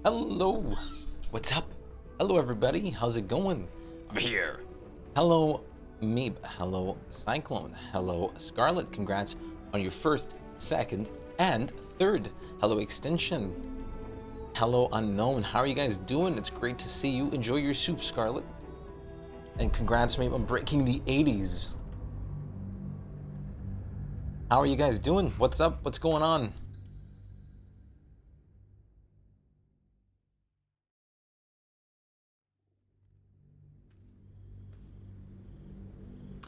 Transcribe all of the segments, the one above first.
Hello. What's up? Hello, everybody. How's it going? I'm here. Hello, Meep. Hello, Cyclone. Hello, Scarlet. Congrats on your first, second, and third. Hello, Extension. Hello, Unknown. How are you guys doing? It's great to see you. Enjoy your soup, Scarlet. And congrats, Meep, on breaking the 80s. How are you guys doing? What's up? What's going on?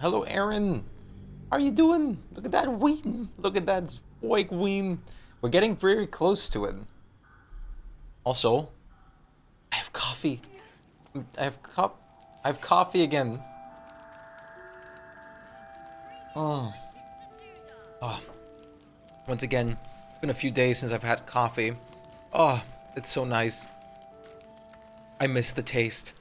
Hello, Aaron. How are you doing? Look at that ween. Look at that Shpyke ween. We're getting very close to it. Also, I have coffee. I have coffee again. Oh. Oh. Once again, it's been a few days since I've had coffee. Oh, it's so nice. I miss the taste.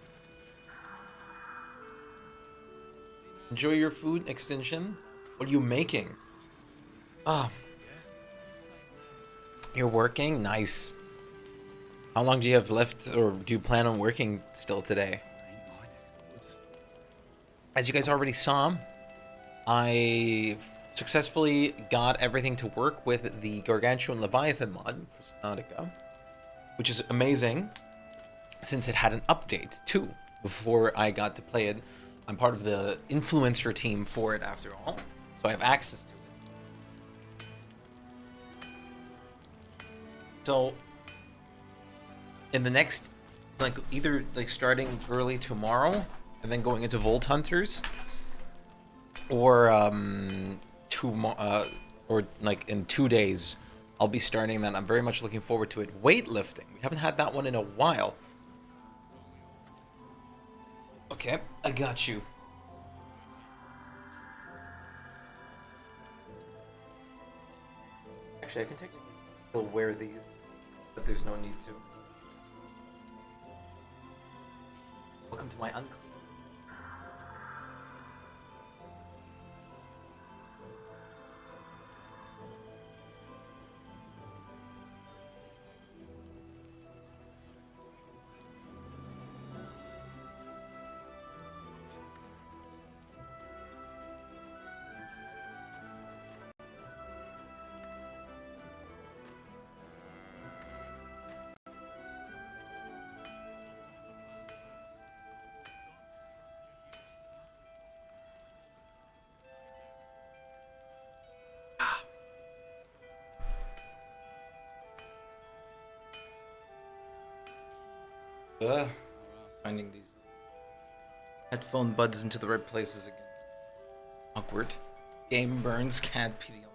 Enjoy your food, Extension. What are you making? Ah. You're working? Nice. How long do you have left, or do you plan on working still today? As you guys already saw, I successfully got everything to work with the Gargantuan Leviathan mod for Subnautica, which is amazing since it had an update too before I got to play it. I'm part of the influencer team for it after all, so I have access to it. So in the next, like, either like starting early tomorrow and then going into Vault Hunters, or or like in 2 days, I'll be starting that. I'm very much looking forward to it. Weightlifting. We haven't had that one in a while. Okay, I got you. Actually, I can technically still wear these, but there's no need to. Welcome to my unclean. Finding these headphone buds into the right places again. Awkward. Game burns can't be the only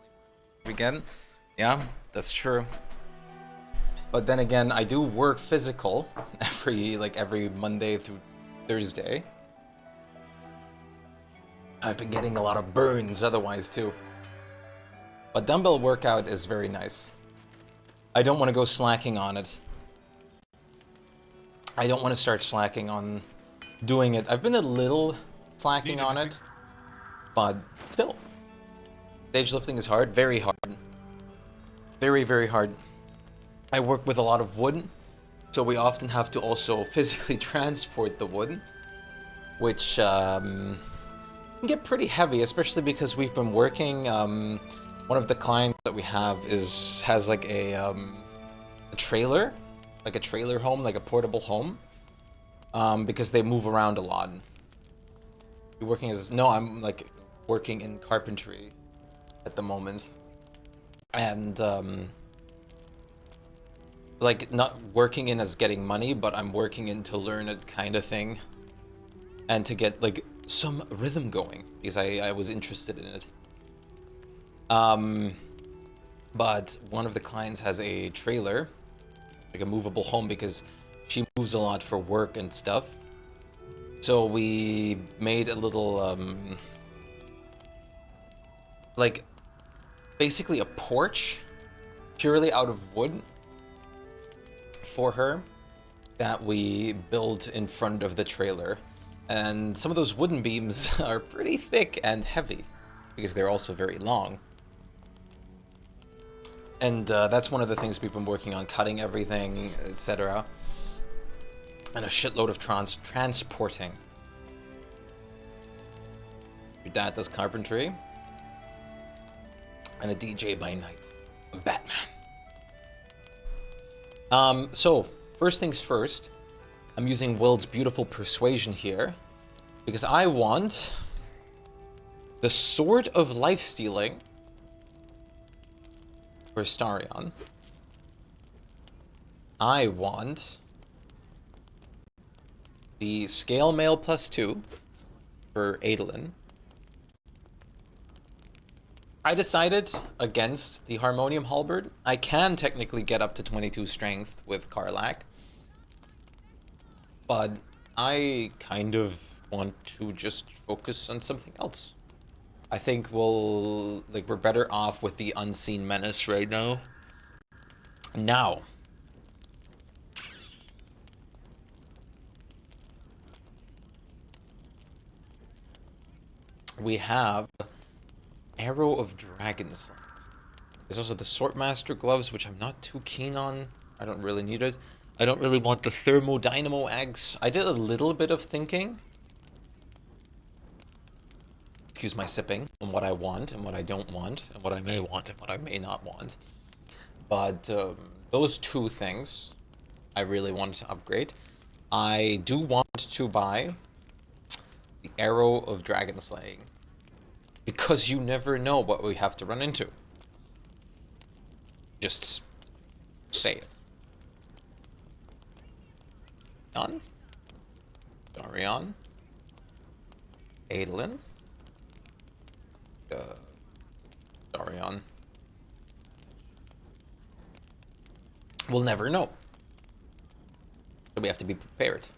one. Again? Yeah, that's true. But then again, I do work physical every Monday through Thursday. I've been getting a lot of burns otherwise too. But dumbbell workout is very nice. I don't want to go slacking on it. I don't want to start slacking on doing it. I've been a little slacking on it, but still. Stage lifting is hard, very hard. Very, very hard. I work with a lot of wood, so we often have to also physically transport the wood, which can get pretty heavy, especially because we've been working. One of the clients that we have has like a trailer. Like a trailer home, like a portable home, because they move around a lot. You're working as I'm like working in carpentry at the moment, and like not working in as getting money, but I'm working in to learn it kind of thing, and to get like some rhythm going because I was interested in it. But one of the clients has a trailer, like a movable home, because she moves a lot for work and stuff. So we made a little like basically a porch purely out of wood for her that we built in front of the trailer. And some of those wooden beams are pretty thick and heavy because they're also very long. And that's one of the things we've been working on, cutting everything, etc. And a shitload of transporting. Your dad does carpentry. And a DJ by night. A Batman. So, first things first. I'm using Will's beautiful persuasion here. Because I want the Sword of Lifestealing for Starion. I want the Scale Mail +2 for Adolin. I decided against the Harmonium Halberd. I can technically get up to 22 strength with Karlach. But I kind of want to just focus on something else. I think we're better off with the Unseen Menace right now. Now. We have Arrow of Dragons. There's also the Swordmaster gloves, which I'm not too keen on. I don't really need it. I don't really want the Thermodynamo axe. I did a little bit of thinking. Excuse my sipping, on what I want and what I don't want, and what I may want and what I may not want. But those two things I really wanted to upgrade. I do want to buy the Arrow of Dragon Slaying, because you never know what we have to run into. Just say it. On. Darion. Adolin. Darion. We'll never know. So we have to be prepared.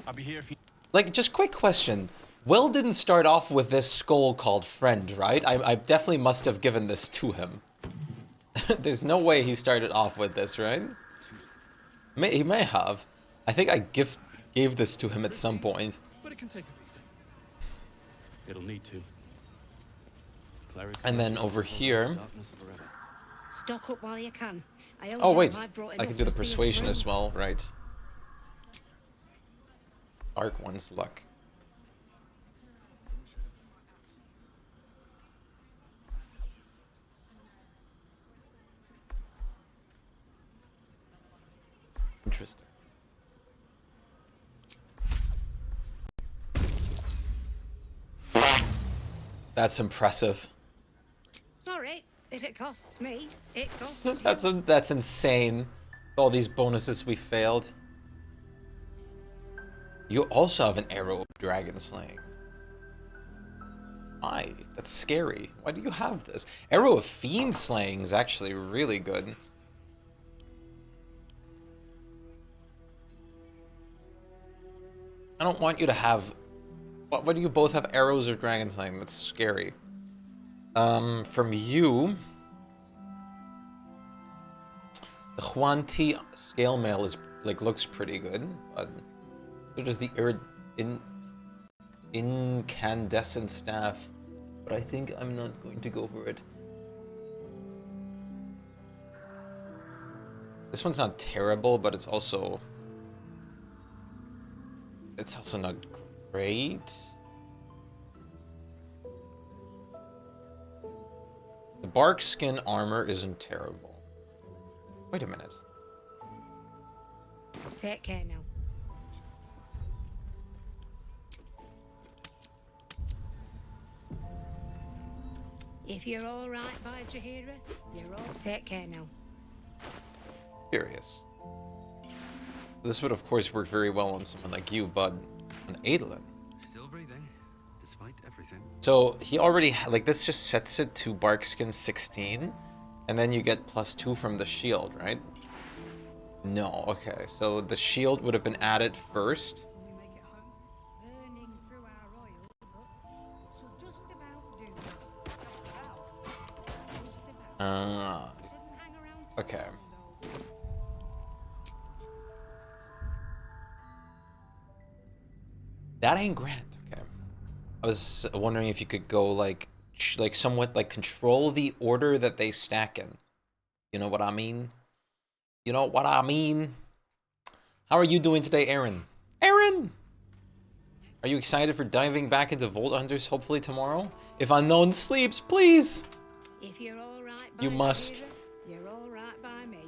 I'll be here if you... Like, just quick question. Will didn't start off with this skull called Friend, right? I definitely must have given this to him. There's no way he started off with this, right? He may have. I think I gave this to him at some point. But it can take a beating. It'll need to. And then over here... Stock up while you can. Oh wait, I can do the persuasion as well, right. Arc one's luck. Interesting. That's impressive. Sorry, if it costs me, it costs That's insane. All these bonuses we failed. You also have an Arrow of Dragon Slaying. Why? That's scary. Why do you have this? Arrow of Fiend Slaying is actually really good. I don't want you to have... Why do you both have arrows or dragon slaying? That's scary. From you... The Huanti Scale Mail is, looks pretty good, but... So does the Incandescent Staff. But I think I'm not going to go for it. This one's not terrible, but it's also... It's also not great. The bark skin armor isn't terrible. Wait a minute. Take care now. If you're all right by Jaheira, you're all. Take care now. Curious. This would, of course, work very well on someone like you, but on Adolin. Still breathing, despite everything. So he already this just sets it to Barkskin 16, and then you get +2 from the shield, right? No, okay. So the shield would have been added first. We make it home, burning through our oil, but she'll just about do. Just about. Doesn't hang around too Okay. long, though. That ain't Grant, okay. I was wondering if you could go somewhat control the order that they stack in. You know what I mean? You know what I mean? How are you doing today, Aaron? Aaron! Are you excited for diving back into Vault Hunters hopefully tomorrow? If Unknown sleeps, please! If you're all right by You must. Kira, you're all right by me.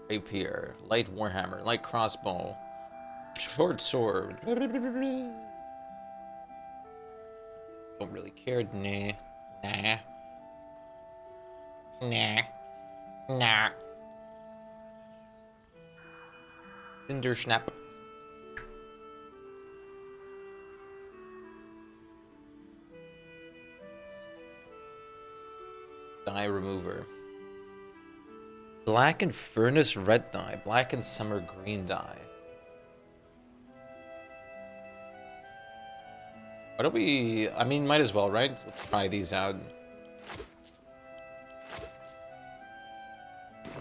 Rapier, light warhammer, light crossbow, short sword. Don't really care, nah. Nah. Nah. Nah. Cinder snap. Dye remover. Black and furnace red dye. Black and summer green dye. Why don't we... I mean, might as well, right? Let's try these out.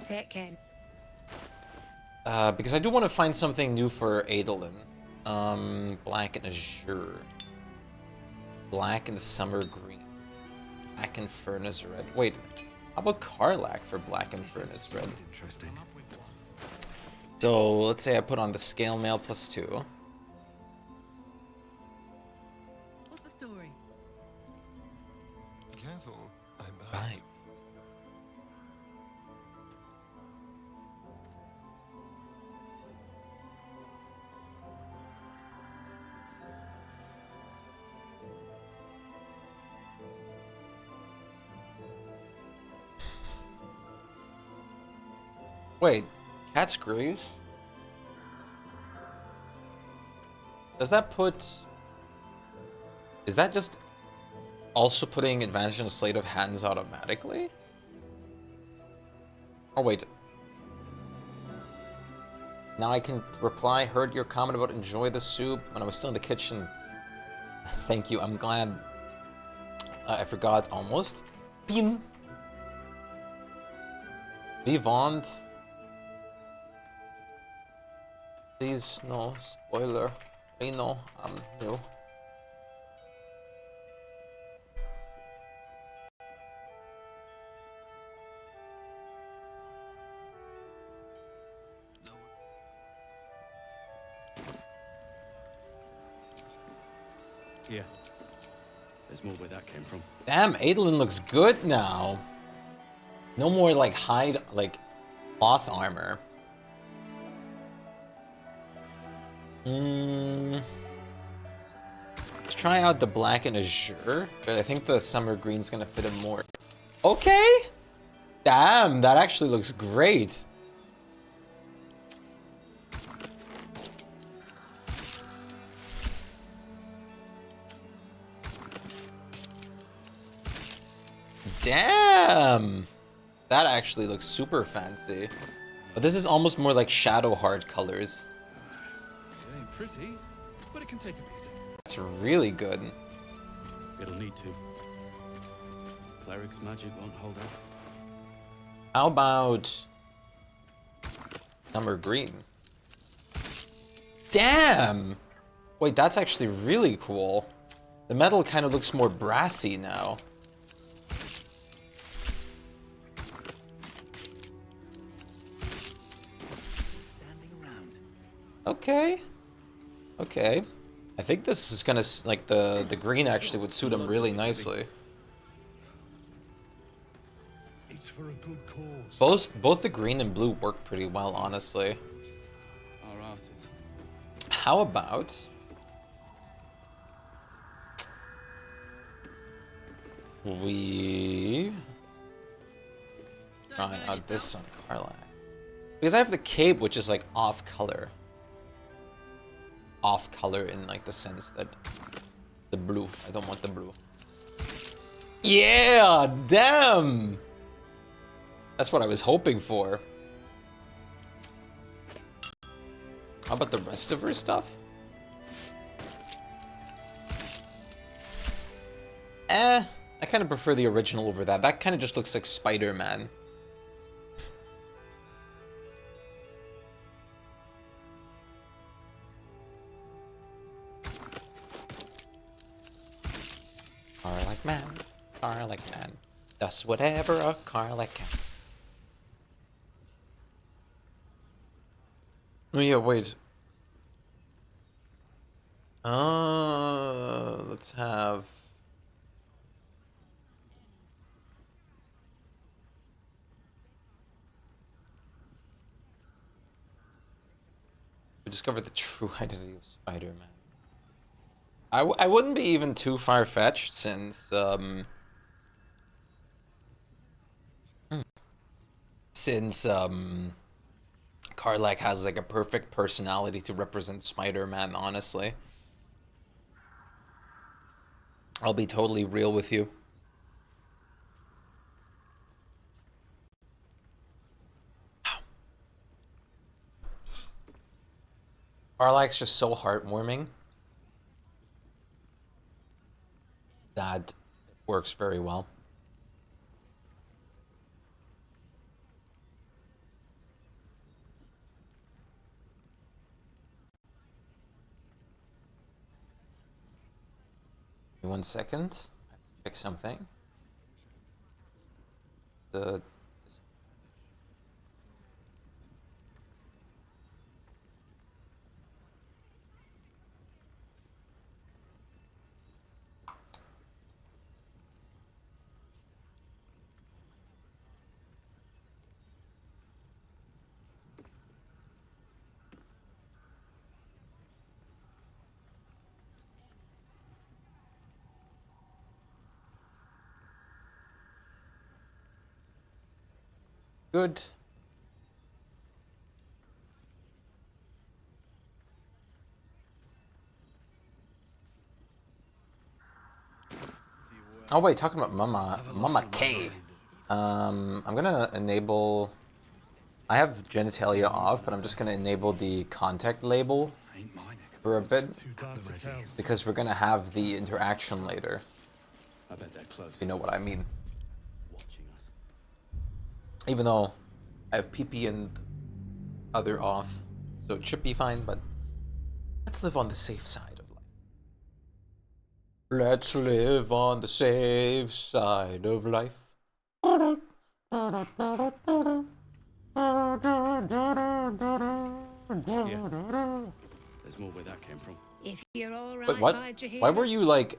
Take care. Because I do want to find something new for Adolin. Black and azure. Black and summer green. Black and furnace red. Wait, how about Karlach for black and furnace red? Interesting. So let's say I put on the scale mail +2. What's the story? Careful, I'm Right. Wait, Cat's Grave? Does that put... Is that just also putting advantage on a slate of hands automatically? Oh, wait. Now I can reply, heard your comment about enjoy the soup when I was still in the kitchen. Thank you, I'm glad. I forgot almost. Bin. Vivant. Please, no spoiler. I know I'm new. Yeah. There's more where that came from. Damn, Adolin looks good now. No more like hide, like cloth armor. Let's try out the black and azure, but I think the summer green's gonna fit him more. Okay! Damn, that actually looks great. Damn! That actually looks super fancy. But this is almost more like Shadowheart colors. It ain't pretty, but it can take a beating. That's really good. It'll need to. Cleric's magic won't hold out. How about summer green? Damn! Wait, that's actually really cool. The metal kind of looks more brassy now. Okay. Okay. I think this is gonna, like, the green actually would suit him really nicely. It's for a good cause. Both the green and blue work pretty well, honestly. Our asses. How about... we... try out this on Karlach. Because I have the cape, which is, like, off-color. Off-color in, like, the sense that... the blue. I don't want the blue. Yeah! Damn! That's what I was hoping for. How about the rest of her stuff? I kind of prefer the original over that. That kind of just looks like Spider-Man. Karlach man. Karlach man. Does whatever a Karlach can. Oh yeah, wait. Let's have... We discovered the true identity of Spider-Man. I wouldn't be even too far-fetched since, Karlach has like a perfect personality to represent Spider-Man, honestly. I'll be totally real with you. Karlach's just so heartwarming that it works very well. Give me 1 second. I have to check something. The good. Oh wait, talking about Mama K. I'm gonna enable. I have genitalia off, but I'm just gonna enable the contact label Ain't mine. for a bit Too dark to tell. because we're gonna have the interaction later. I bet they're close. You know what I mean? Watching us. Even though I have PP and other off, so it should be fine. But let's live on the safe side of life. Let's live on the safe side of life. Yeah. There's more where that came from. If you're all right But what? by Jahira, Why were you like...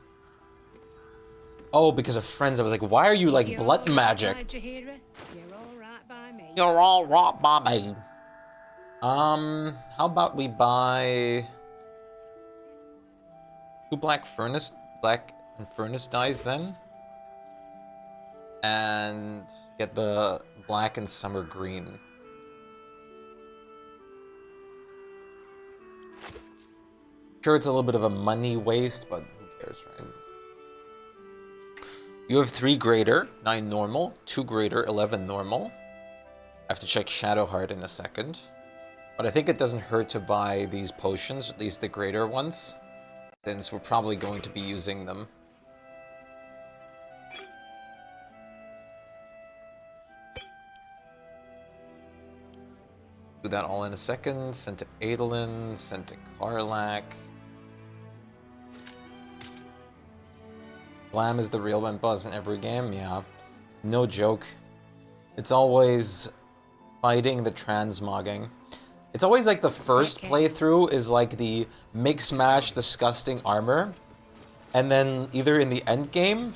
Oh, because of friends. I was like, why are you like blood magic? By Jahira, you're all right by me. You're all right, Bobby. How about we buy 2 black and furnace dyes then? And get the black and summer green. Sure, it's a little bit of a money waste, but who cares, right? You have 3 greater, 9 normal, 2 greater, 11 normal. I have to check Shadowheart in a second. But I think it doesn't hurt to buy these potions, at least the greater ones, since we're probably going to be using them. Do that all in a second. Send to Adolin, send to Karlach. Blam is the real went buzz in every game, yeah. No joke. It's always fighting the transmogging. It's always like the first playthrough is like the mix mash disgusting armor. And then either in the end game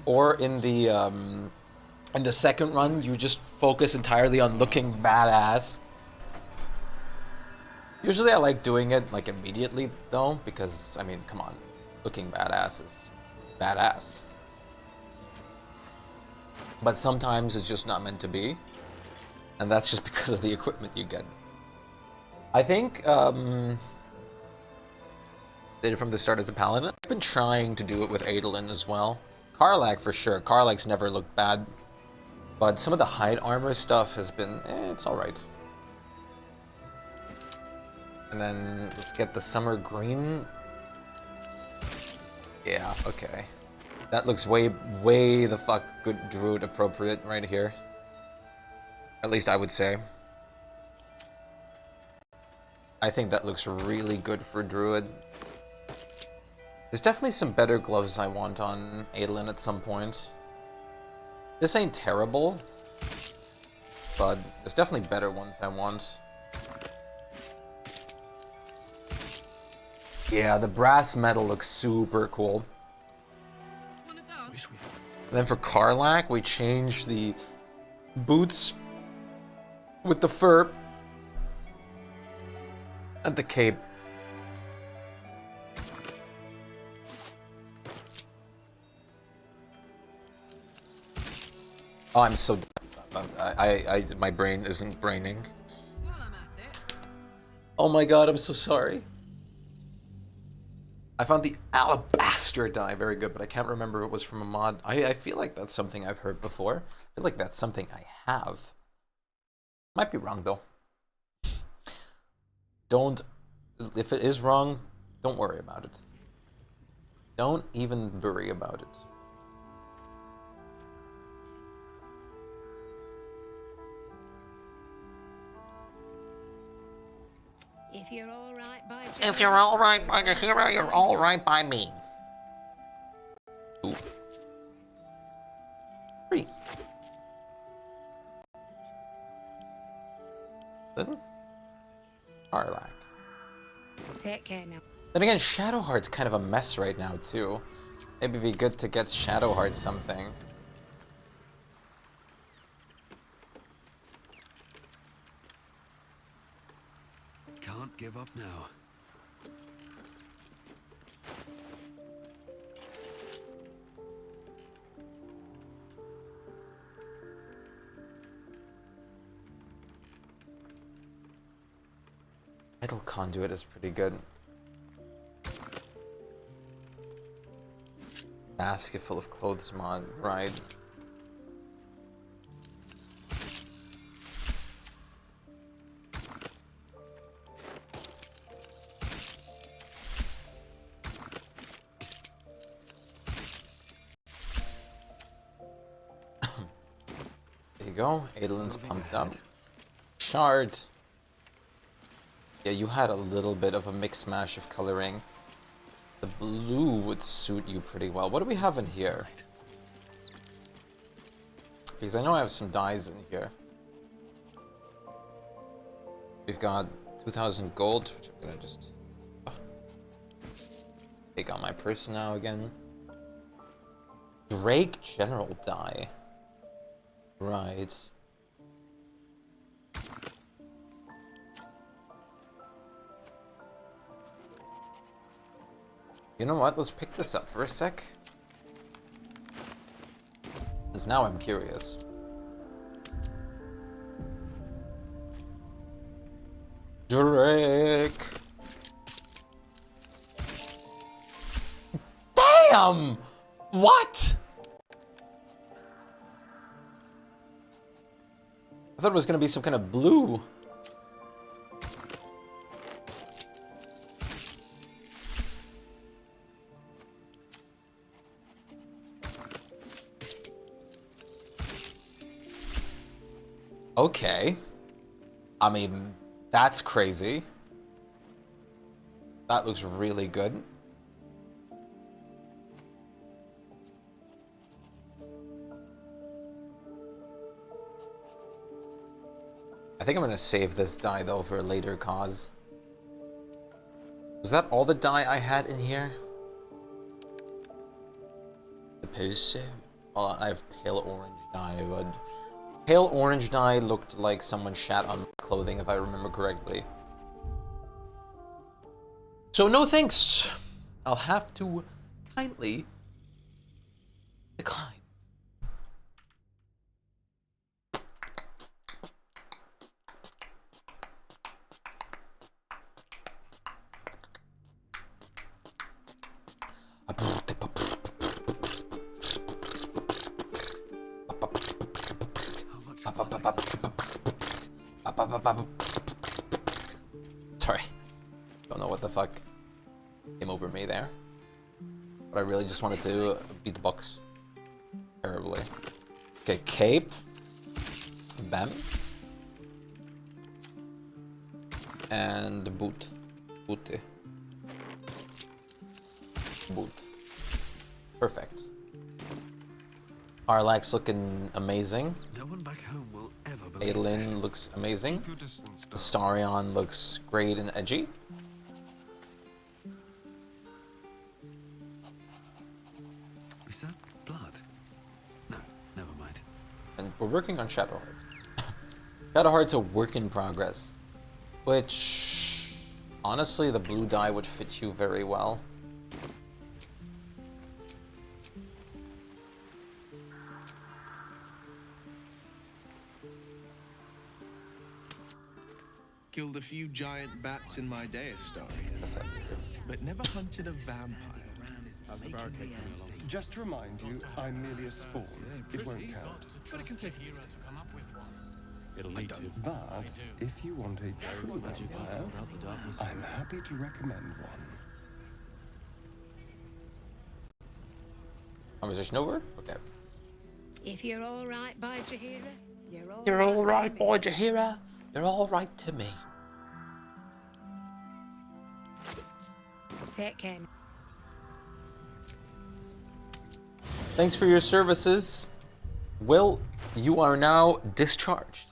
or in the second run you just focus entirely on looking badass. Usually I like doing it like immediately though, because I mean, come on, looking badass is badass. But sometimes it's just not meant to be, and that's just because of the equipment you get. I think did it from the start as a paladin. I've been trying to do it with Adolin as well. Karlach for sure. Karlach's never looked bad, but some of the hide armor stuff has been, it's alright. And then let's get the summer green. Yeah, okay. That looks way the fuck good druid appropriate right here. At least I would say. I think that looks really good for druid. There's definitely some better gloves I want on Adolin at some point. This ain't terrible, but there's definitely better ones I want. Yeah, the brass metal looks super cool. Wanna dance? And then for Karlach, we changed the boots with the fur and the cape. Oh, I'm so my brain isn't braining. While I'm at it. Oh my god, I'm so sorry. I found the alabaster dye very good, but I can't remember if it was from a mod. I feel like that's something I've heard before. I feel like that's something I have. Might be wrong though. If it is wrong, don't worry about it. Don't even worry about it. If you're all right by If you're all right by the hero, you're all right by me. Ooh. 3. Little? Karlach. Take care now. Then again, Shadowheart's kind of a mess right now too. Maybe it'd be good to get Shadowheart something. Can't give up now. Metal Conduit is pretty good. Basket full of clothes mod, right? There you go. Adolin's pumped up. Shard. Yeah, you had a little bit of a mix mash of coloring. The blue would suit you pretty well. What do we have in here? Because I know I have some dyes in here. We've got 2,000 gold, which I'm gonna just take on my purse now again. Drake General dye. Right. You know what? Let's pick this up for a sec. Because now I'm curious. Drake! Damn! What? I thought it was gonna be some kind of blue. Okay. I mean, that's crazy. That looks really good. I think I'm gonna save this dye though for a later cause. Was that all the dye I had in here? Suppose so. Well, I have pale orange dye, but pale orange dye looked like someone shat on my clothing, if I remember correctly. So no thanks. I'll have to kindly decline. Sorry. Don't know what the fuck came over me there. But I really just wanted to beat the box terribly. Okay, cape. Bam. And boot. Booty. Boot. Perfect. Arlax looking amazing. No one back home will ever believe this. Adolin looks amazing. Keep your distance, darling. Astarion looks great and edgy. Is that blood? No, never mind. And we're working on Shadowheart. Shadowheart's a work in progress. Which, honestly, the blue dye would fit you very well. Killed a few giant bats in my day, Astarion, That's it. but never hunted a vampire. How's the barricade coming along? Just to remind you, I'm merely a spawn. It won't count. But it can take a hero to come up with one. It'll need to. But if you want a true vampire, Out the darkness. I'm happy to recommend one. Conversation over? Okay. If you're all right by Jahira, you're all You're all right, by boy, me. Jahira. You're all right to me. Take care. Thanks for your services. Will, you are now discharged.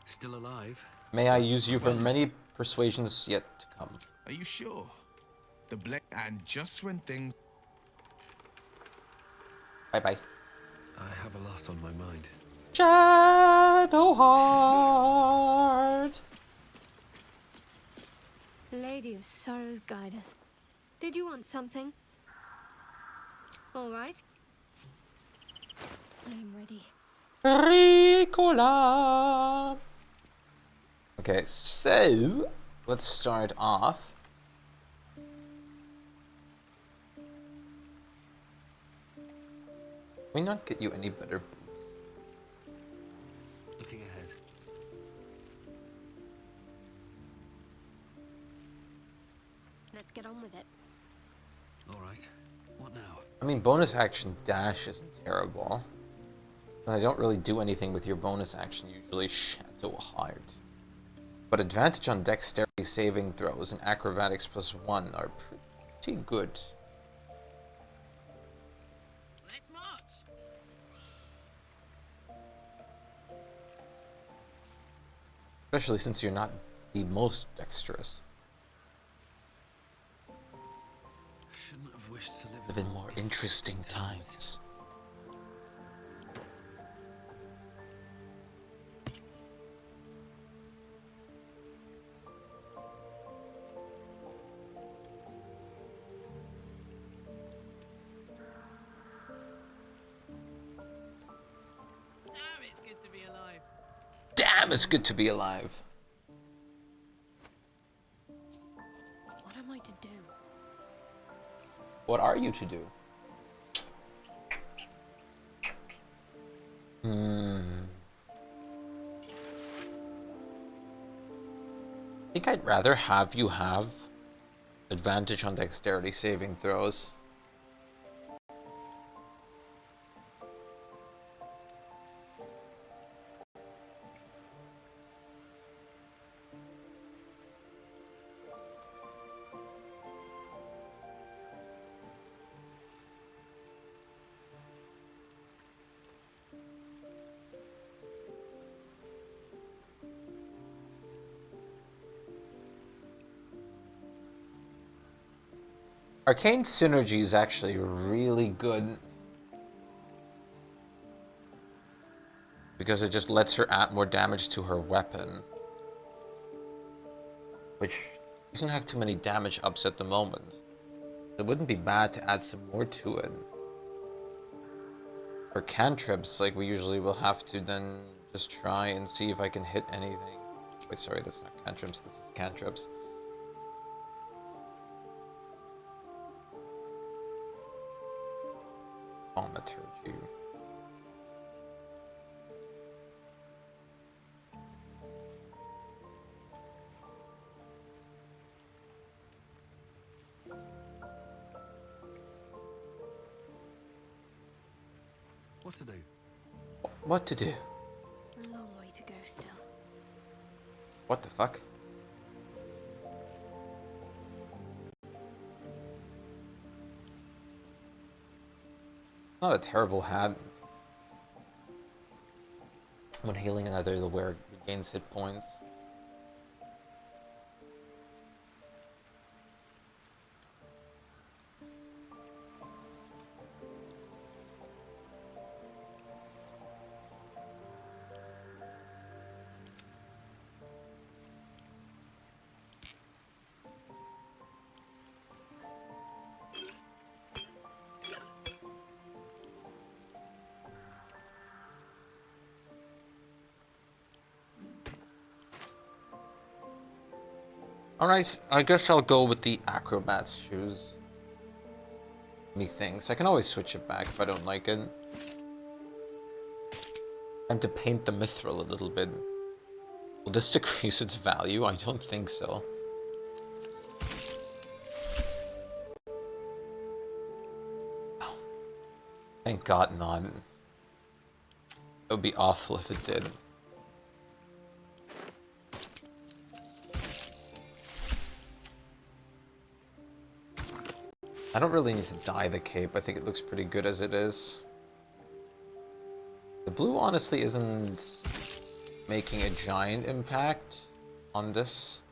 Still alive? May I use you for many persuasions yet to come. Are you sure? The black and just when things Bye bye. I have a lot on my mind. Shadowheart. Lady of Sorrows, guide us. Did you want something? All right. I'm ready. Ricola. Okay, so let's start off. Can we not get you any better boots? Looking ahead. Let's get on with it. All right. What now? I mean, bonus action dash isn't terrible. And I don't really do anything with your bonus action, usually Shadowheart. But advantage on dexterity saving throws and acrobatics +1 are pretty good. Let's march. Especially since you're not the most dexterous. Shouldn't have wished to live Live in more interesting times. Damn, it's good to be alive. Damn, it's good to be alive. What am I to do? What are you to do? I think I'd rather have you have advantage on dexterity saving throws. Arcane Synergy is actually really good. Because it just lets her add more damage to her weapon. Which doesn't have too many damage ups at the moment. It wouldn't be bad to add some more to it. For cantrips, like we usually will have to then just try and see if I can hit anything. Wait, sorry, that's not cantrips, this is cantrips. Thaumaturgy. What to do? What to do? A long way to go still. What the fuck? Not a terrible hat. When healing another, the wearer regains hit points. Alright, I guess I'll go with the acrobat's shoes. Methinks. I can always switch it back if I don't like it. Time to paint the mithril a little bit. Will this decrease its value? I don't think so. Oh. Thank God not. It would be awful if it did. I don't really need to dye the cape. I think it looks pretty good as it is. The blue honestly isn't making a giant impact on this.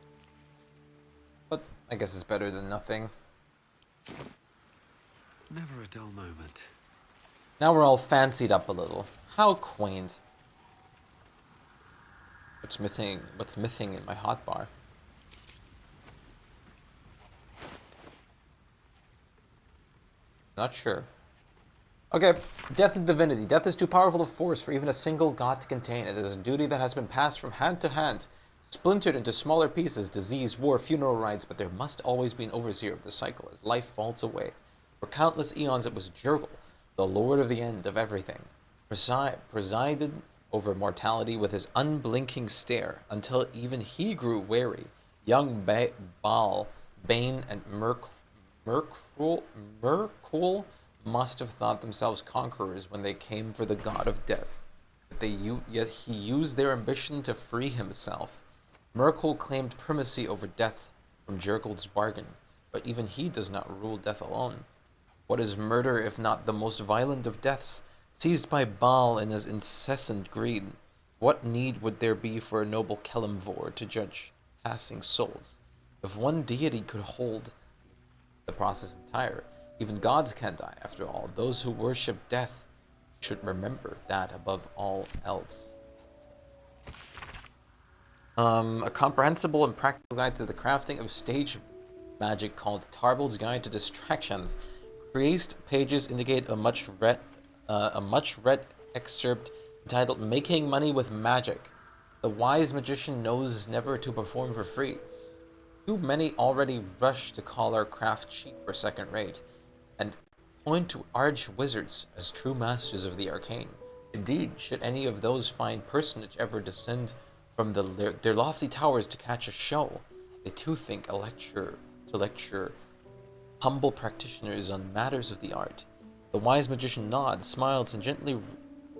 But I guess it's better than nothing. Never a dull moment. Now we're all fancied up a little. How quaint. What's missing in my hotbar? Not sure. Okay, Death and Divinity. Death is too powerful a force for even a single god to contain. It is a duty that has been passed from hand to hand, splintered into smaller pieces, disease, war, funeral rites, but there must always be an overseer of the cycle as life falls away. For countless eons it was Jurgle, the lord of the end of everything, presided over mortality with his unblinking stare, until even he grew wary. Young Baal, Bane, and Merkul must have thought themselves conquerors when they came for the god of death. Yet he used their ambition to free himself. Merkul claimed primacy over death from Jurgald's bargain, but even he does not rule death alone. What is murder if not the most violent of deaths, seized by Baal in his incessant greed? What need would there be for a noble Kelemvor to judge passing souls? If one deity could hold the process entire, even gods can die after all. Those who worship death should remember that above all else. A comprehensible and practical guide to the crafting of stage magic called Tarbald's Guide to Distractions. Creased pages indicate a much read excerpt entitled Making Money with Magic. The wise magician knows never to perform for free. Too many already rush to call our craft cheap or second rate, and point to arch wizards as true masters of the arcane. Indeed, should any of those fine personage ever descend from their lofty towers to catch a show, they too think to lecture humble practitioners on matters of the art. The wise magician nods, smiles, and gently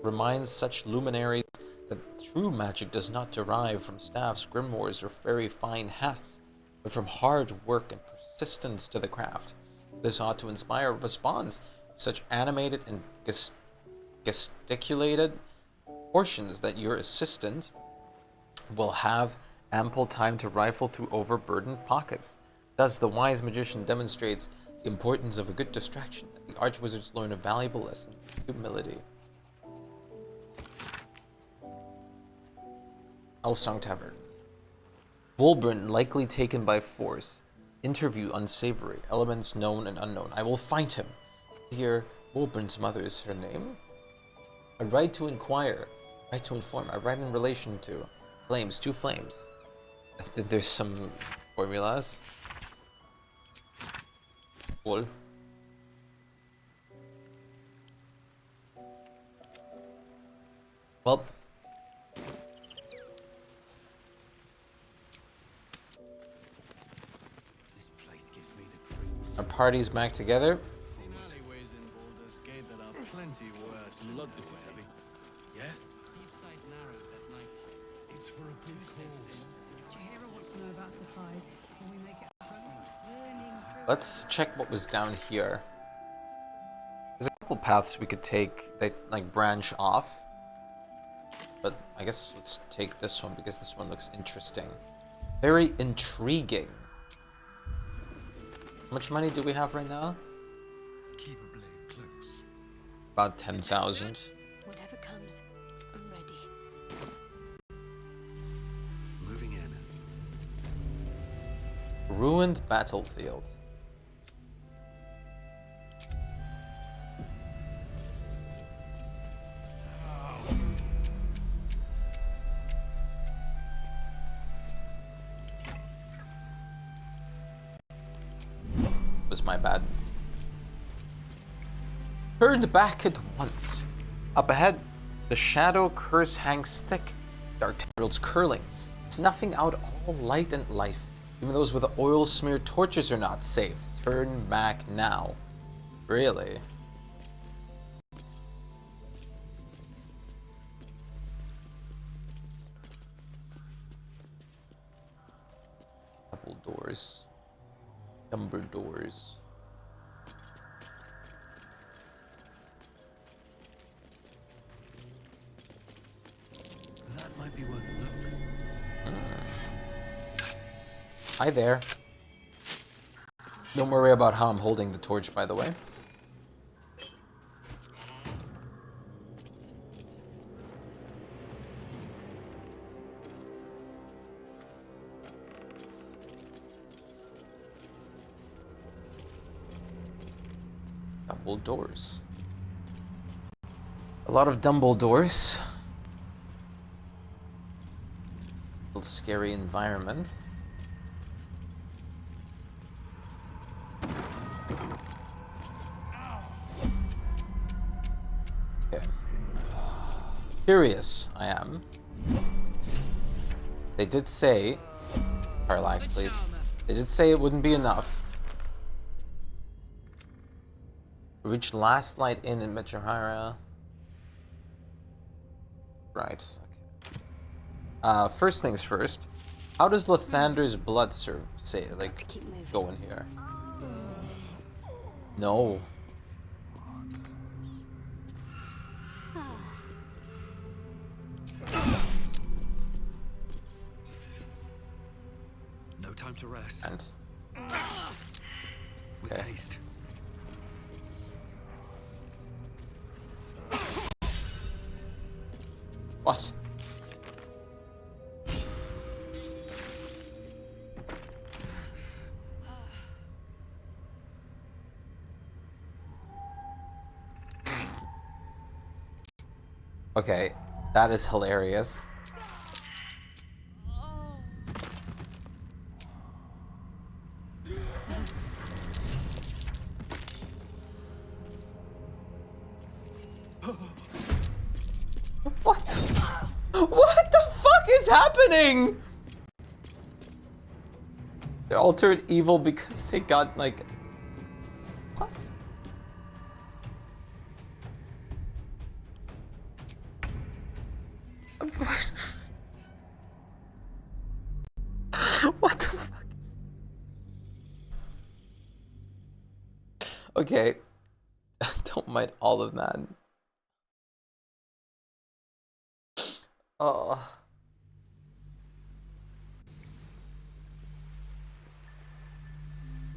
reminds such luminaries that true magic does not derive from staffs, grimoires, or very fine hats, but from hard work and persistence to the craft. This ought to inspire a response of such animated and gesticulated portions that your assistant will have ample time to rifle through overburdened pockets. Thus, the wise magician demonstrates the importance of a good distraction, and the archwizards learn a valuable lesson in humility. Elsong Tavern. Wulbren likely taken by force. Interview unsavory. Elements known and unknown. I will find him. Here, Wulbren's mother is her name. A right to inquire. Right to inform. A right in relation to. Flames. Two flames. I think there's some formulas. Cool. Well. Our party's back together. Seen alleyways in Baldur's Gate that are plenty worse. Love this is heavy. Yeah? Deep side narrows at night time. It's for a good cause. Jahira wants to know about supplies. Can we make it home? Burning through Let's check what was down here. There's a couple paths we could take that like branch off. But I guess let's take this one because this one looks interesting. Very intriguing. How much money do we have right now? Keep a blade close. About 10,000. Whatever comes, I'm ready. Moving in. Ruined battlefield. Was my bad. Turned back at once. Up ahead, the shadow curse hangs thick, dark tendrils curling, snuffing out all light and life. Even those with oil-smeared torches are not safe. Turn back now. Really? Double doors. Number doors. That might be worth a look. Hi there. Don't worry about how I'm holding the torch, by the way. Double doors. A lot of Dumbledores. Little scary environment. Okay. Curious, I am. They did say, Parlak, please. They did say it wouldn't be enough. Reach last light in Metrohara. Right. Okay. First things first. How does Lathander's blood go in here? No. No time to rest. And With okay. haste. What? Okay, that is hilarious. What? What the fuck is happening? They're all turned evil because they got like... What? What the fuck? Okay. Don't mind all of that. Oh.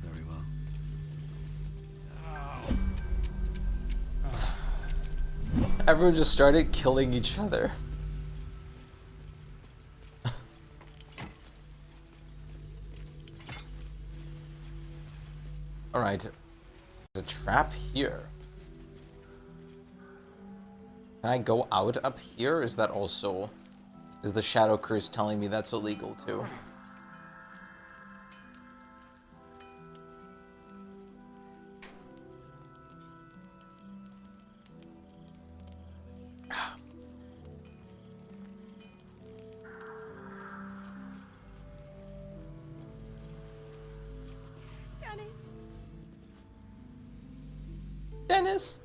Very well. Everyone just started killing each other. Alright. There's a trap here. Can I go out up here? Or is that also... Is the Shadow Curse telling me that's illegal too? Dennis!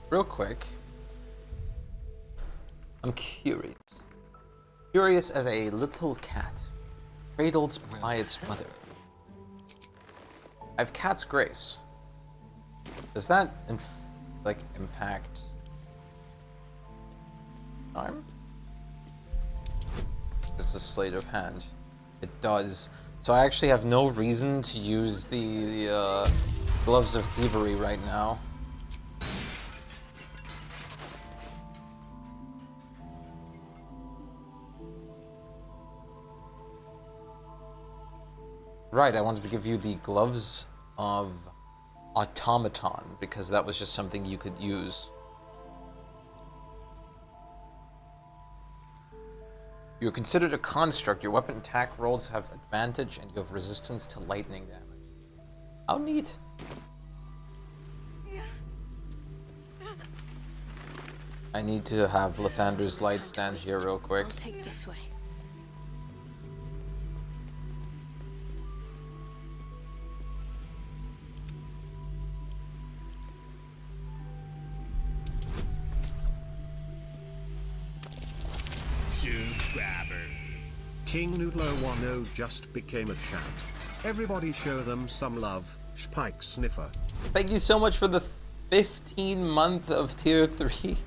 Real quick. I'm curious. Curious as a little cat, cradled by its mother. I have Cat's Grace. Does that like impact arm? This is a sleight of hand. It does. So I actually have no reason to use the gloves of thievery right now. Right, I wanted to give you the gloves of automaton because that was just something you could use. You're considered a construct. Your weapon attack rolls have advantage and you have resistance to lightning damage. How neat. I need to have Lathander's light stand here real quick. I'll take this way. King Noodlo10 just became a chat. Everybody show them some love. Shpyke Sniffer. Thank you so much for the 15-month of tier 3.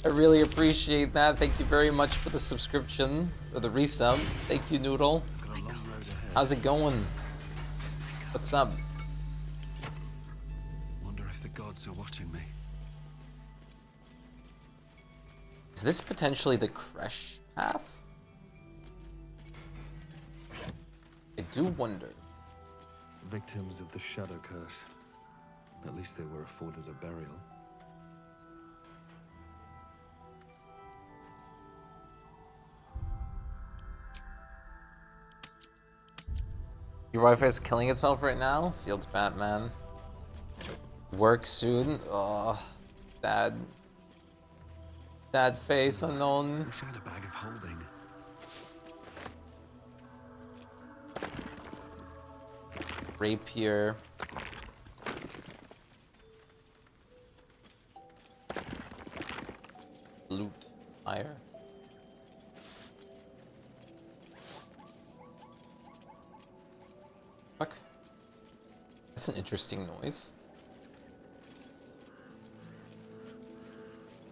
I really appreciate that. Thank you very much for the subscription, or the resub. Thank you, Noodle. How's it going? What's up? Wonder if the gods are watching me. Is this potentially the Kresh path? I do wonder. Victims of the Shadow Curse. At least they were afforded a burial. Your Wi-Fi is killing itself right now? Fields Batman. Work soon? Ugh. Sad. Sad face, unknown. Wish I had a bag of holding. Rapier. Loot. Fire. Fuck. That's an interesting noise.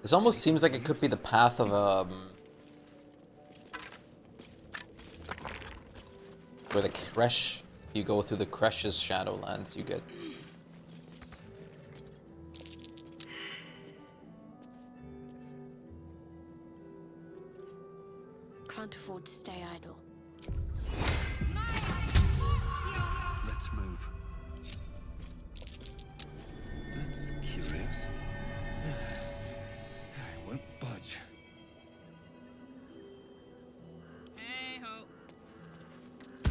This almost seems like it could be the path of where the Kresh, if you go through the Kresh's Shadowlands, you get. Can't afford to stay idle. Let's move. That's curious. I won't budge. Hey ho.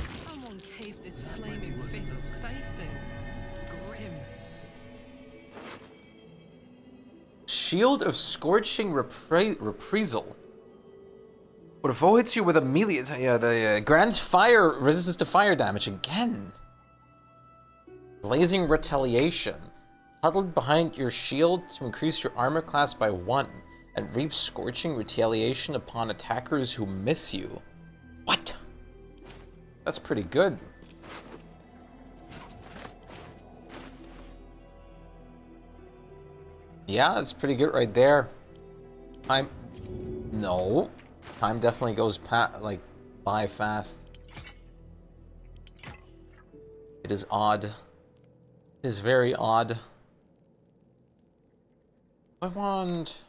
Someone caved this flaming fist's face in. Grim. Shield of Scorching Reprisal. What avoids you with the grants fire resistance to fire damage again. Blazing Retaliation. Huddled behind your shield to increase your armor class by 1 and reap Scorching Retaliation upon attackers who miss you. What? That's pretty good. Yeah, that's pretty good right there. No. Time definitely goes by fast. It is odd. It is very odd. I want...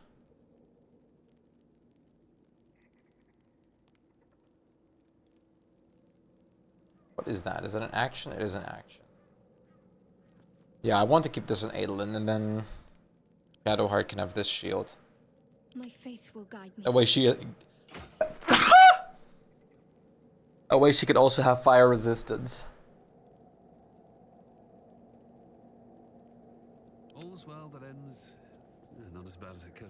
What is that? Is it an action? It is an action. Yeah, I want to keep this in Adolin, and then Shadowheart can have this shield. My faith will guide me. That way she... That way she could also have fire resistance. All's well that ends not as bad as it could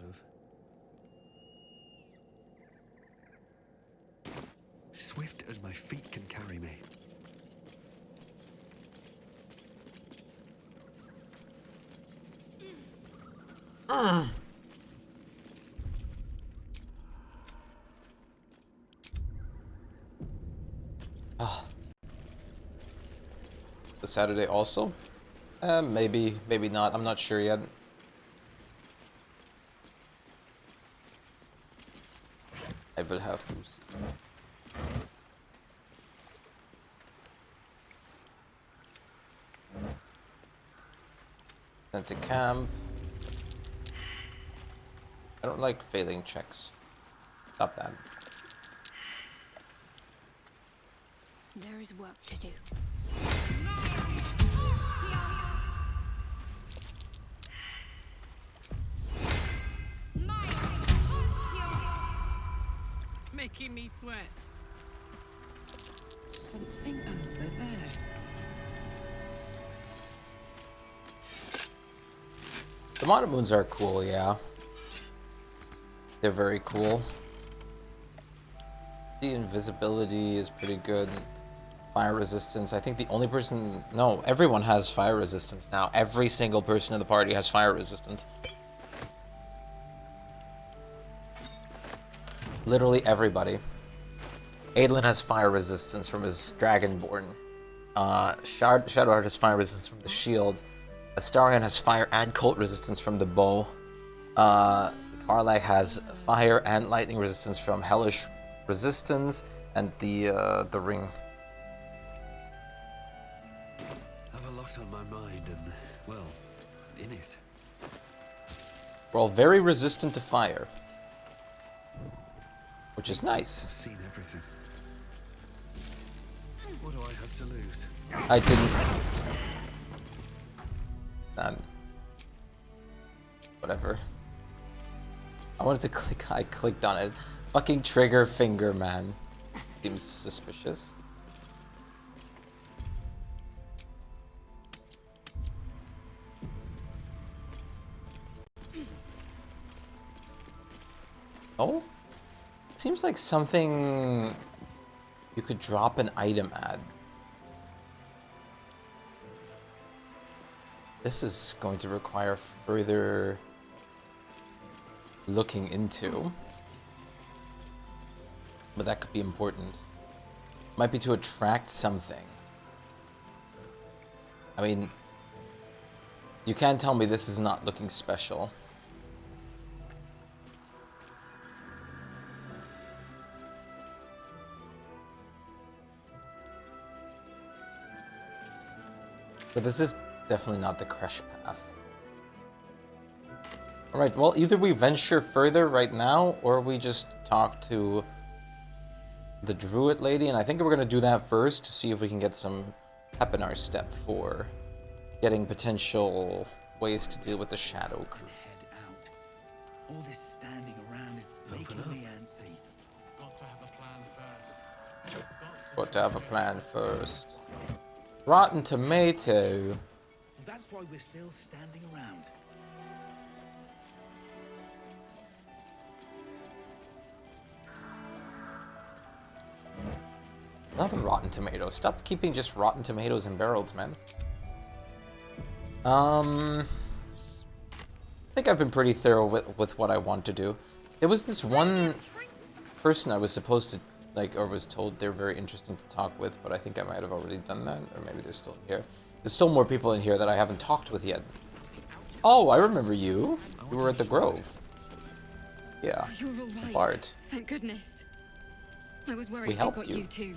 have. Swift as my feet can carry me. The Saturday also? Maybe, maybe not. I'm not sure yet. I will have to see. Sent to camp. I don't like failing checks. Stop that. There is work to do. Making me sweat. Something over there. The mono moons are cool, yeah. They're very cool. The invisibility is pretty good. Fire resistance. I think the only person... No, everyone has fire resistance now. Every single person in the party has fire resistance. Literally everybody. Adlin has fire resistance from his Dragonborn. Shadowheart has fire resistance from the shield. Astarion has fire and cold resistance from the bow. Karlach has fire and lightning resistance from Hellish resistance and the ring. I have a lot on my mind and, well, in it. We're all very resistant to fire. Which is nice. I've seen everything. What do I have to lose? I didn't... Whatever. I wanted to click, I clicked on it. Fucking trigger finger, man. Seems suspicious. Oh? Seems like something you could drop an item at. This is going to require further looking into. But that could be important. Might be to attract something. I mean, you can't tell me this is not looking special. But this is definitely not the Kresh path. Alright, well, either we venture further right now, or we just talk to the Druid lady, and I think we're going to do that first to see if we can get some pep in our step for getting potential ways to deal with the Shadow Crew. Head out. All this standing around is making me antsy. Got to have a plan first. Got to have a plan first. Rotten Tomato. Well, that's why we're still standing around. Another Rotten Tomato. Stop keeping just Rotten Tomatoes in barrels, man. I think I've been pretty thorough with what I want to do. There was this one person I was supposed to, like, or was told they're very interesting to talk with, but I think I might have already done that, or maybe they're still here. There's still more people in here that I haven't talked with yet. Oh, I remember you. You were at the Grove. Yeah. You're all right. Bart. Thank goodness. I was worried We they helped got you. you too.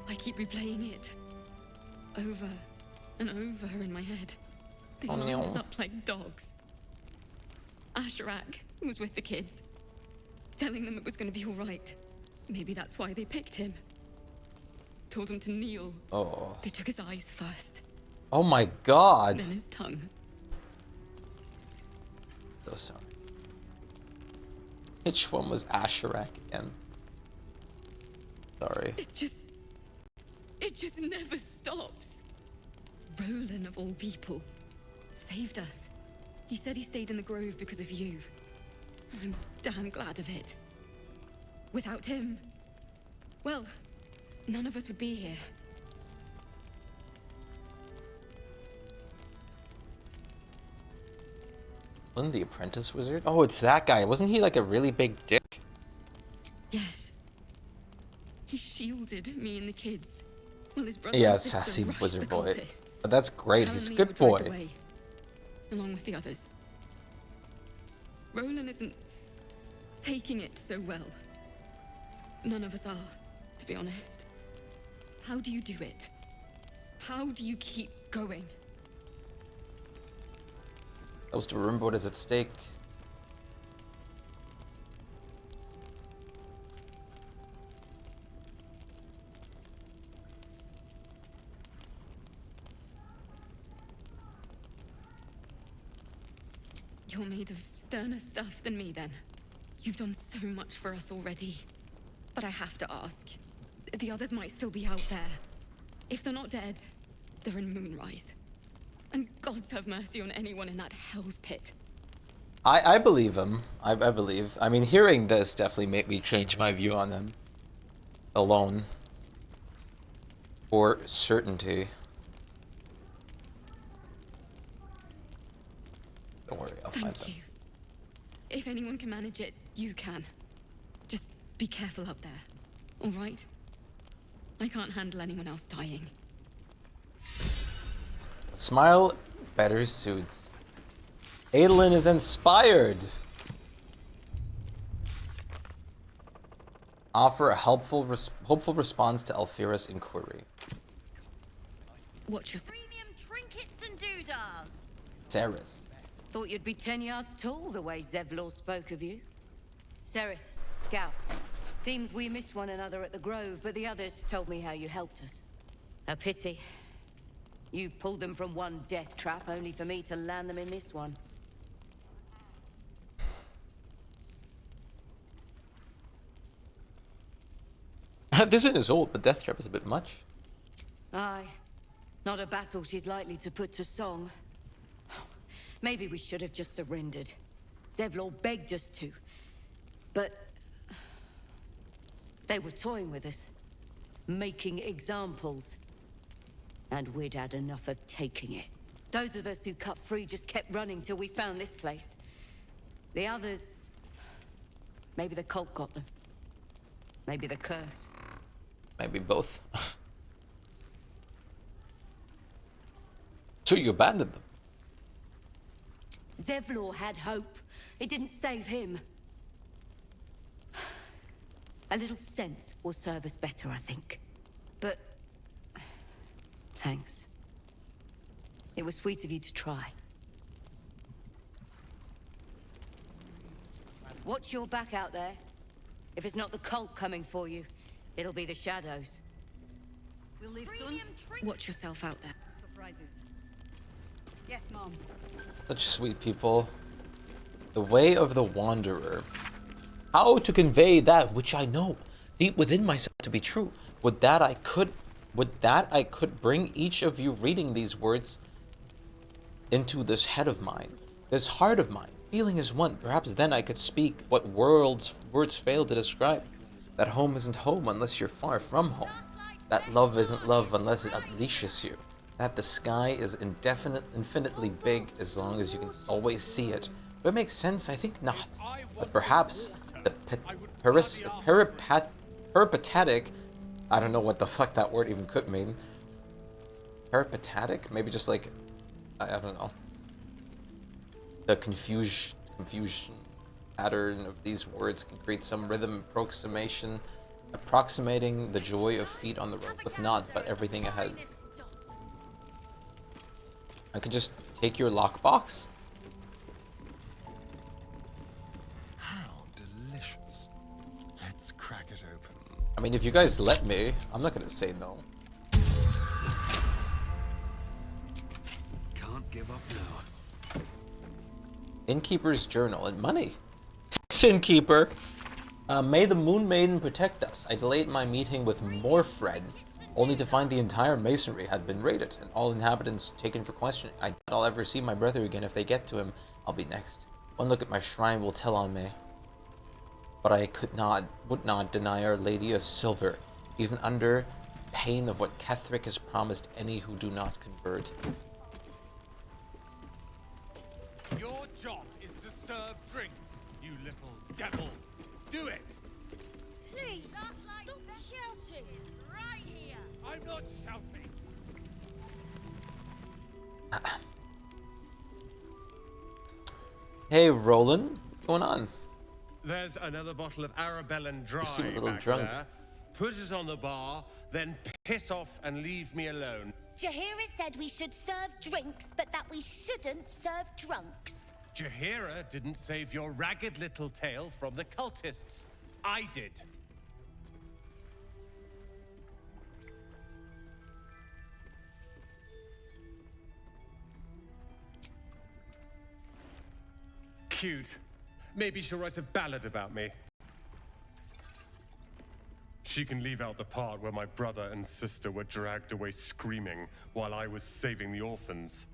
I keep replaying it over and over in my head. They Oh, lined no. us up like dogs. Asherak was with the kids, telling them it was going to be all right. Maybe that's why they picked him. Told him to kneel. Oh. They took his eyes first, Oh my god. then his tongue. So sorry. Which one was Asherak again? Sorry. It just never stops. Roland, of all people, saved us. He said he stayed in the grove because of you. And I'm damn glad of it. Without him, well, none of us would be here. Wasn't the apprentice wizard? Oh, it's that guy. Wasn't he like a really big dick? Yes. He shielded me and the kids. Well, his brother Yeah, and sister sassy rushed wizard the boy. cultists. But that's great. Cal He's a and Leo good dragged boy. away, along with the others. Roland isn't taking it so well. None of us are, to be honest. How do you do it? How do you keep going? Those to remember what is at stake. You're made of sterner stuff than me, then. You've done so much for us already. But I have to ask. The others might still be out there. If they're not dead, they're in Moonrise. And gods have mercy on anyone in that hell's pit. I believe him. I believe. I mean, hearing this definitely made me change my view on him. Alone. For certainty. Don't worry, I'll find them. Thank you. If anyone can manage it, you can. Just be careful up there, all right? I can't handle anyone else dying. Smile better suits. Adolin is inspired. Offer a hopeful response to Alfira's inquiry. Watch yourself. Premium trinkets and doodahs. Ceres. Thought you'd be 10 yards tall the way Zevlor spoke of you. Ceres, Scout. Seems we missed one another at the Grove, but the others told me how you helped us. A pity. You pulled them from one death trap, only for me to land them in this one. This isn't as old, but Death Trap is a bit much. Aye. Not a battle she's likely to put to song. Maybe we should have just surrendered. Zevlor begged us to. But they were toying with us. Making examples. And we'd had enough of taking it. Those of us who cut free just kept running till we found this place. The others... Maybe the cult got them. Maybe the curse. Maybe both. So you abandoned them? Zevlor had hope. It didn't save him. A little sense will serve us better, I think. But... thanks. It was sweet of you to try. Watch your back out there. If it's not the cult coming for you, it'll be the shadows. We'll leave soon. Watch yourself out there. Prizes. Yes, Mom. Such sweet people. The way of the wanderer. How to convey that which I know deep within myself to be true. Would that I could bring each of you reading these words into this head of mine, this heart of mine. Feeling is one. Perhaps then I could speak what words fail to describe. That home isn't home unless you're far from home. That love isn't love unless it unleashes you. That the sky is infinitely big as long as you can always see it. Do it make sense? I think not. But perhaps the peripatetic, I don't know what the fuck that word even could mean. Peripatetic? Maybe just like, I don't know. The confusion pattern of these words can create some rhythm approximating the joy of feet on the road with nods about everything ahead. I could just take your lockbox. How delicious. Let's crack it open. I mean, if you guys let me, I'm not gonna say no. Can't give up now. Innkeeper's journal and money. Thanks, Innkeeper. May the Moon Maiden protect us. I delayed my meeting with Morfred, only to find the entire masonry had been raided and all inhabitants taken for questioning. I doubt I'll ever see my brother again. If they get to him, I'll be next. One look at my shrine will tell on me. But I would not deny Our Lady of Silver, even under pain of what Ketheric has promised any who do not convert. Your job is to serve drinks, you little devil. Do it! Please, stop shouting. Right here. I'm not shouting. Hey, Roland. What's going on? There's another bottle of Arabellan Dry You seem a little back drunk. there. Put it on the bar, then piss off and leave me alone. Jaheira said we should serve drinks, but that we shouldn't serve drunks. Jaheira didn't save your ragged little tail from the cultists. I did. Cute. Maybe she'll write a ballad about me. She can leave out the part where my brother and sister were dragged away screaming while I was saving the orphans.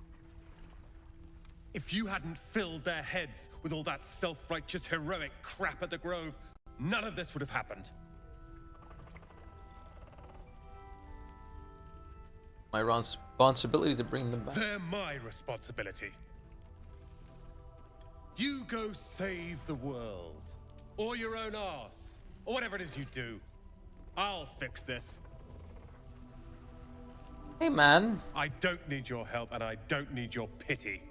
If you hadn't filled their heads with all that self-righteous heroic crap at the Grove, none of this would have happened. My responsibility to bring them back. They're my responsibility. You go save the world, or your own arse, or whatever it is you do. I'll fix this. Hey, man. I don't need your help, and I don't need your pity.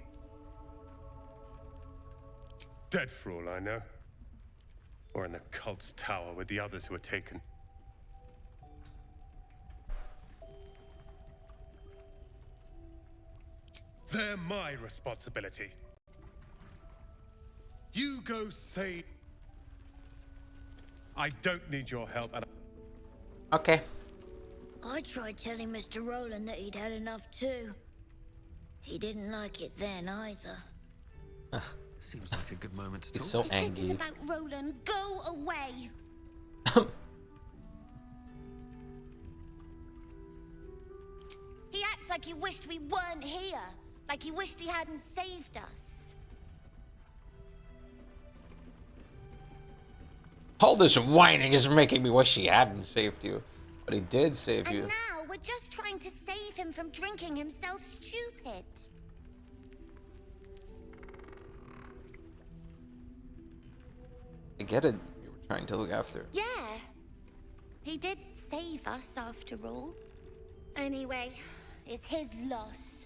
Dead for all I know. Or in the cult's tower with the others who were taken. They're my responsibility. You go save. I don't need your help, and Okay. I tried telling Mr. Roland that he'd had enough too. He didn't like it then either. Seems like a good moment to He's talk. so If this is angry. about Roland, go away. He acts like he wished we weren't here. Like he wished he hadn't saved us. All this whining is making me wish he hadn't saved you. But he did save you. And now we're just trying to save him from drinking himself stupid. I get it. You were trying to look after. Yeah. He did save us after all. Anyway, it's his loss.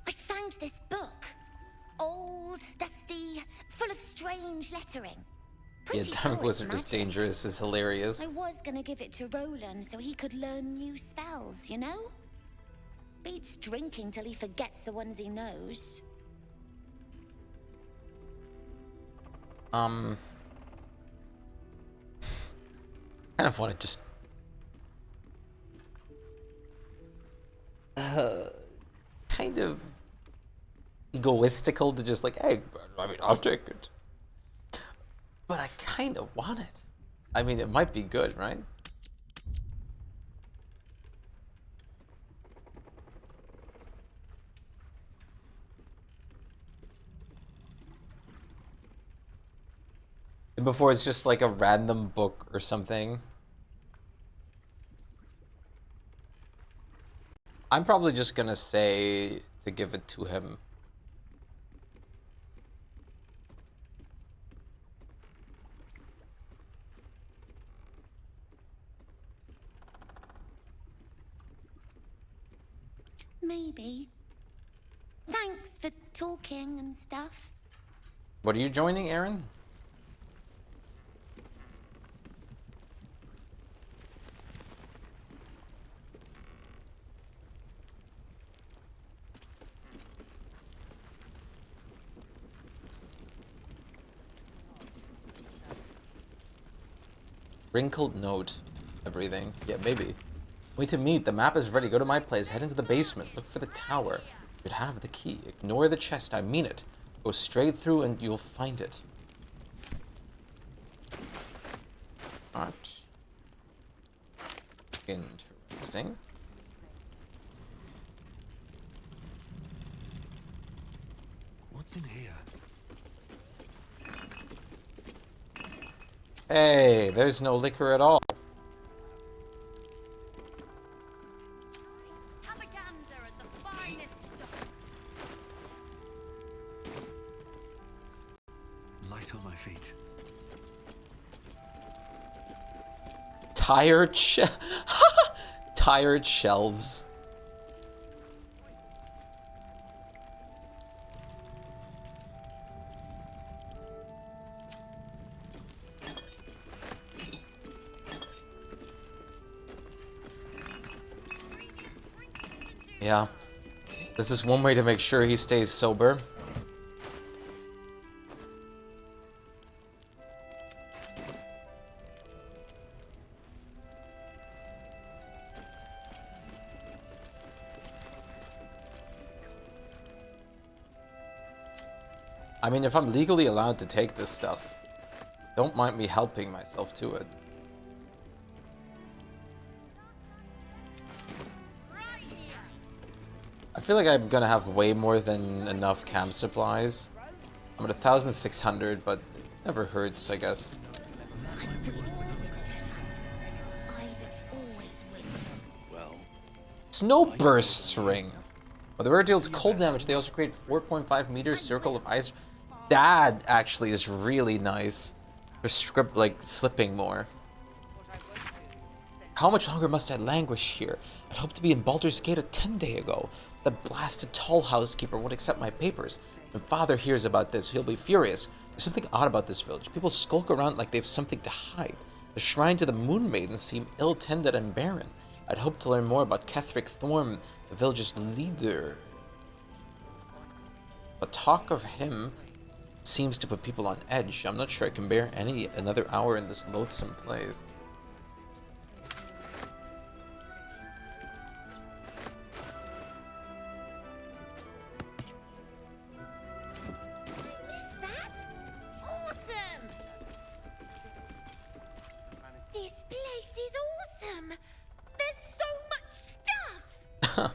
I found this book. Old, dusty, full of strange lettering. Yeah, Pretty Dark sure Wizard it's is magic. dangerous, is hilarious. I was gonna give it to Roland so he could learn new spells, you know? Beats drinking till he forgets the ones he knows. Kind of want to just kind of egoistical to just like, hey, I mean, I'll take it. But I kind of want it. I mean, it might be good, right? Before it's just like a random book or something. I'm probably just gonna say to give it to him. Maybe. Thanks for talking and stuff. What are you joining, Aaron? Wrinkled note. Everything. Yeah, maybe. Wait to meet. The map is ready. Go to my place. Head into the basement. Look for the tower. You should have the key. Ignore the chest. I mean it. Go straight through and you'll find it. Alright. Interesting. What's in here? Hey, there's no liquor at all. Have a gander at the finest stuff. Light light on my feet. Tired tired shelves. Yeah. This is one way to make sure he stays sober. I mean, if I'm legally allowed to take this stuff, don't mind me helping myself to it. I feel like I'm gonna have way more than enough camp supplies. I'm at 1,600, but it never hurts, I guess. Snowburst ring. Well, the rare deals cold damage. They also create 4.5 meters circle of ice. That actually is really nice for script like slipping more. How much longer must I languish here? I'd hoped to be in Baldur's Gate 10 days ago. The blasted tall housekeeper won't accept my papers. When father hears about this, he'll be furious. There's something odd about this village. People skulk around like they have something to hide. The shrine to the Moon Maiden seem ill-tended and barren. I'd hoped to learn more about Ketheric Thorm, the village's leader. But talk of him seems to put people on edge. I'm not sure I can bear another hour in this loathsome place. This place is awesome! There's so much stuff!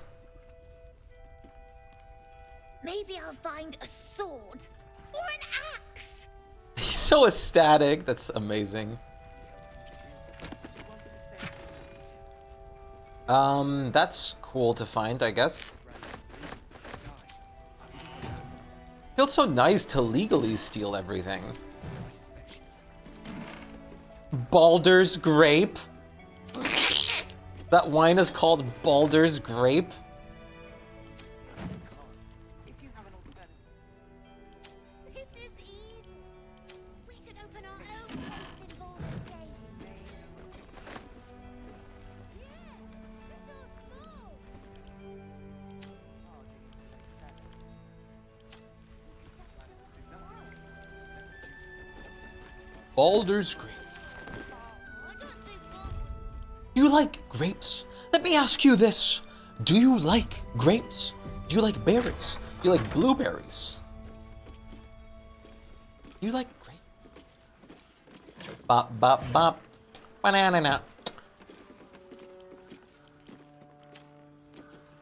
Maybe I'll find a sword or an axe! He's so ecstatic. That's amazing. That's cool to find, I guess. Feels so nice to legally steal everything. Baldur's Grape? That wine is called Baldur's Grape? Baldur's Grape. Do you like grapes? Let me ask you this. Do you like grapes? Do you like berries? Do you like blueberries? Do you like grapes? Bop, bop, bop. Banana.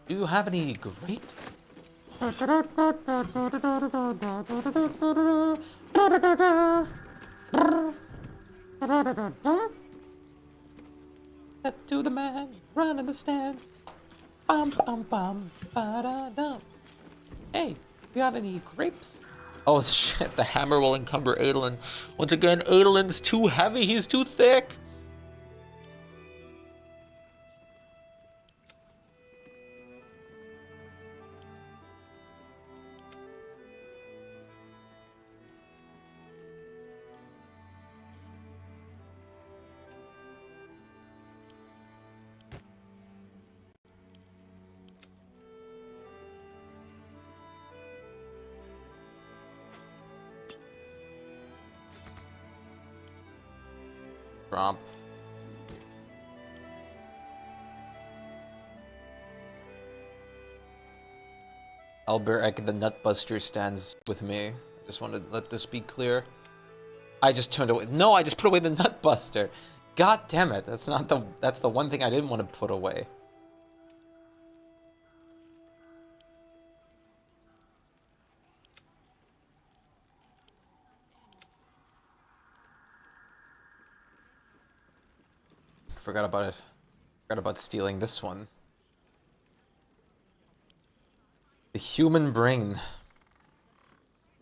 Do you have any grapes? Step to the man, run in the stand. Bum bum bum ba da dum. Hey, do you have any grapes? Oh shit, the hammer will encumber Adolin. Once again, Adolin's too heavy, he's too thick. Drop. Alberic the Nutbuster stands with me. Just want to let this be clear. I just turned away. No, I just put away the Nutbuster. God damn it. That's the one thing I didn't want to put away. Forgot about it. Forgot about stealing this one. The human brain.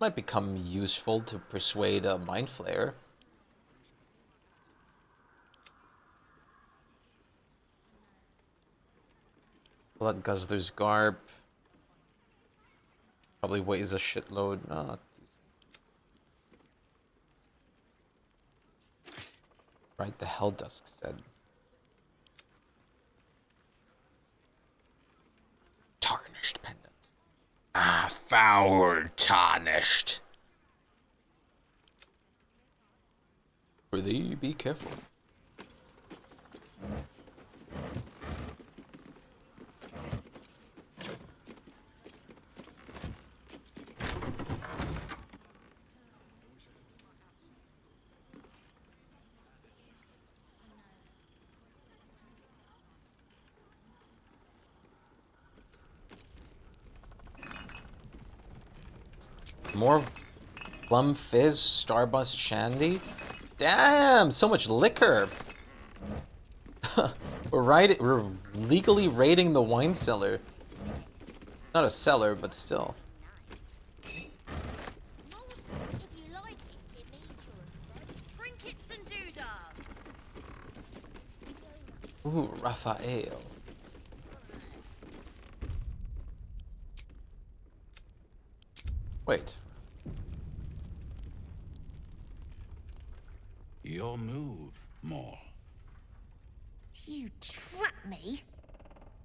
Might become useful to persuade a Mind Flayer. Blood Guzzler's Garb. Probably weighs a shitload. No, not decent. Right, the Helldusk said. Tarnished pendant. Ah, foul tarnished. For thee, be careful. More Plum Fizz, Starburst Shandy. Damn, so much liquor. We're legally raiding the wine cellar. Not a cellar, but still. Trinkets and doodahs. Ooh, Raphael. Wait. Your move, Maul. You trapped me?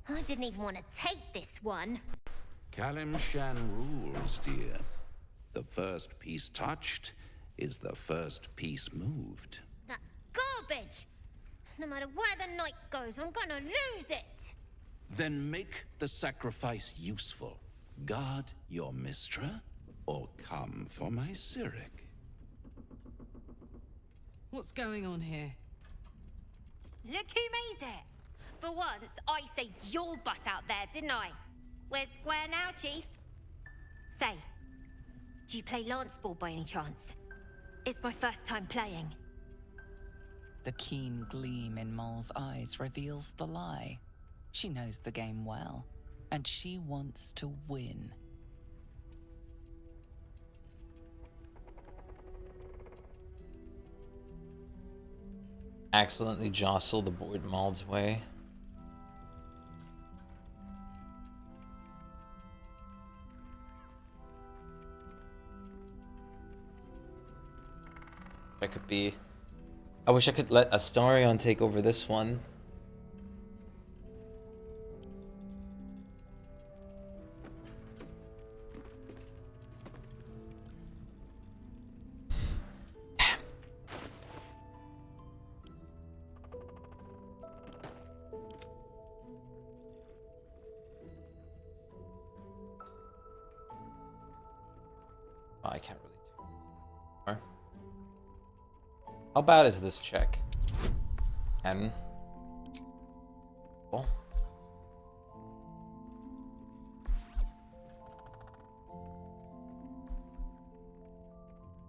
I didn't even want to take this one. Kalimshan rules, dear. The first piece touched is the first piece moved. That's garbage. No matter where the night goes, I'm gonna lose it. Then make the sacrifice useful. Guard your Mistra, or come for my Cyric. What's going on here? Look who made it. For once, I saved your butt out there, didn't I? We're square now, Chief. Say, do you play lance ball by any chance? It's my first time playing. The keen gleam in Maul's eyes reveals the lie. She knows the game well, and she wants to win. Accidentally jostle the board Maul's way. I could be... I wish I could let Astarion take over this one. Oh, I can't really do it anymore. How bad is this check? 10. Oh.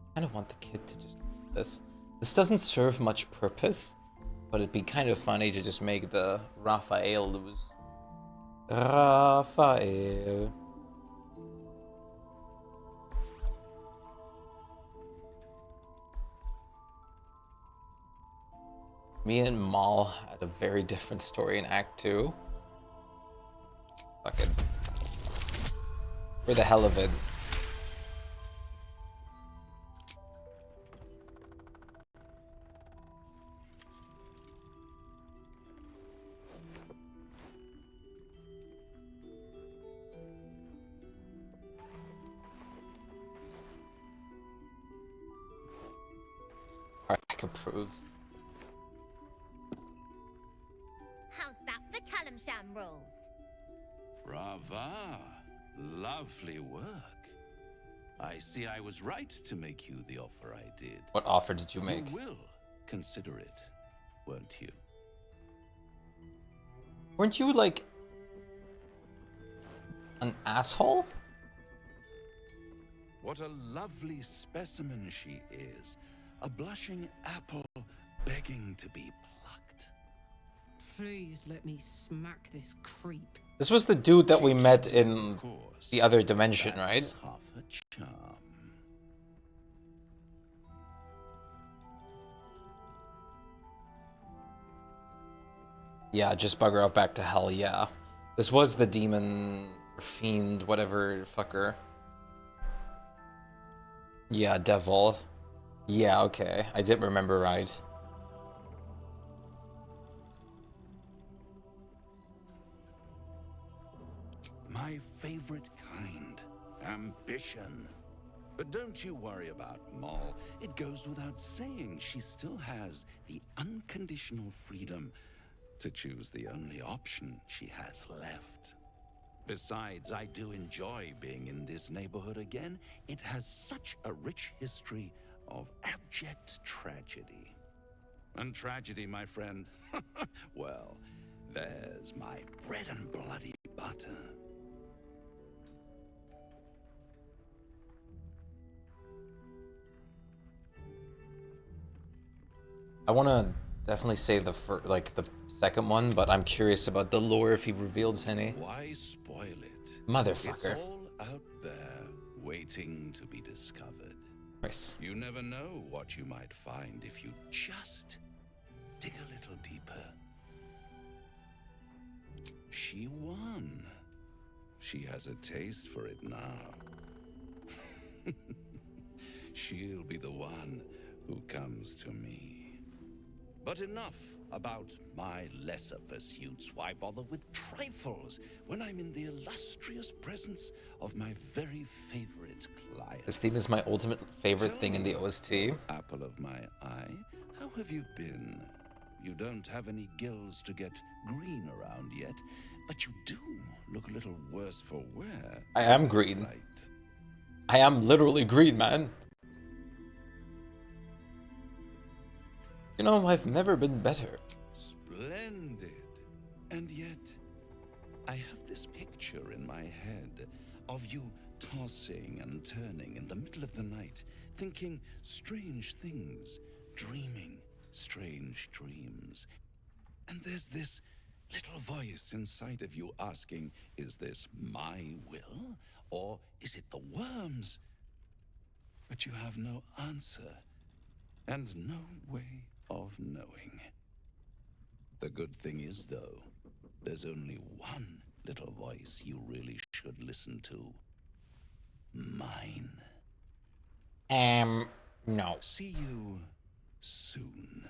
I kind of want the kid to just read this. This doesn't serve much purpose, but it'd be kind of funny to just make the Raphael lose. Raphael. Me and Maul had a very different story in Act 2. Fuck it. For the hell of it. Ark approves. How's that for Kalimshan rules? Brava. Lovely work. I see I was right to make you the offer I did. What offer did you make? You will consider it, won't you? Weren't you like an asshole? What a lovely specimen she is. A blushing apple begging to be plucked. Please let me smack this creep. This was the dude that we met in the other dimension, right? Half a charm. Yeah, just bugger off back to hell, yeah. This was the demon, fiend, whatever fucker. Yeah, devil. Yeah, okay. I did remember right. My favorite kind. Ambition. But don't you worry about Moll. It goes without saying she still has the unconditional freedom to choose the only option she has left. Besides, I do enjoy being in this neighborhood again. It has such a rich history of abject tragedy. And tragedy, my friend, well, there's my bread and bloody butter. I want to definitely save the the second one, but I'm curious about the lore if he reveals any. Why spoil it? Motherfucker. It's all out there, waiting to be discovered. Nice. You never know what you might find if you just dig a little deeper. She won. She has a taste for it now. She'll be the one who comes to me. But enough about my lesser pursuits. Why bother with trifles when I'm in the illustrious presence of my very favorite client? This theme is my ultimate favorite thing in the OST. Apple of my eye, how have you been? You don't have any gills to get green around yet, but you do look a little worse for wear. I am green. I am literally green, man. You know, I've never been better. Splendid. And yet, I have this picture in my head of you tossing and turning in the middle of the night, thinking strange things, dreaming strange dreams. And there's this little voice inside of you asking, is this my will, or is it the worm's? But you have no answer, and no way of knowing. The good thing is, though, there's only one little voice you really should listen to. Mine. No. See you soon.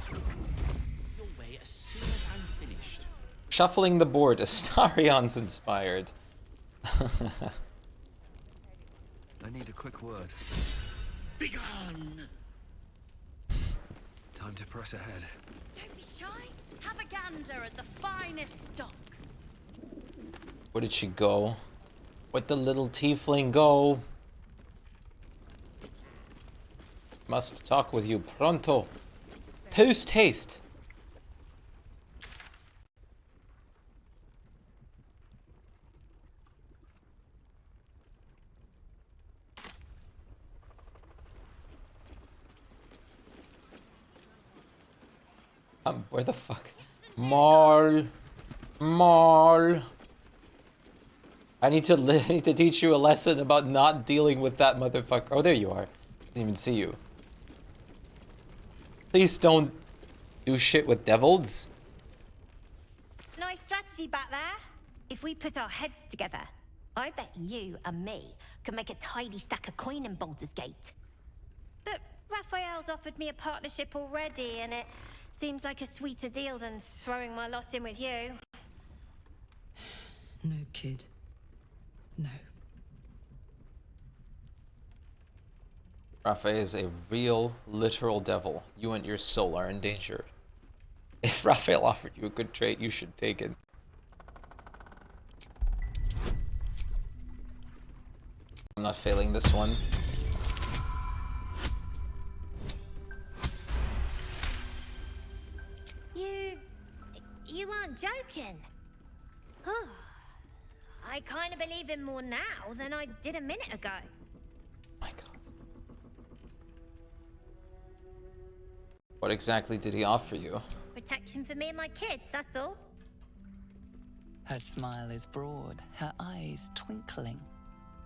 Your way as soon as I'm finished. Shuffling the board, Astarion's inspired. I need a quick word. Begone! Time to press ahead. Don't be shy. Have a gander at the finest stock. Where did she go? Where'd the little tiefling go? Must talk with you pronto. Post haste. Where the fuck? Maul. I need to teach you a lesson about not dealing with that motherfucker. Oh, there you are. Didn't even see you. Please don't do shit with devils. Nice strategy back there. If we put our heads together, I bet you and me could make a tidy stack of coin in Baldur's Gate. But Raphael's offered me a partnership already, and it seems like a sweeter deal than throwing my lot in with you. No, kid. No. Raphael is a real, literal devil. You and your soul are in danger. If Raphael offered you a good trade, you should take it. I'm not failing this one. You aren't joking. I kind of believe him more now than I did a minute ago. My God. What exactly did he offer you? Protection for me and my kids, that's all. Her smile is broad, her eyes twinkling,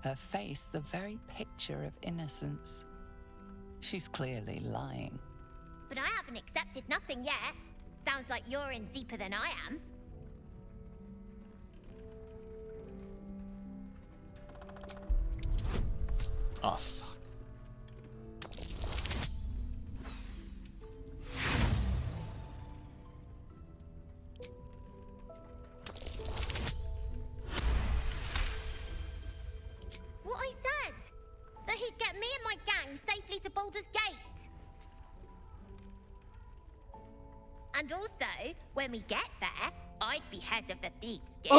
her face the very picture of innocence. She's clearly lying, but I haven't accepted nothing yet. Sounds like you're in deeper than I am. Oh, fuck. What I said! That he'd get me and my gang safely to Baldur's Gate. And also, when we get there, I'd be head of the Thieves Guild.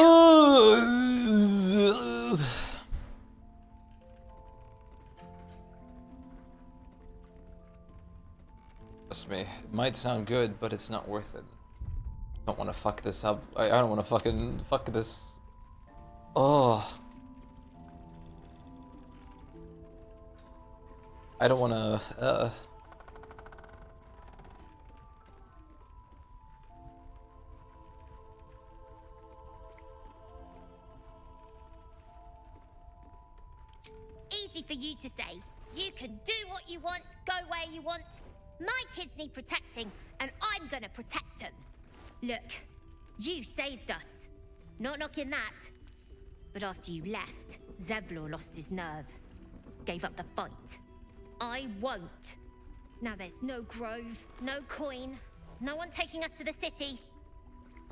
Trust me, it might sound good, but it's not worth it. I don't want to fuck this up. I don't want to fucking fuck this. Oh. I don't want to. Easy for you to say. You can do what you want, go where you want. My kids need protecting, and I'm gonna protect them. Look, you saved us. Not knocking that. But after you left, Zevlor lost his nerve. Gave up the fight. I won't. Now there's no grove, no coin, no one taking us to the city.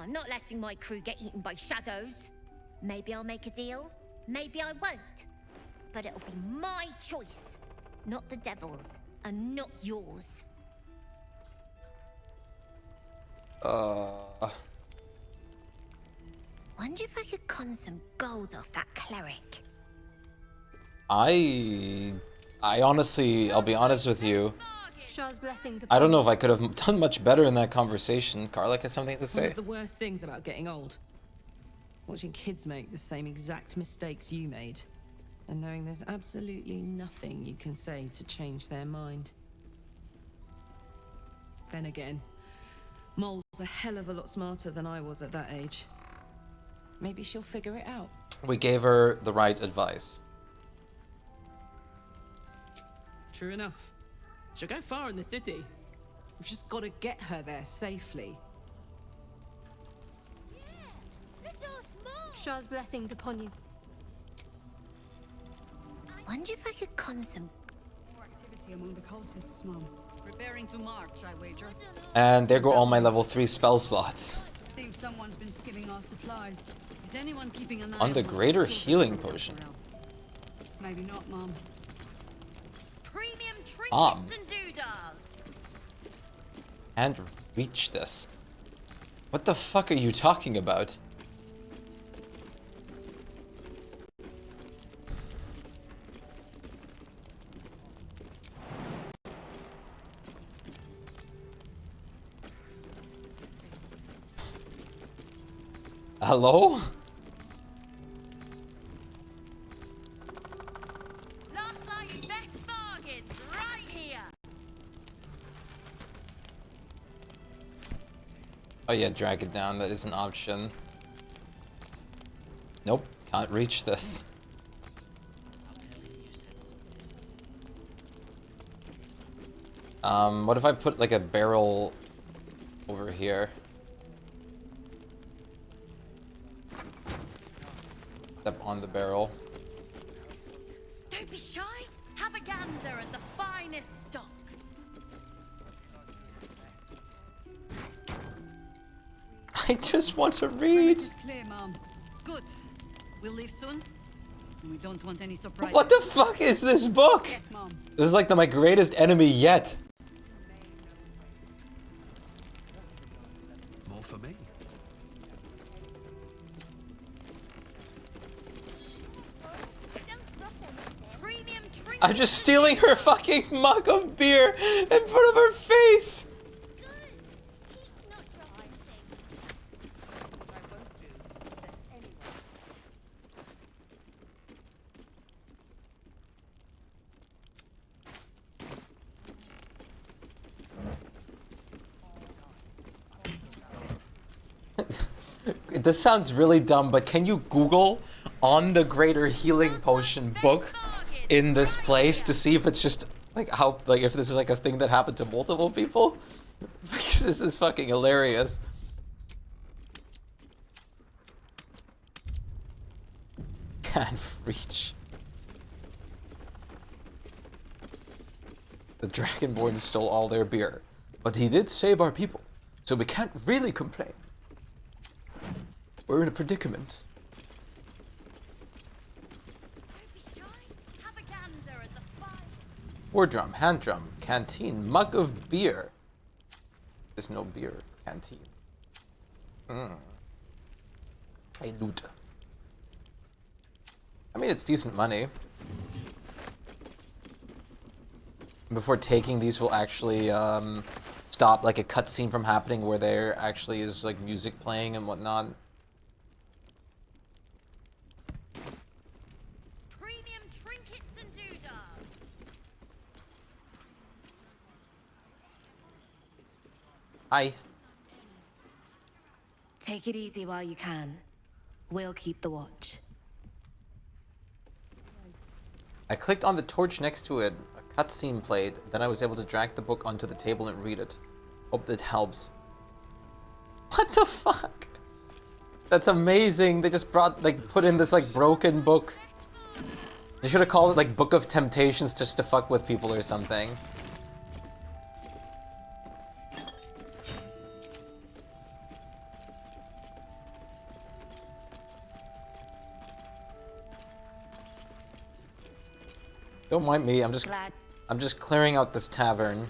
I'm not letting my crew get eaten by shadows. Maybe I'll make a deal, maybe I won't. But it'll be my choice, not the devil's, and not yours. Wonder if I could con some gold off that cleric. I honestly, I'll be honest with you. Shah's blessings I don't upon know you. if I could have done much better in that conversation. Karlak has something to One say. of the worst things about getting old. Watching kids make the same exact mistakes you made. And knowing there's absolutely nothing you can say to change their mind. Then again, Mol's a hell of a lot smarter than I was at that age. Maybe she'll figure it out. We gave her the right advice. True enough. She'll go far in the city. We've just got to get her there safely. Shah's blessings upon you. Wonder if I could con some More activity among the cultists, Mom. Preparing to march, I wager. And there go all my level 3 spell slots. Seems someone's been skimming our supplies. Is anyone keeping an eye On the those greater children healing from potion. Elturel? Maybe not, Mom. premium trinkets and doodahs. Can't reach this. What the fuck are you talking about? Hello? Last night's best bargains right here. Oh yeah, drag it down. That is an option. Nope, can't reach this. What if I put like a barrel over here? Step on the barrel. Don't be shy. Have a gander at the finest stock. I just want to read. Perimeter is clear, Mom. Good. We'll leave soon. We don't want any surprises. What the fuck is this book? Yes, Mom. This is like my greatest enemy yet. More for me. Premium trinkets. I'm just stealing her fucking mug of beer in front of her face. This sounds really dumb, but can you Google on the Greater Healing Potion book in this place to see if it's just Like how, like if this is like a thing that happened to multiple people? Because this is fucking hilarious. Can't reach. The Dragonborn stole all their beer, but he did save our people, so we can't really complain. We're in a predicament. War drum, hand drum, canteen, mug of beer. There's no beer, canteen. Hey, loot. I mean, it's decent money. Before taking these will actually stop like a cutscene from happening where there actually is like music playing and whatnot. Premium trinkets and doodads. Hi. Take it easy while you can. We'll keep the watch. I clicked on the torch next to it. A cutscene played. Then I was able to drag the book onto the table and read it. Hope that helps. What the fuck? That's amazing. They just brought, like, put in this, like, broken book. They should have called it, like, Book of Temptations just to fuck with people or something. Don't mind me, I'm just clearing out this tavern.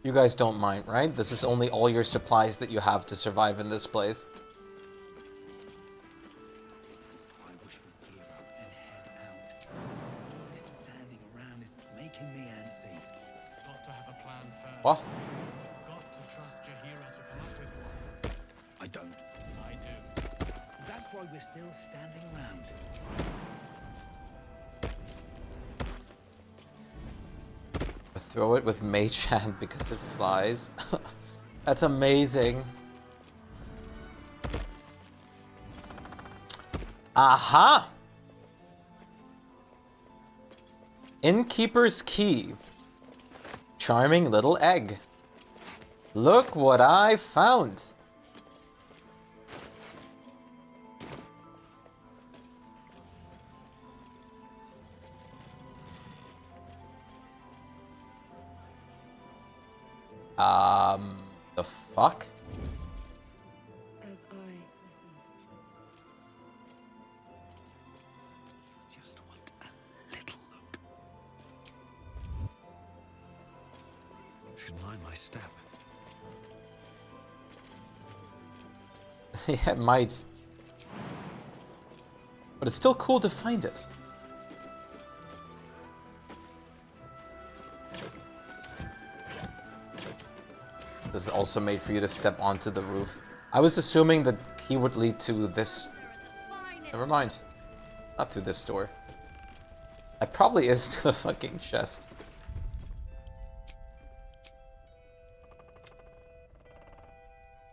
You guys don't mind, right? This is only all your supplies that you have to survive in this place. I wish we'd give up and head out. This standing around is making me antsy. Got to have a plan first. What? Got to trust Jahira to come up with one. I don't. I do. That's why we're still standing around. Throw it with mage hand because it flies. That's amazing. Aha! Innkeeper's key. Charming little egg. Look what I found. The fuck? As I listen. Just want a little look. Should mind my step. Yeah, it might. But it's still cool to find it. This is also made for you to step onto the roof. I was assuming that key would lead to this. Never mind. Not through this door. It probably is to the fucking chest.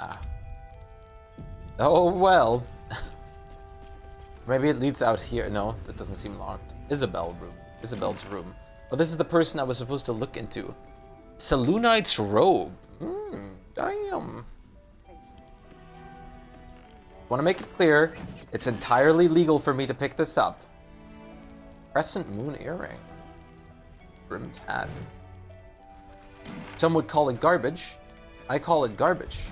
Ah. Oh well. Maybe it leads out here. No, that doesn't seem locked. Isabel's room. Oh, this is the person I was supposed to look into. Selûnite's robe. Damn. Want to make it clear, it's entirely legal for me to pick this up. Crescent moon earring. Brimmed hat. Some would call it garbage. I call it garbage.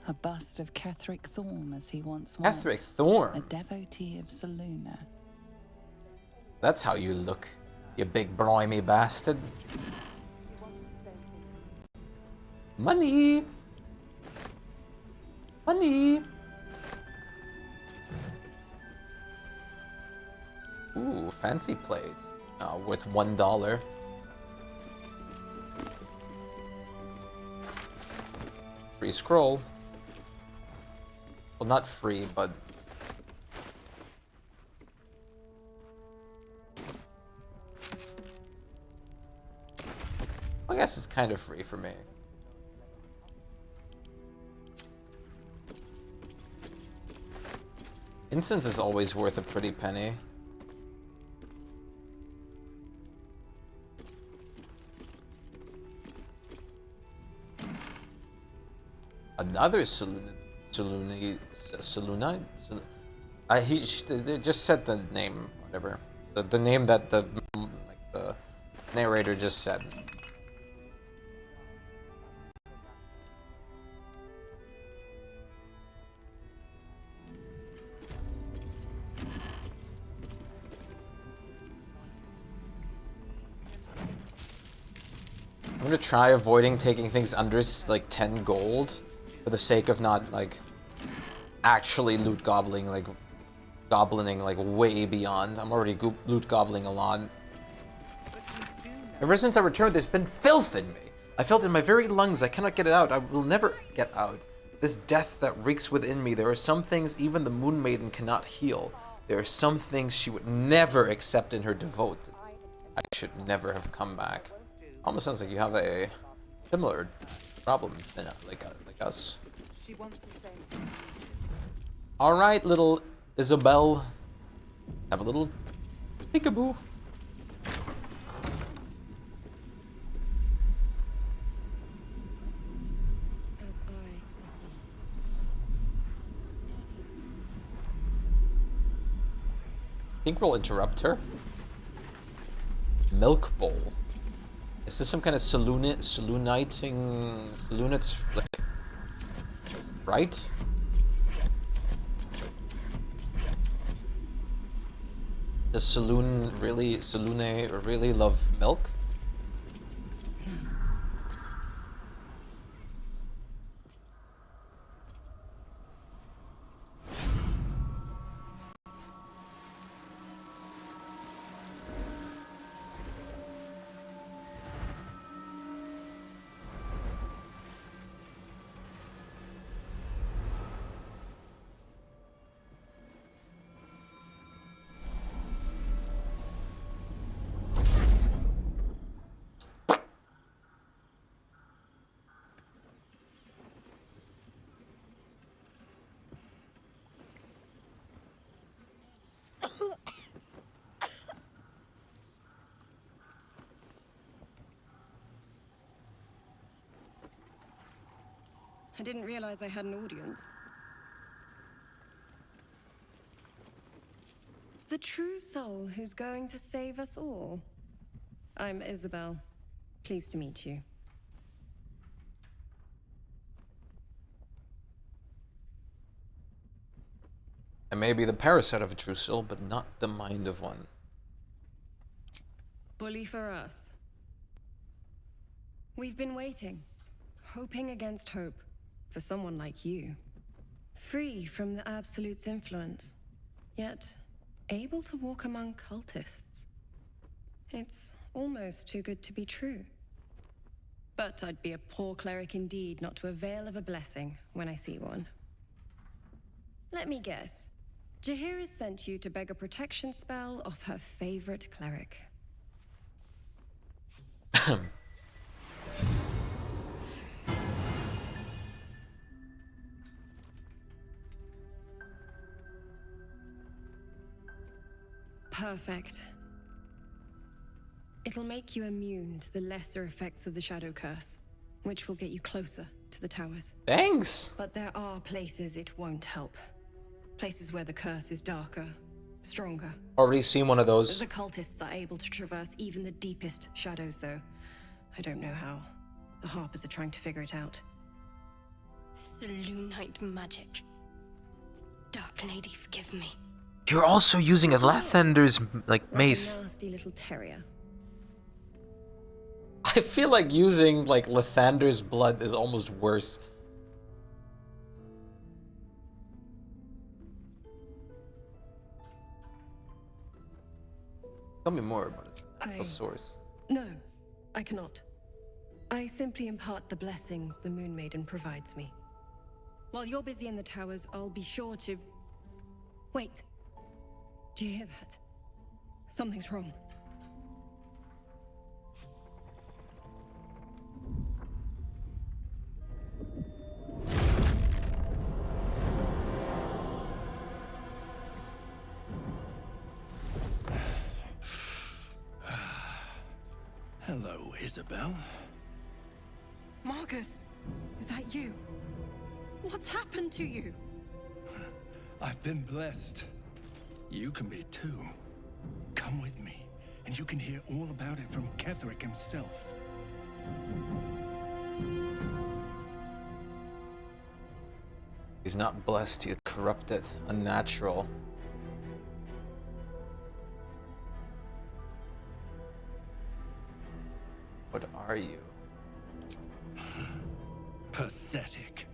A bust of Ketheric Thorm as he once was. Ketheric Thorm? A devotee of Selûne. That's how you look, you big brimy bastard. Money! Money! Ooh, fancy plate. Worth $1. Free scroll. Well, not free, but... I guess it's kind of free for me. Incense is always worth a pretty penny. another they just said the name, whatever. The name that the narrator just said. I'm gonna try avoiding taking things under like 10 gold for the sake of not like actually loot gobbling, like goblining like way beyond. I'm already loot gobbling a lot. Ever since I returned, there's been filth in me. I felt in my very lungs. I cannot get it out. I will never get out. This death that reeks within me. There are some things even the Moon Maiden cannot heal. There are some things she would never accept in her devoted. I should never have come back. Almost sounds like you have a similar problem like us. All right, little Isabel, have a little peekaboo. I think we'll interrupt her. Milk bowl. Is this some kind of saloonates, like, right? Does saloon really love milk? I didn't realize I had an audience. The true soul who's going to save us all. I'm Isabel. Pleased to meet you. I may be the parasite of a true soul, but not the mind of one. Bully for us. We've been waiting, hoping against hope, for someone like you. Free from the Absolute's influence, yet able to walk among cultists. It's almost too good to be true. But I'd be a poor cleric indeed not to avail of a blessing when I see one. Let me guess. Jaheira has sent you to beg a protection spell off her favorite cleric. Perfect. It'll make you immune to the lesser effects of the Shadow Curse, which will get you closer to the towers. Thanks! But there are places it won't help. Places where the curse is darker, stronger. Already seen one of those. The cultists are able to traverse even the deepest shadows, though. I don't know how. The Harpers are trying to figure it out. Saloonite magic. Dark Lady, forgive me. You're also using a Lathander's, like, mace. A nasty little terrier. I feel like using, like, Lathander's blood is almost worse. Tell me more about its source. No, I cannot. I simply impart the blessings the Moon Maiden provides me. While you're busy in the towers, I'll be sure to... Wait. Do you hear that? Something's wrong. Hello, Isabel. Marcus, is that you? What's happened to you? I've been blessed. You can be too. Come with me, and you can hear all about it from Ketherick himself. He's not blessed, he's corrupted, unnatural. What are you? Pathetic.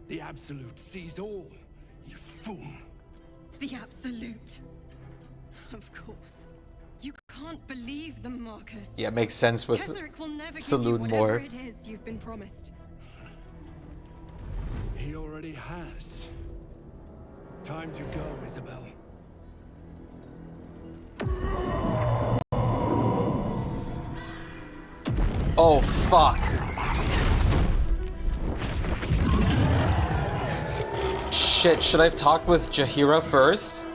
The Absolute sees all, you fool. The Absolute. Of course. You can't believe them, Marcus. Yeah, it makes sense with Ketherick will never Salute give you more. whatever it is you've been promised. He already has. Time to go, Isabel. Oh, fuck. Shit, should I have talked with Jaheira first?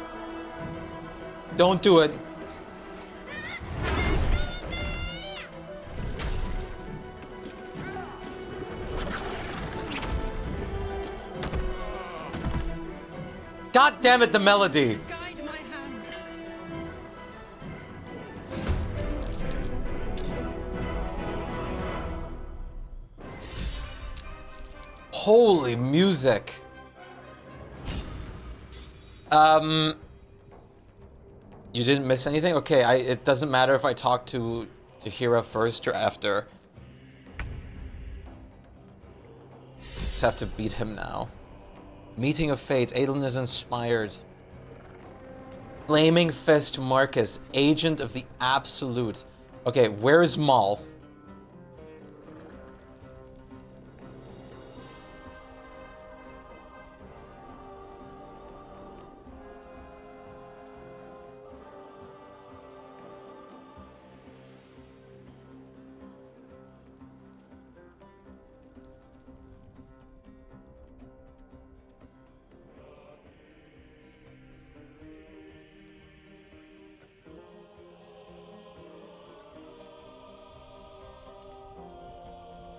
Don't do it. God damn it, the melody. Guide my hand. Holy music. You didn't miss anything? Okay, it doesn't matter if I talk to Jaheira first or after. Just have to beat him now. Meeting of Fates, Adolin is inspired. Flaming Fist Marcus, agent of the Absolute. Okay, where is Maul?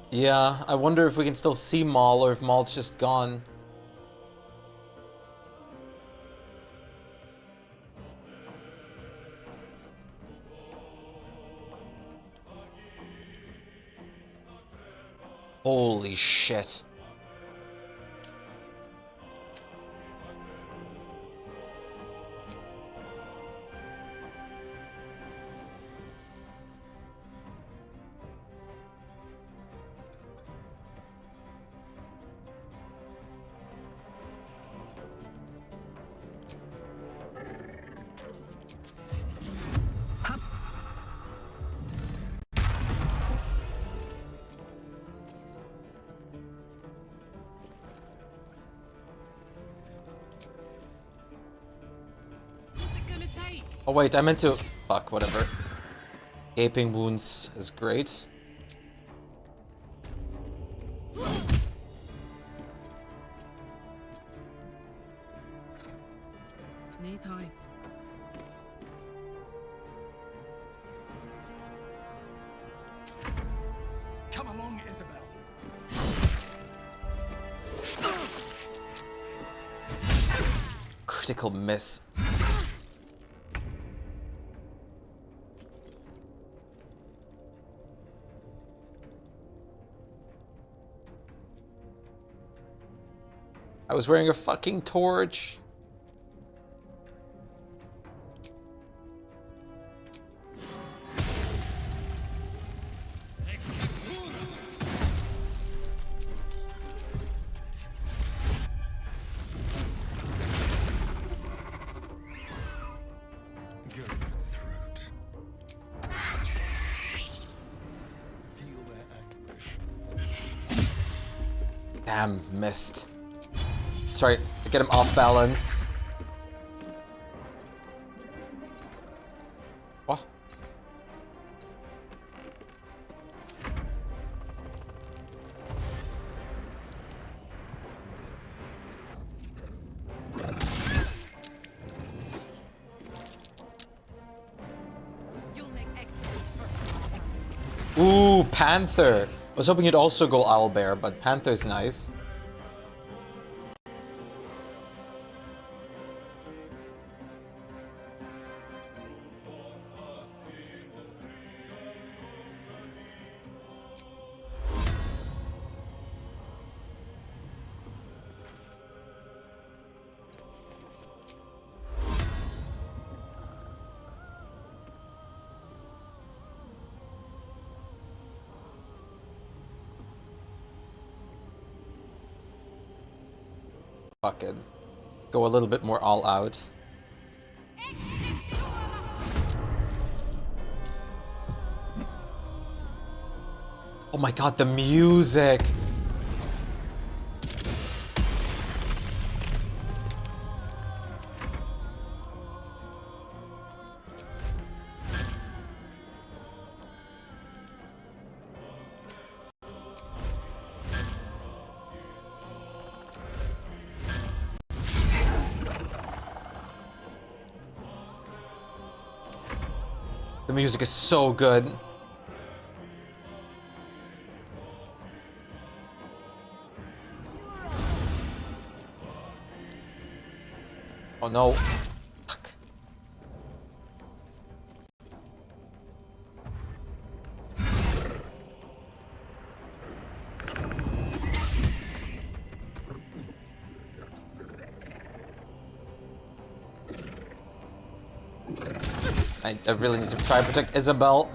Yeah, I wonder if we can still see Maul or if Maul's just gone. Holy shit. Oh wait, I meant to... Fuck, whatever. Gaping wounds is great. Knees high. Come along, Isabel. Critical miss. I was wearing a fucking torch. Go for the throat. Feel their anguish. Damn, missed. Let's try to get him off balance. What? Ooh, Panther. I was hoping you'd also go Owlbear, but Panther's nice. fuck it. Go a little bit more all out. Oh my god, the music! The music is so good. Oh no. Fuck. I really need to try to protect Isabel.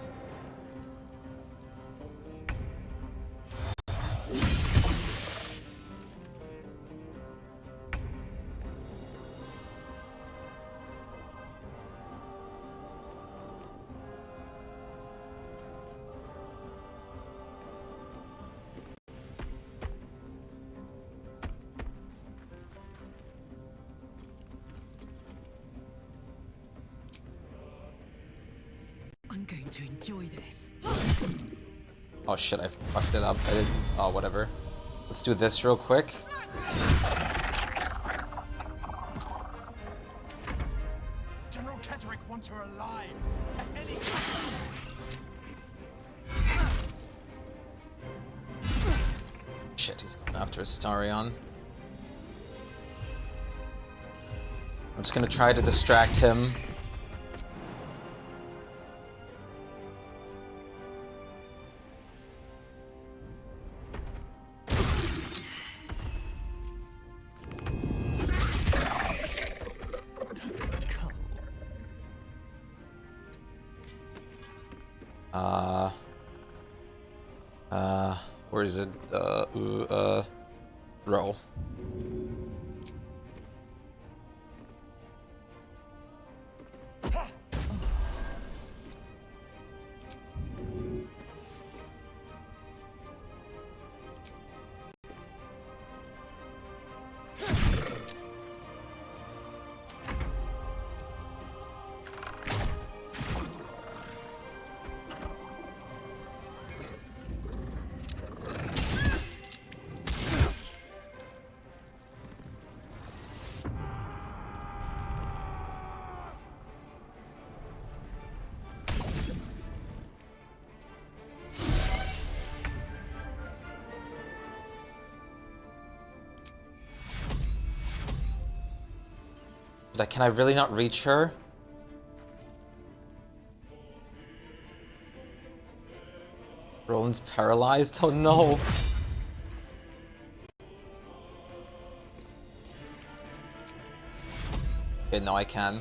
I'm going to enjoy this. Oh shit, I fucked it up. I didn't. Oh, whatever. Let's do this real quick. General Ketherick wants her alive. Shit, he's going after Astarion. I'm just gonna try to distract him. Where is it? Roll. Can I really not reach her? Roland's paralyzed? Oh no! Okay, no, I can.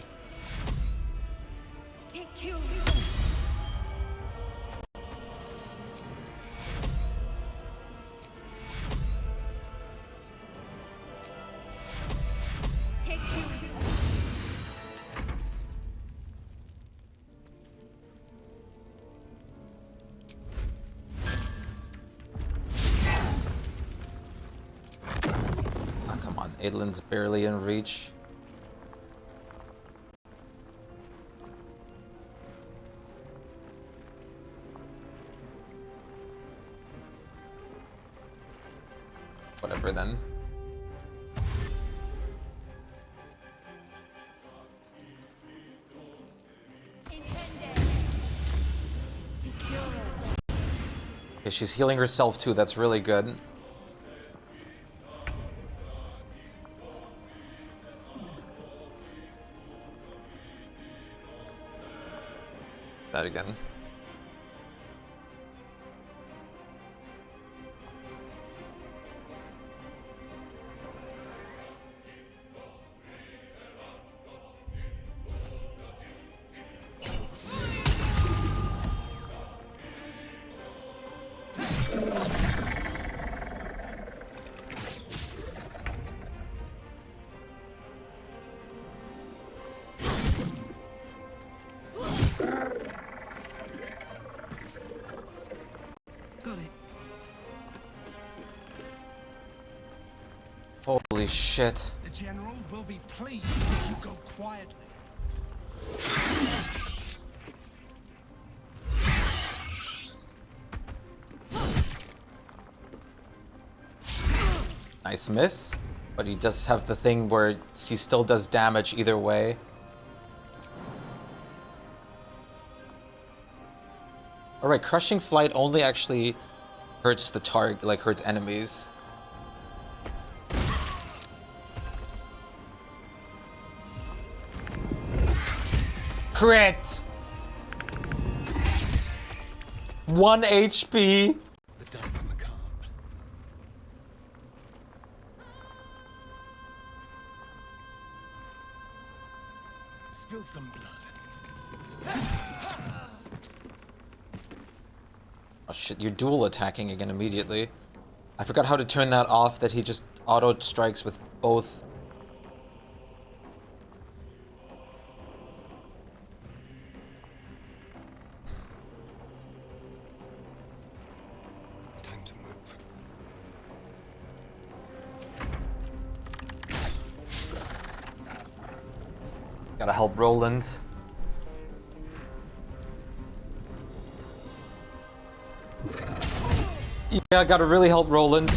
Adelin's barely in reach. Whatever then. Okay, she's healing herself too, that's really good. That again. Holy shit. The general will be pleased if you go quietly. Nice miss. But he does have the thing where he still does damage either way. Alright, Crushing Flight only actually hurts the target, like hurts enemies. Crit! 1 HP! The dance macabre. Spill some blood. Oh shit, you're dual attacking again immediately. I forgot how to turn that off, that he just auto strikes with both. Time to move. Gotta help Roland. Yeah, gotta really help Roland.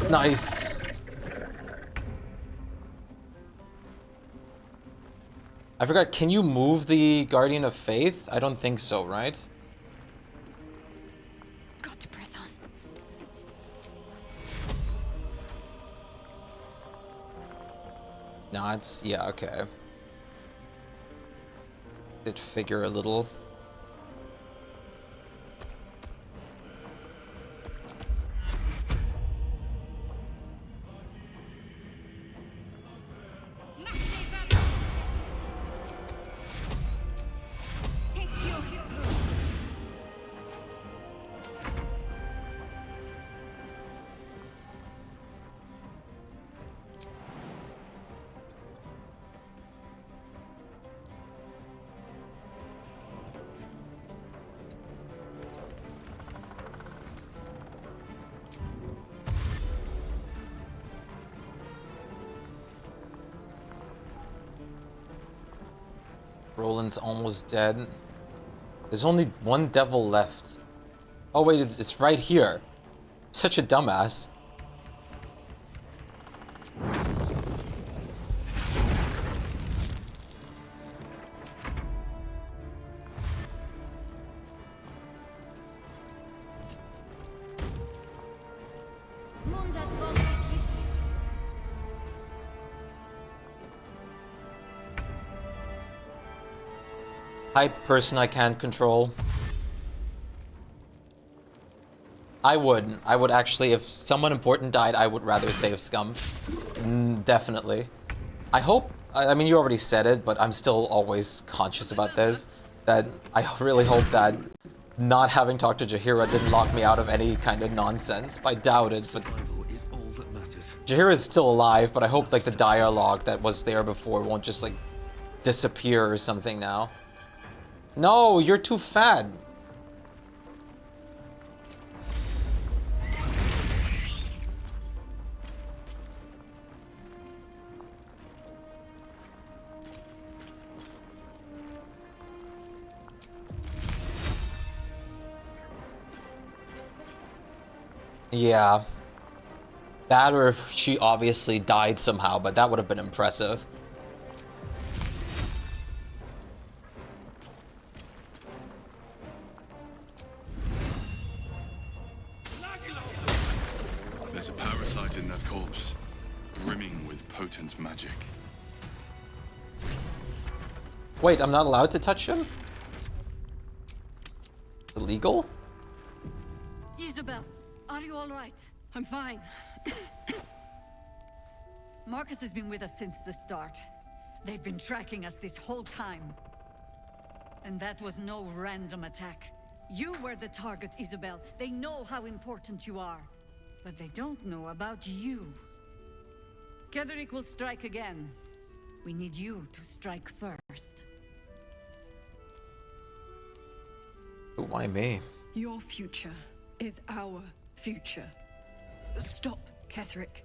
Nice. I forgot, can you move the Guardian of Faith? I don't think so, right? Got to press on. No, it's... yeah, okay. Did figure a little. Roland's almost dead. There's only one devil left. Oh wait, it's right here. Such a dumbass. Hype person I can't control. I would actually, if someone important died, I would rather save Scum. Definitely. I hope, I mean you already said it, but I'm still always conscious about this. That I really hope that not having talked to Jaheira didn't lock me out of any kind of nonsense. I doubt it, but Jaheira is still alive, but I hope like the dialogue that was there before won't just like disappear or something now. No, you're too fat. Yeah. That or if she obviously died somehow, but that would have been impressive. There's a parasite in that corpse, brimming with potent magic. Wait, I'm not allowed to touch him? Illegal? Isabel, are you all right? I'm fine. Marcus has been with us since the start. They've been tracking us this whole time. And that was no random attack. You were the target, Isabel. They know how important you are. But they don't know about you. Ketheric will strike again. We need you to strike first. Why me? Your future is our future. Stop, Ketherick,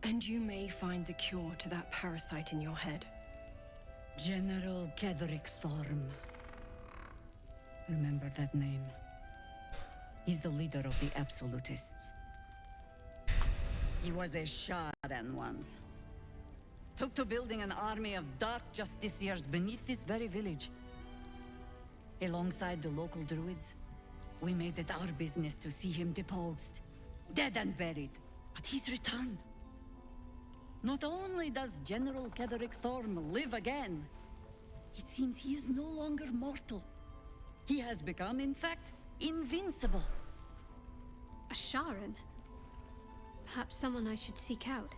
and you may find the cure to that parasite in your head. General Ketherick Thorm. Remember that name. He's the leader of the Absolutists. He was a Sharan once. Took to building an army of dark justiciars beneath this very village. Alongside the local druids, we made it our business to see him deposed, dead and buried. But he's returned. Not only does General Ketherick Thorm live again, it seems he is no longer mortal. He has become, in fact, invincible. A Sharan? Perhaps someone I should seek out.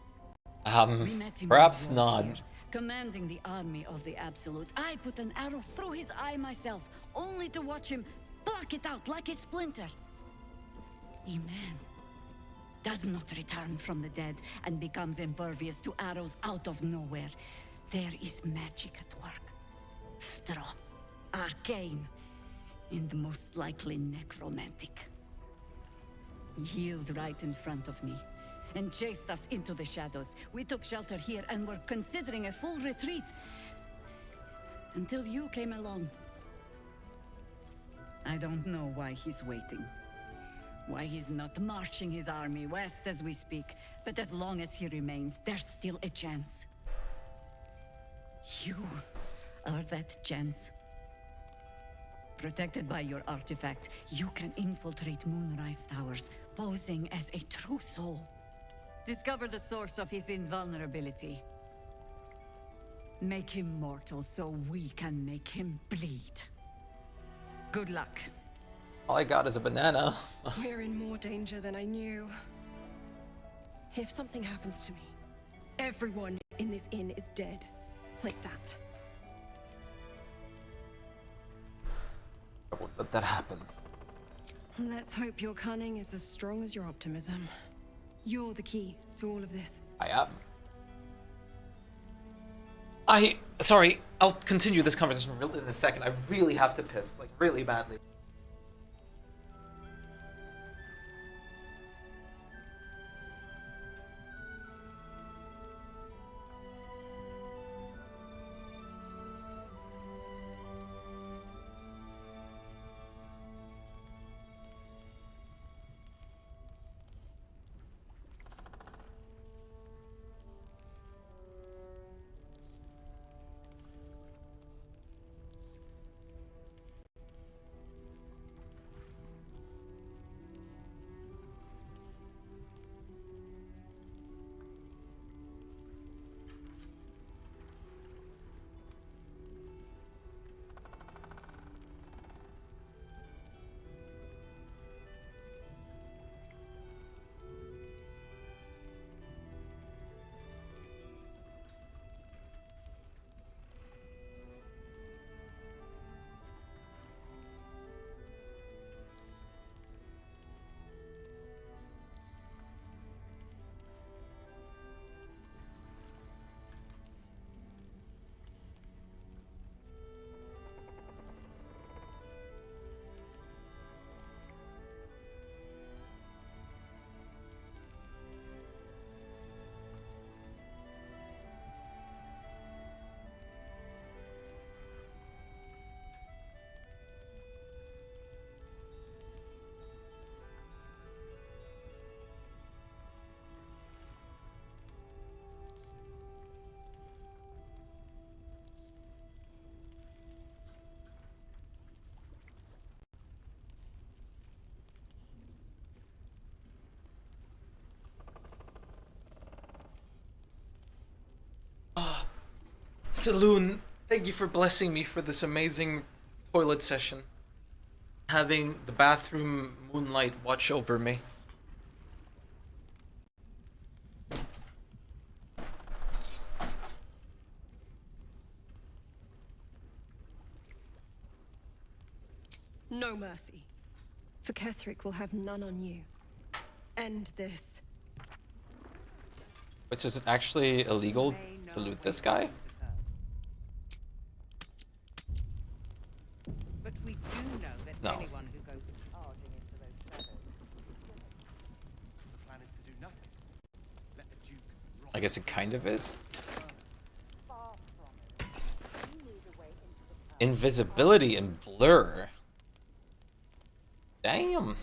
We met him Perhaps on the road not. here, commanding the army of the Absolute. I put an arrow through his eye myself, only to watch him pluck it out like a splinter. A man does not return from the dead and becomes impervious to arrows out of nowhere. There is magic at work. Strong, arcane, and most likely necromantic. He healed right in front of me and chased us into the shadows. We took shelter here and were considering a full retreat until you came along. I don't know why he's waiting. Why he's not marching his army west as we speak, but as long as he remains, there's still a chance. You are that chance. Protected by your artifact, you can infiltrate Moonrise Towers, posing as a true soul. Discover the source of his invulnerability. Make him mortal so we can make him bleed. Good luck. All I got is a banana. We're in more danger than I knew. If something happens to me, everyone in this inn is dead. Like that. I won't let that happen. Let's hope your cunning is as strong as your optimism. You're the key to all of this. I am. Sorry, I'll continue this conversation in a second. I really have to piss, like, really badly. Saloon, thank you for blessing me for this amazing toilet session. Having the bathroom moonlight watch over me. No mercy. For Ketherick will have none on you. End this. Wait, so is it actually illegal to loot this guy? But we do know that No. anyone who goes charging into those shadows I guess it kind of is. Invisibility and blur. Damn.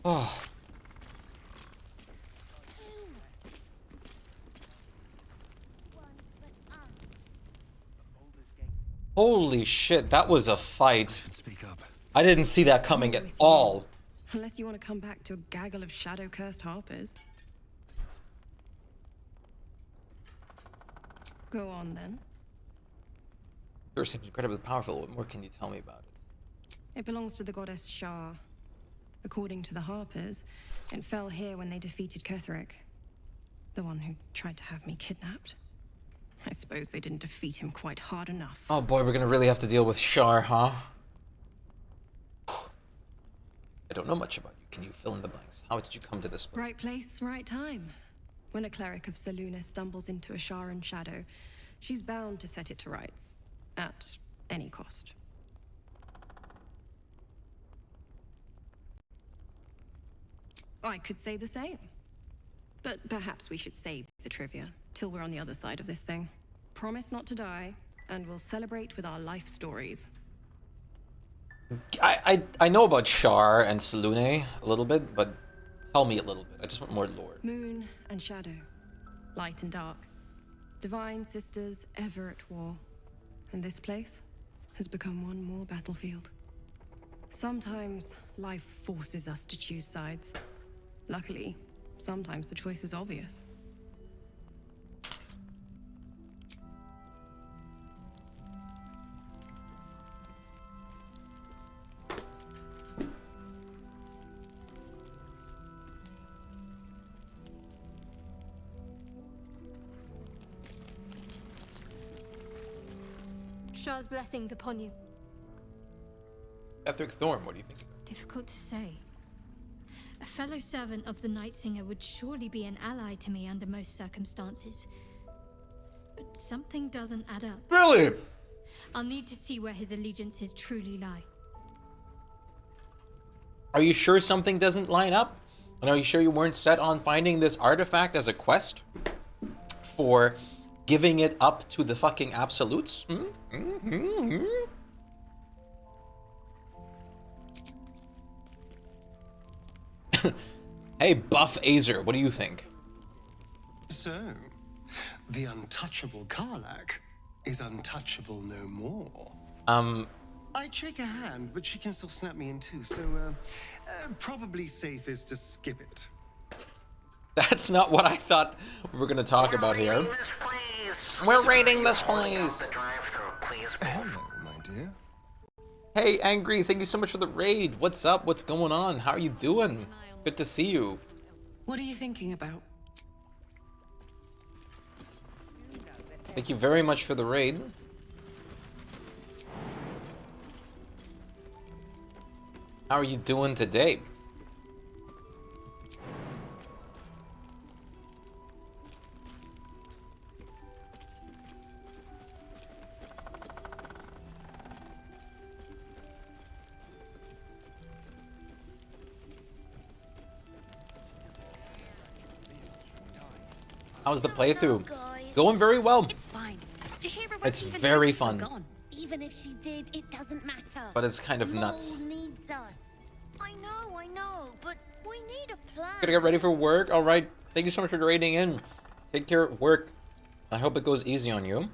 Oh. Holy shit, that was a fight. I didn't see that coming at all. Unless you want to come back to a gaggle of shadow-cursed harpers. Go on, then. It seems incredibly powerful. What more can you tell me about it? It belongs to the goddess Shar. According to the harpers, it fell here when they defeated Ketheric, the one who tried to have me kidnapped. I suppose they didn't defeat him quite hard enough. Oh boy, we're gonna really have to deal with Shar, huh? I don't know much about you. Can you fill in the blanks? How did you come to this place? Right place, right time. When a cleric of Selûne stumbles into a Sharan shadow, she's bound to set it to rights. At any cost. I could say the same. But perhaps we should save the trivia till we're on the other side of this thing. Promise not to die, and we'll celebrate with our life stories. I know about Shar and Selûne a little bit, but tell me a little bit. I just want more lore. Moon and shadow, light and dark, divine sisters ever at war. And this place has become one more battlefield. Sometimes life forces us to choose sides. Luckily, sometimes the choice is obvious. Shar's blessings upon you. Ketheric Thorn, what do you think? Difficult to say. A fellow servant of the Night Singer would surely be an ally to me under most circumstances. But something doesn't add up. Really? I'll need to see where his allegiances truly lie. Are you sure something doesn't line up? And are you sure you weren't set on finding this artifact as a quest? For giving it up to the fucking absolutes? Hey, Buff Azer, what do you think? So, the untouchable Karlach is untouchable no more. I'd shake her hand, but she can still snap me in two, so probably safest to skip it. That's not what I thought we were gonna talk about here. We're raiding this place. Hello, my dear. Hey, Angry, thank you so much for the raid. What's up? What's going on? How are you doing? Good to see you. What are you thinking about? Thank you very much for the raid. How are you doing today? How's the playthrough? Going very well. It's fine. It's very fun. Even if she did, it doesn't matter. But it's kind of nuts. Mole needs us. I know, but we need a plan. Gotta get ready for work. All right. Thank you so much for raiding in. Take care at work. I hope it goes easy on you.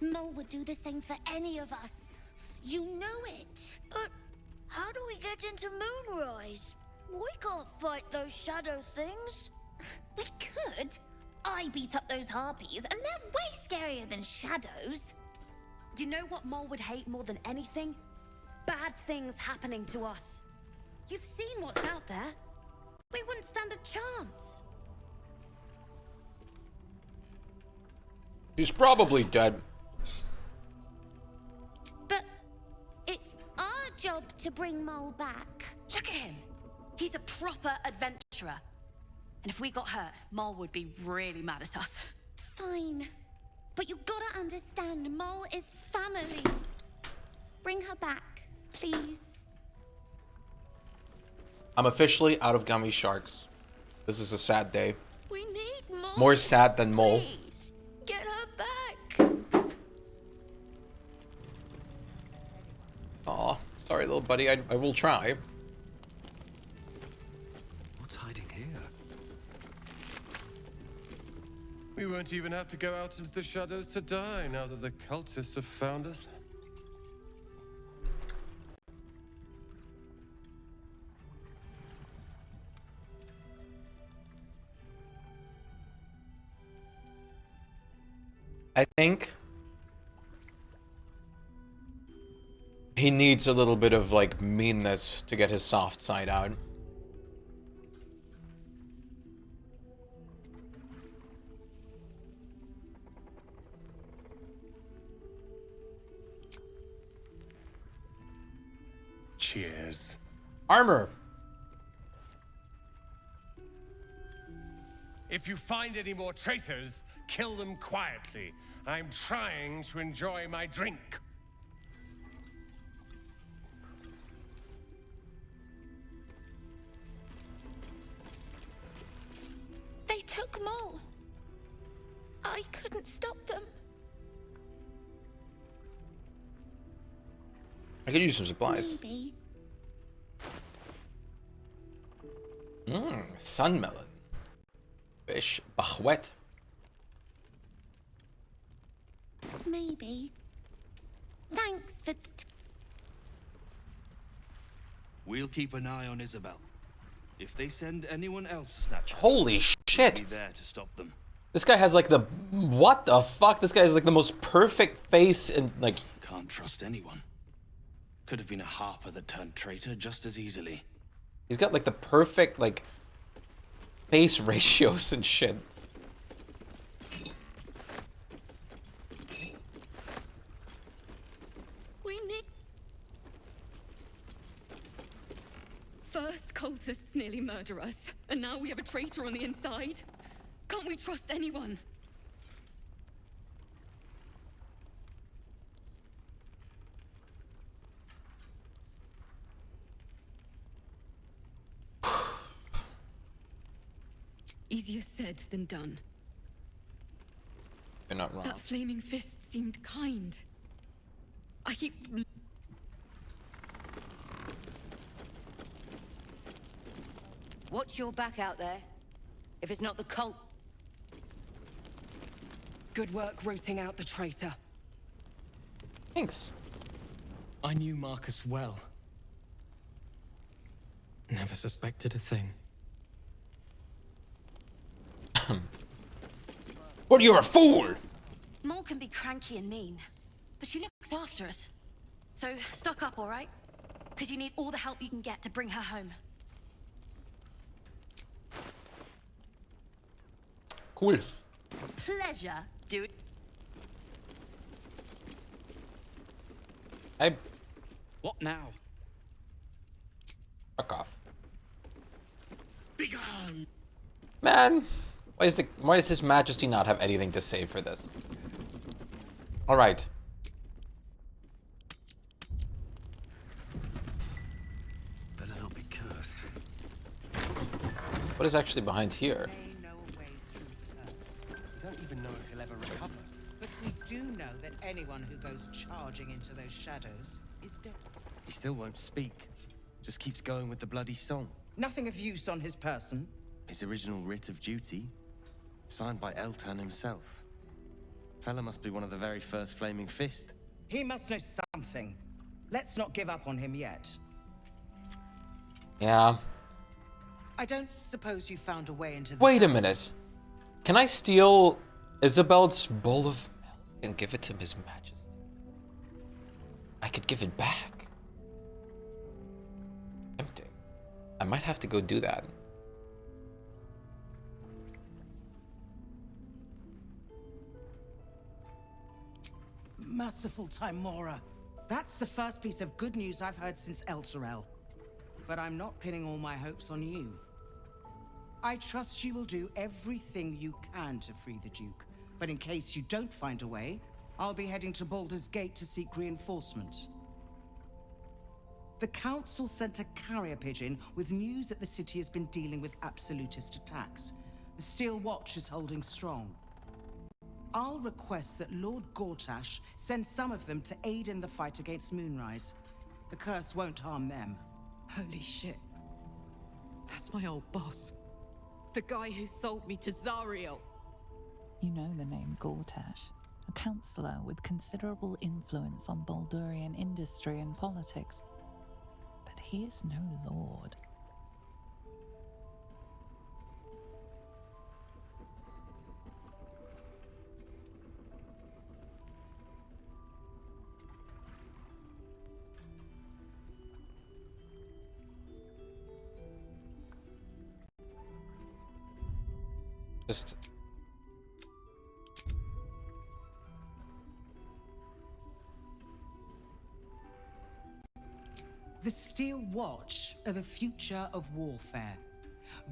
Mole would do the same for any of us. You know it. But how do we get into Moonrise? We can't fight those shadow things. We could. I beat up those harpies, and they're way scarier than shadows. You know what Mole would hate more than anything? Bad things happening to us. You've seen what's out there. We wouldn't stand a chance. He's probably dead. But it's our job to bring Mole back. Look at him. He's a proper adventurer. And if we got hurt, Mol would be really mad at us. Fine. But you gotta understand, Mol is family. Bring her back, please. I'm officially out of gummy sharks. This is a sad day. We need Mol. More sad than Mole. Please, get her back. Aw, sorry little buddy, I will try. What's hiding here? We won't even have to go out into the shadows to die now that the cultists have found us. I think he needs a little bit of like meanness to get his soft side out. Cheers. Armor. If you find any more traitors, kill them quietly. I'm trying to enjoy my drink. They took Mol. I couldn't stop them. I could use some supplies. Maybe. Sun melon. Fish. Bachwet. Maybe. Thanks for... We'll keep an eye on Isabel. If they send anyone else to snatch us, Holy shit. we'll be there to stop them. This guy has like the... What the fuck? This guy has like the most perfect face and like... Can't trust anyone. Could have been a harper that turned traitor just as easily. He's got like the perfect like... face ratios and shit. We need... First, cultists nearly murder us, and now we have a traitor on the inside. Can't we trust anyone? Easier said than done. You're not wrong. That flaming fist seemed kind. I keep... Watch your back out there. If it's not the cult... Good work rooting out the traitor. Thanks. I knew Marcus well. Never suspected a thing. What, you're a fool! Mol can be cranky and mean, but she looks after us. So, stock up, all right? Because you need all the help you can get to bring her home. Cool. Pleasure, dude. I... What now? Fuck off. Begone! Man, why does His Majesty not have anything to say for this? Alright. Better not be cursed. What is actually behind here? We don't even know if he'll ever recover. But we do know that anyone who goes charging into those shadows is dead. He still won't speak. Just keeps going with the bloody song. Nothing of use on his person. His original writ of duty, signed by Eltan himself. Fella must be one of the very first Flaming Fist. He must know something. Let's not give up on him yet. Yeah. I don't suppose you found a way into the Wait a town? minute. Can I steal Isabel's bowl of milk and give it to His Majesty? I could give it back. Tempting. I might have to go do that. Merciful Timora. That's the first piece of good news I've heard since Elturel. But I'm not pinning all my hopes on you. I trust you will do everything you can to free the Duke. But in case you don't find a way, I'll be heading to Baldur's Gate to seek reinforcements. The Council sent a carrier pigeon with news that the city has been dealing with absolutist attacks. The Steel Watch is holding strong. I'll request that Lord Gortash send some of them to aid in the fight against Moonrise. The curse won't harm them. Holy shit. That's my old boss. The guy who sold me to Zariel. You know the name Gortash, a councillor with considerable influence on Baldurian industry and politics. But he is no lord. Just... The Steel Watch are the future of warfare.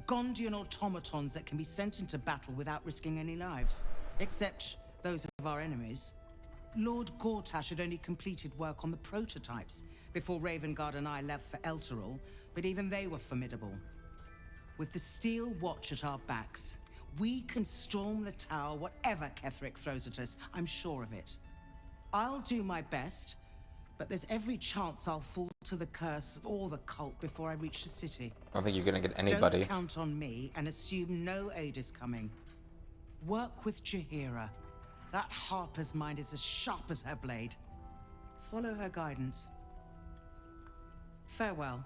Gondian automatons that can be sent into battle without risking any lives. Except those of our enemies. Lord Gortash had only completed work on the prototypes before Ravengard and I left for Elturel, but even they were formidable. With the Steel Watch at our backs, we can storm the tower whatever Ketheric throws at us, I'm sure of it. I'll do my best, but there's every chance I'll fall to the curse or the cult before I reach the city. I don't think you're gonna get anybody. Don't count on me and assume no aid is coming. Work with Jaheira. That Harper's mind is as sharp as her blade. Follow her guidance. Farewell.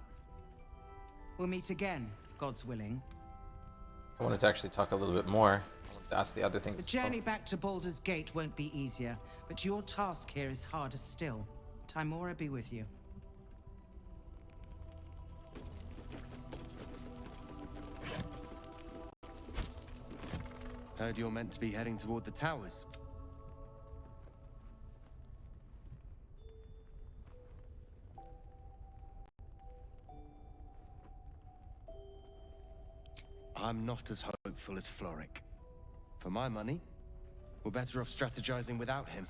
We'll meet again, God's willing. I wanted to actually talk a little bit more. I wanted to ask the other things. The journey back to Baldur's Gate won't be easier, but your task here is harder still. Timora be with you. Heard you're meant to be heading toward the towers. I'm not as hopeful as Floric. For my money, we're better off strategizing without him.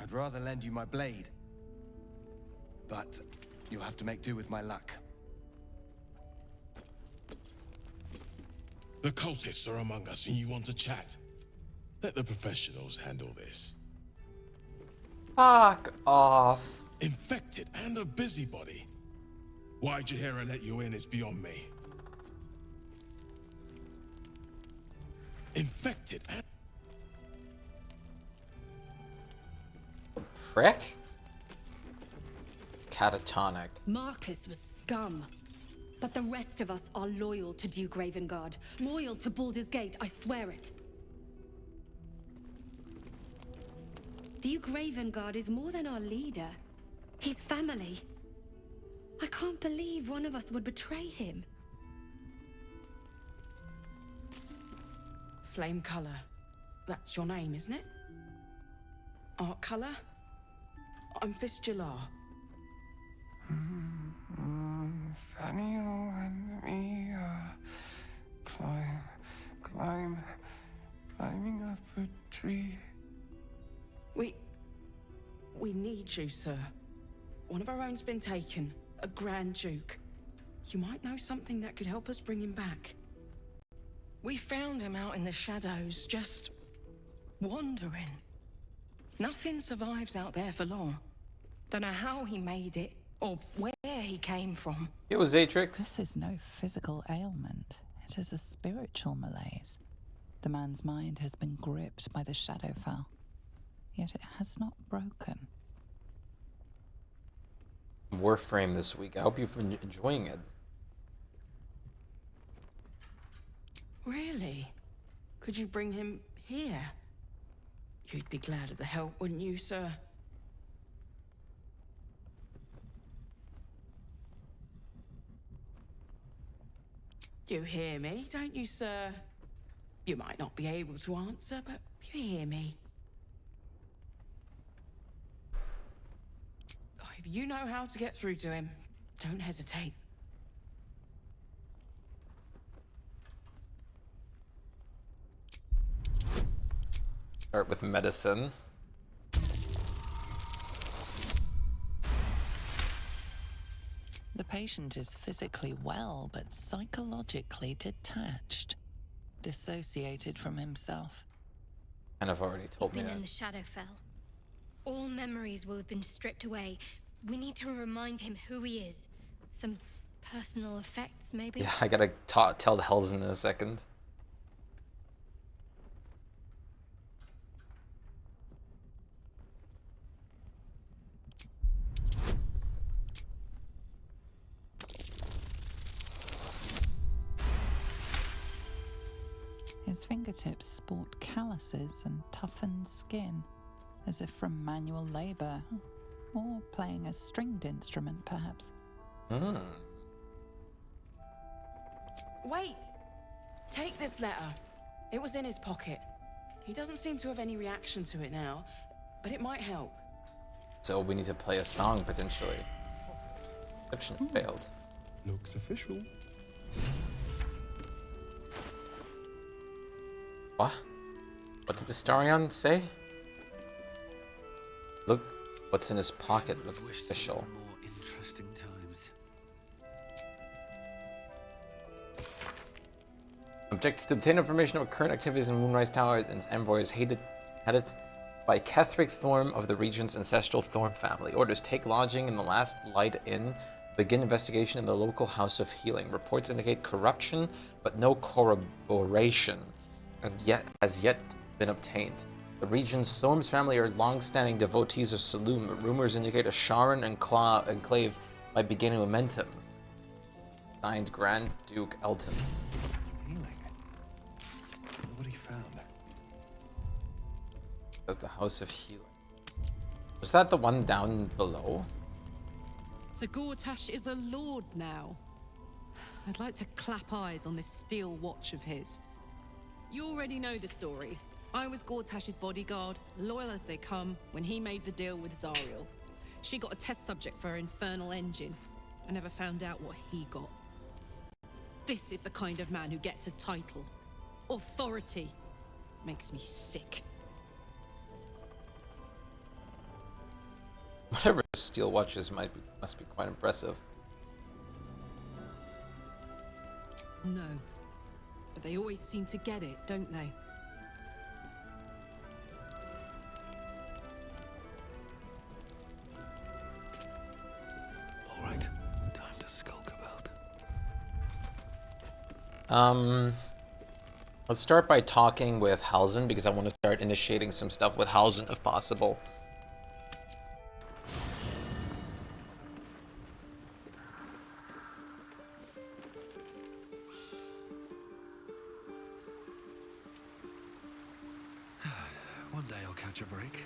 I'd rather lend you my blade. But you'll have to make do with my luck. The cultists are among us and you want to chat. Let the professionals handle this. Fuck off. Infected and a busybody. Why Jaheira let you in is beyond me. Infected and... Frick? Catatonic. Marcus was scum. But the rest of us are loyal to Duke Ravengard. Loyal to Baldur's Gate, I swear it. Duke Ravengard is more than our leader. He's family. I can't believe one of us would betray him. Flame Color. That's your name, isn't it? Art Color? I'm Fistula. Nathaniel and me climbing up a tree. We need you, sir. One of our own's been taken, a Grand Duke. You might know something that could help us bring him back. We found him out in the shadows, just wandering. Nothing survives out there for long. Don't know how he made it, or where he came from. It was Atrix. This is no physical ailment. It is a spiritual malaise. The man's mind has been gripped by the Shadowfell, yet it has not broken. Warframe this week. I hope you've been enjoying it. Really? Could you bring him here? You'd be glad of the help, wouldn't you, sir? You hear me, don't you, sir? You might not be able to answer, but you hear me. If you know how to get through to him, don't hesitate. Start with medicine. The patient is physically well, but psychologically detached, dissociated from himself. And I've already told me He's been that. in the Shadowfell. All memories will have been stripped away. We need to remind him who he is. Some personal effects, maybe? Yeah, I gotta tell the Hells in a second. His fingertips sport calluses and toughened skin, as if from manual labor, or playing a stringed instrument, perhaps. Wait! Take this letter. It was in his pocket. He doesn't seem to have any reaction to it now, but it might help. So we need to play a song, potentially. Perception failed. Looks official. What? What did the Starion say? Look, what's in his pocket looks official. More interesting times. Objective to obtain information about current activities in Moonrise Towers and its envoys headed by Ketheric Thorm of the region's ancestral Thorm family. Orders: take lodging in the Last Light Inn. Begin investigation in the local House of Healing. Reports indicate corruption, but no corroboration has yet been obtained. The region's Thorm's family are long-standing devotees of Saloom, but rumors indicate a Sharon and Claw enclave might be gaining momentum. Signed, Grand Duke Elton. Healing. What he found. That's the House of Healing. Was that the one down below? So Gortash is a lord now. I'd like to clap eyes on this steel watch of his. You already know the story. I was Gortash's bodyguard, loyal as they come, when he made the deal with Zariel. She got a test subject for her infernal engine. I never found out what he got. This is the kind of man who gets a title. Authority. Makes me sick. Whatever steel watches must be quite impressive. No. But they always seem to get it, don't they? All right, time to skulk about. Let's start by talking with Halsin, because I want to start initiating some stuff with Halsin if possible. One day I'll catch a break.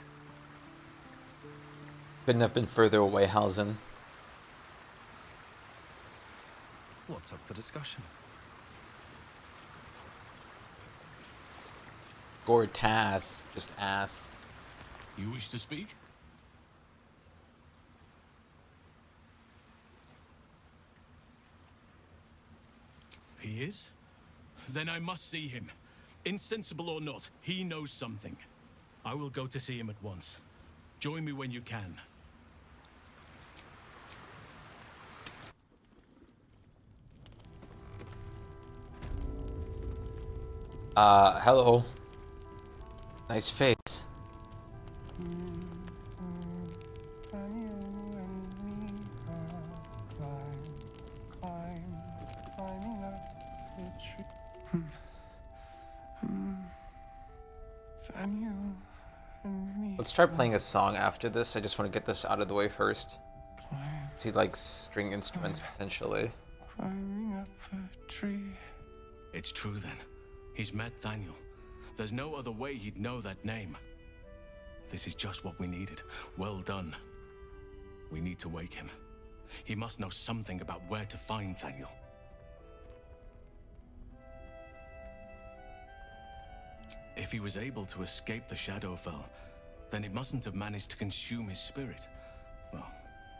Couldn't have been further away, Halsin. What's up for discussion? Gortash, just ass. You wish to speak? He is? Then I must see him. Insensible or not, he knows something. I will go to see him at once. Join me when you can. Hello. Nice face. Let's try playing a song after this. I just want to get this out of the way first. See, like, string instruments, potentially. Climbing up a tree. It's true then. He's met Thaniel. There's no other way he'd know that name. This is just what we needed. Well done. We need to wake him. He must know something about where to find Thaniel. If he was able to escape the Shadowfell, then it mustn't have managed to consume his spirit. Well,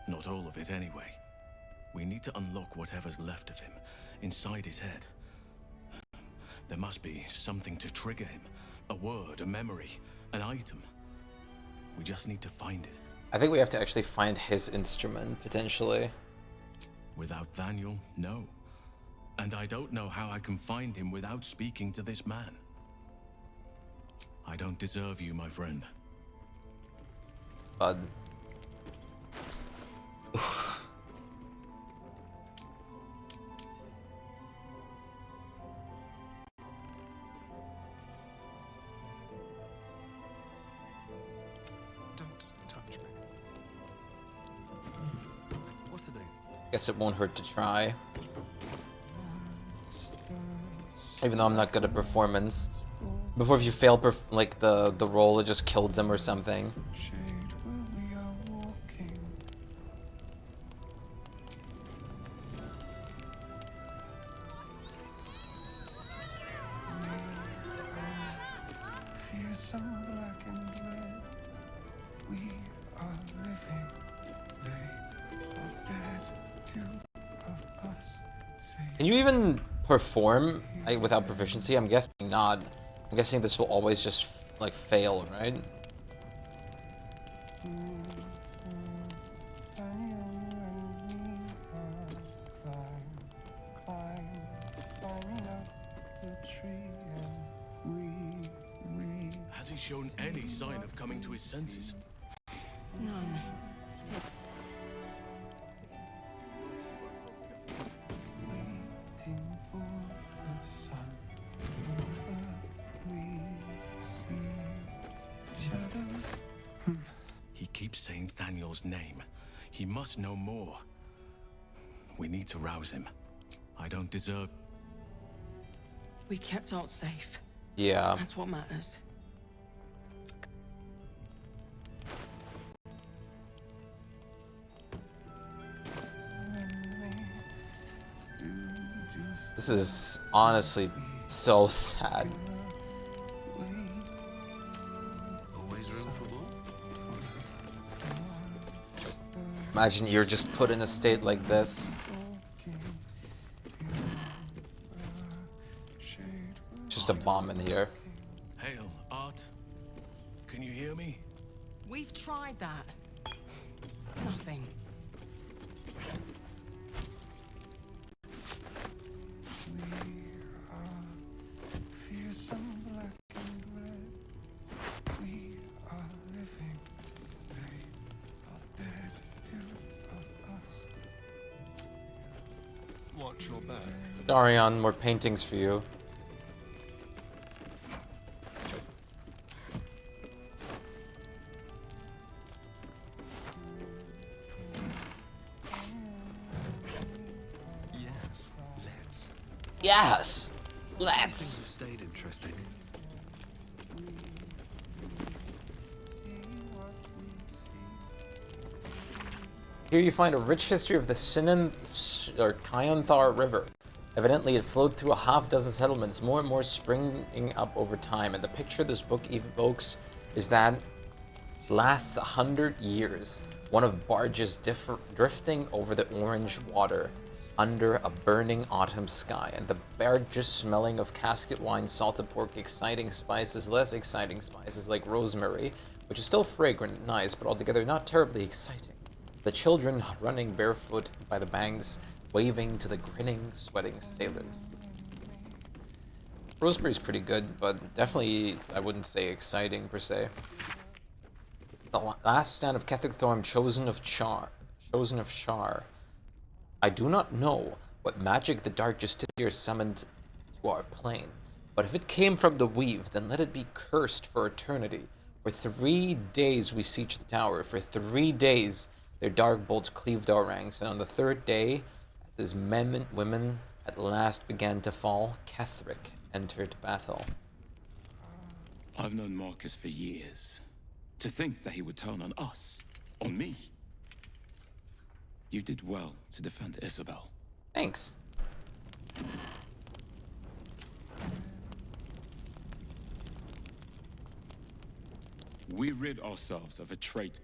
not all of it anyway. We need to unlock whatever's left of him, inside his head. There must be something to trigger him, A word, a memory, an item. We just need to find it. I think we have to actually find his instrument, potentially. Without Daniel, no. And I don't know how I can find him without speaking to this man. I don't deserve you, my friend. Bud. Guess it won't hurt to try. Even though I'm not good at performance. Before, if you fail like the roll, it just kills them or something. Can you even perform without proficiency? I'm guessing not. I'm guessing this will always just like fail, right? Has he shown any sign of coming to his senses? None. He keeps saying Daniel's name. He must know more. We need to rouse him. I don't deserve... We kept Alt safe. Yeah. That's what matters. This is honestly so sad. Always room for more? Imagine you're just put in a state like this. Just a bomb in here. Hail, Art. Can you hear me? We've tried that. Nothing. Watch your back. Darion, more paintings for you. Yes, let's. Yes, let's. Things have stayed interesting. Here you find a rich history of the Kyanthar River. Evidently, it flowed through a half-dozen settlements, more and more springing up over time. And the picture this book evokes is that lasts 100 years. One of barges drifting over the orange water under a burning autumn sky, and the barges smelling of casket wine, salted pork, exciting spices, less exciting spices like rosemary, which is still fragrant and nice, but altogether not terribly exciting. The children running barefoot by the banks, waving to the grinning, sweating sailors. Rosemary's pretty good, but definitely I wouldn't say exciting per se. The last stand of Ketheric Thorm, chosen of Shar. I do not know what magic the dark justiciar summoned to our plane, but if it came from the weave, then let it be cursed for eternity. For 3 days we sieged the tower. For 3 days their dark bolts cleaved our ranks, and on the 3rd day, as his men and women at last began to fall, Ketheric entered battle. I've known Marcus for years. To think that he would turn on us, on me. You did well to defend Isabel. Thanks. We rid ourselves of a traitor.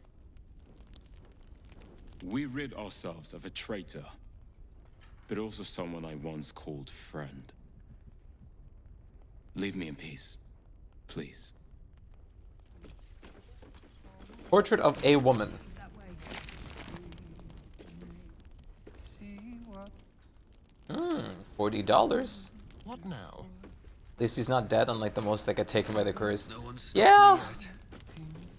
But also someone I once called friend. Leave me in peace. Please. Portrait of a woman. $40. What now? At least he's not dead, unlike the most that get taken by the curse. Yeah!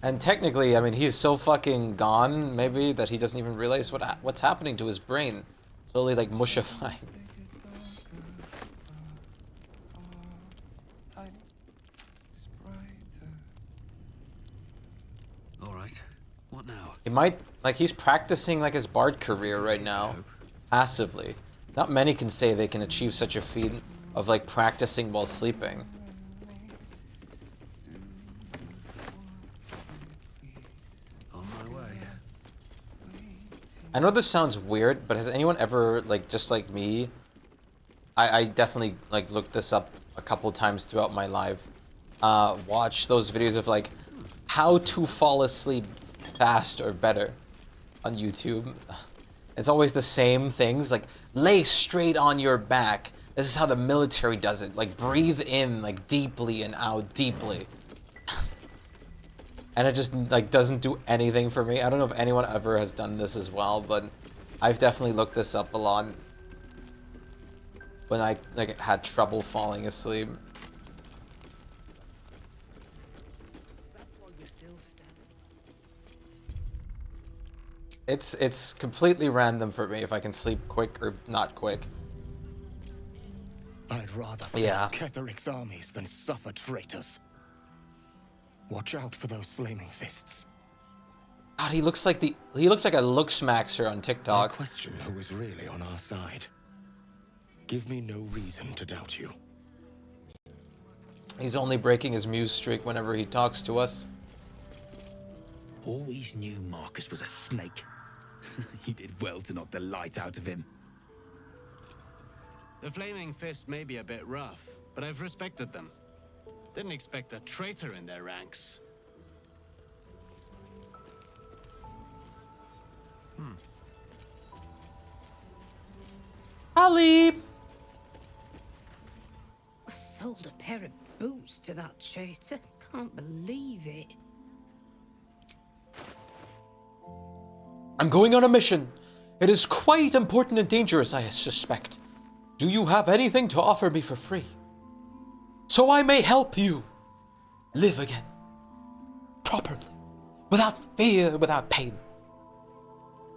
And technically, I mean, he's so fucking gone, maybe, that he doesn't even realize what's happening to his brain. Slowly, like, mushifying. Alright, what now? He might, like, he's practicing, like, his bard career right now. Passively. Not many can say they can achieve such a feat of, like, practicing while sleeping. On my way. I know this sounds weird, but has anyone ever, like, just like me, I definitely, like, looked this up a couple times throughout my life, watch those videos of, like, how to fall asleep fast or better on YouTube. It's always the same things, like, lay straight on your back. This is how the military does it. Like, breathe in, like, deeply and out deeply. And it just, like, doesn't do anything for me. I don't know if anyone ever has done this as well, but I've definitely looked this up a lot when I, like, had trouble falling asleep. It's completely random for me if I can sleep quick or not quick. I'd rather face Ketheric's armies than suffer traitors. Watch out for those flaming fists. God, he looks like a looksmaxer on TikTok. I question who is really on our side. Give me no reason to doubt you. He's only breaking his muse streak whenever he talks to us. Always knew Marcus was a snake. He did well to knock the light out of him. The Flaming Fist may be a bit rough, but I've respected them. Didn't expect a traitor in their ranks. Ali! I sold a pair of boots to that traitor. Can't believe it. I'm going on a mission. It is quite important and dangerous, I suspect. Do you have anything to offer me for free? So I may help you live again. Properly. Without fear, without pain.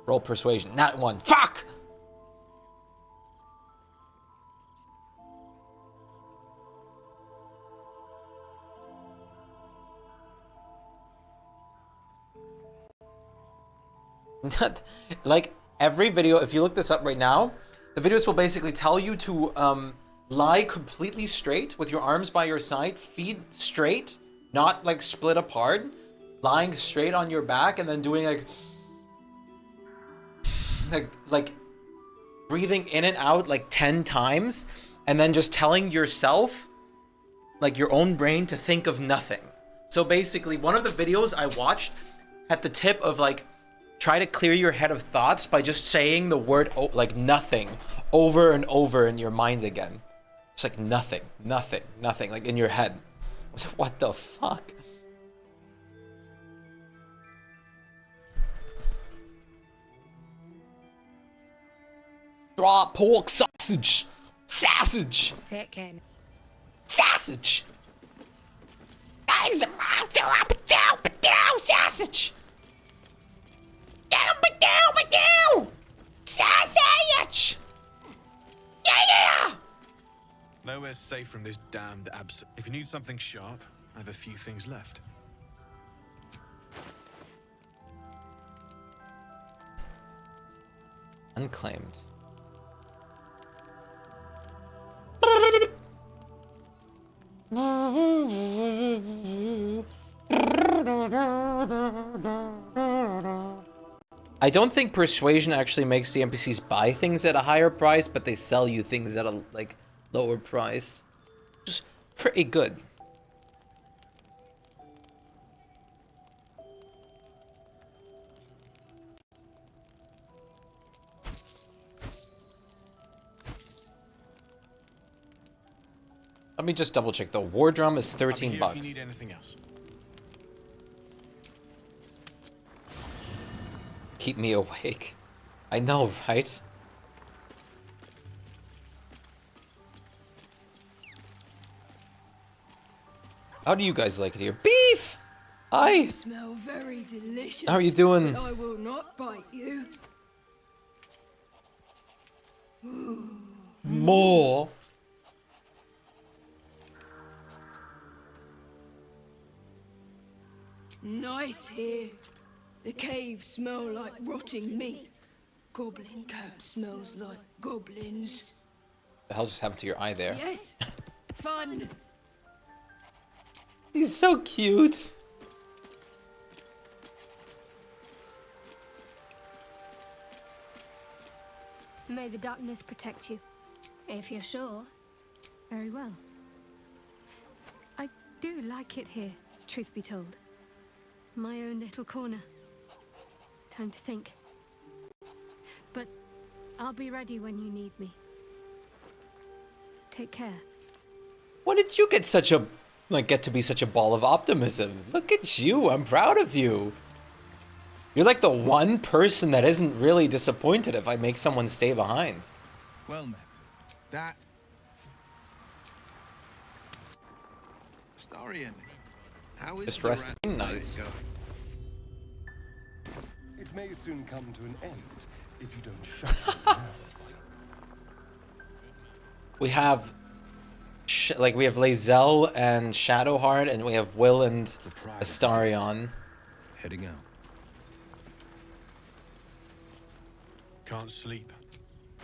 Roll persuasion. Not one. Fuck! Like, every video, if you look this up right now, the videos will basically tell you to lie completely straight with your arms by your side, feet straight, not like split apart, lying straight on your back, and then doing like breathing in and out like 10 times, and then just telling yourself, like your own brain, to think of nothing. So basically, one of the videos I watched had the tip of like, try to clear your head of thoughts by just saying the word like nothing over and over in your mind again. It's like nothing, nothing, nothing, like in your head. I was like, what the fuck? Raw pork sausage! Sausage! Take care. Sausage! Sausage! Sausage! Yeah! Nowhere's safe from this damned abs. If you need something sharp, I have a few things left. Unclaimed. I don't think persuasion actually makes the NPCs buy things at a higher price, but they sell you things at a like lower price. Just pretty good. Let me just double check. The war drum is 13 I'll be here bucks. if you need anything else. Keep me awake. I know, right? How do you guys like it here? Beef! Hi! You smell very delicious. How are you doing? But I will not bite you. More! Nice here. The caves smell like rotting meat. Goblin coat smells like goblins. The hell just happened to your eye there? Yes, fun. He's so cute. May the darkness protect you. If you're sure. Very well. I do like it here, truth be told. My own little corner. Time to think. But I'll be ready when you need me. Take care. When did you get such a, get to be such a ball of optimism? Look at you, I'm proud of you. You're like the one person that isn't really disappointed if I make someone stay behind. Well met. That... Starian, how is Just the resting, rat nice. going? It may soon come to an end if you don't shut your mouth. We have, we have Lae'zel and Shadowheart, and we have Will and Astarion. Heading out. Can't sleep,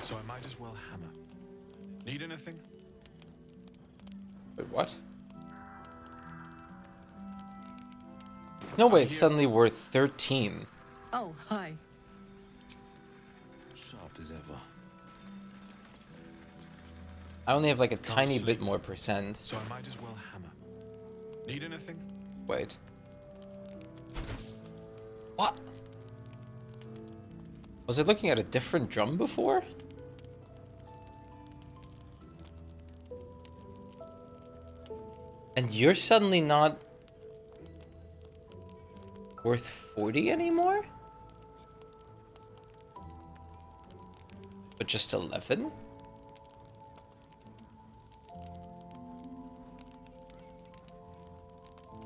so I might as well hammer. Need anything? Wait, what? No way, it's suddenly worth 13. Oh, hi. Sharp as ever. I only have like a tiny bit more percent. So I might as well hammer. Need anything? Wait. What? Was I looking at a different drum before? And you're suddenly not worth 40 anymore? But just 11?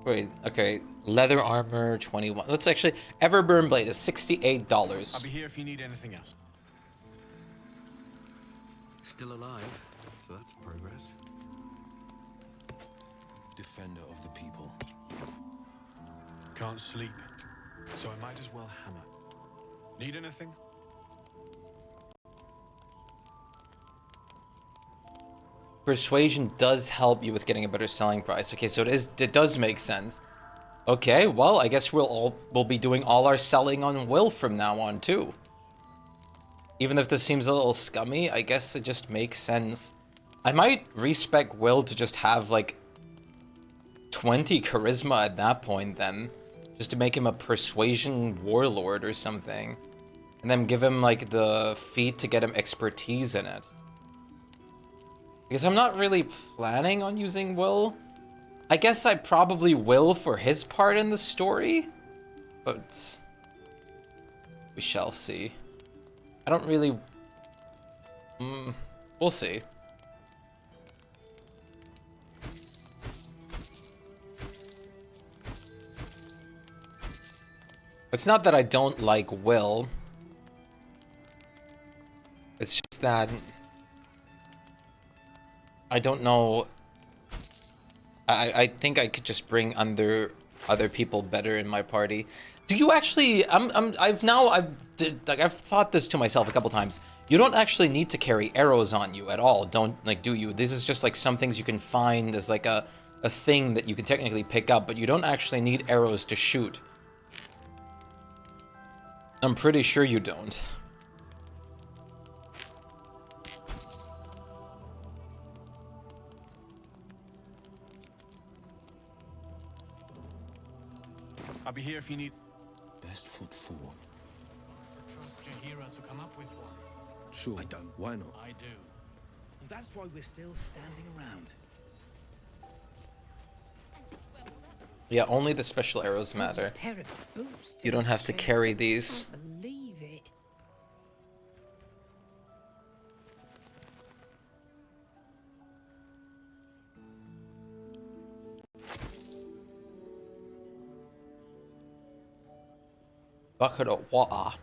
Wait, okay. Leather armor, 21. Let's actually... Everburn blade is $68. I'll be here if you need anything else. Still alive, so that's progress. Defender of the people. Can't sleep, so I might as well hammer. Need anything? Persuasion does help you with getting a better selling price. Okay, so it does make sense. Okay, well, I guess we'll be doing all our selling on Will from now on too. Even if this seems a little scummy, I guess it just makes sense. I might respec Will to just have like 20 charisma at that point then. Just to make him a persuasion warlord or something. And then give him like the feat to get him expertise in it. Because I'm not really planning on using Will. I guess I probably will for his part in the story. But we shall see. I don't really... we'll see. It's not that I don't like Will. It's just that... I don't know. I think I could just bring other people better in my party. Do you actually? I've thought this to myself a couple times. You don't actually need to carry arrows on you at all. Don't do you? This is just like some things you can find as like a thing that you can technically pick up, but you don't actually need arrows to shoot. I'm pretty sure you don't. I'll be here if you need... Best foot forward. Trust Jahira to come up with one. Sure. I don't. Why not? I do. And that's why we're still standing around. Yeah, only the special arrows matter. You don't have to carry these. Believe it. Bucket of water.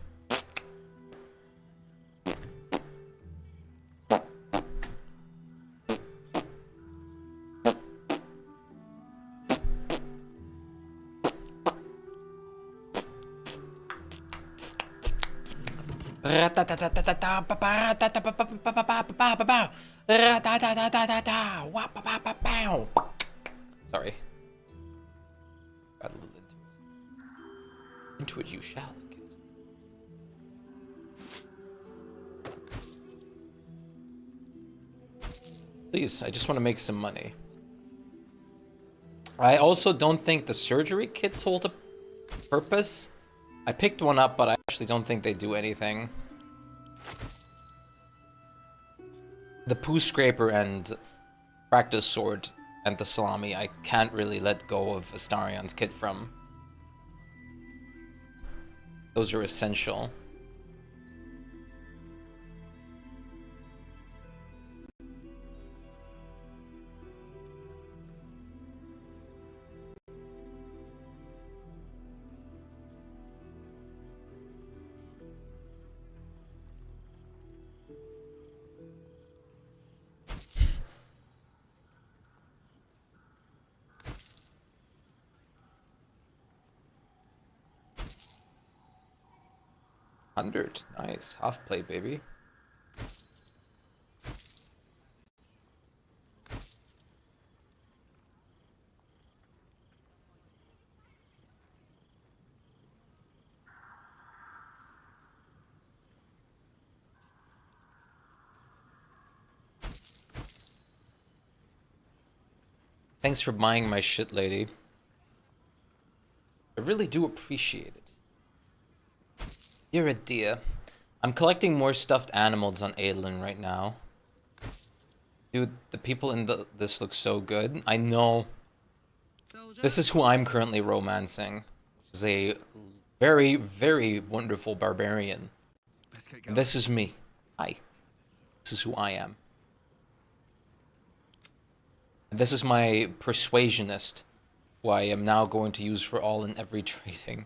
Sorry. Got a little into it. Into it you shall. Please, I just want to make some money. I also don't think the surgery kits hold a purpose. I picked one up, but I actually don't think they do anything. The poo scraper and practice sword and the salami, I can't really let go of Astarion's kit from. Those are essential. $100, nice. Half plate, baby. Thanks for buying my shit, lady. I really do appreciate it. You're a dear. I'm collecting more stuffed animals on Adolin right now. Dude, the people in this look so good. I know. This is who I'm currently romancing. Which is a very, very wonderful barbarian. And this is me. Hi. This is who I am. And this is my persuasionist, who I am now going to use for all and every trading.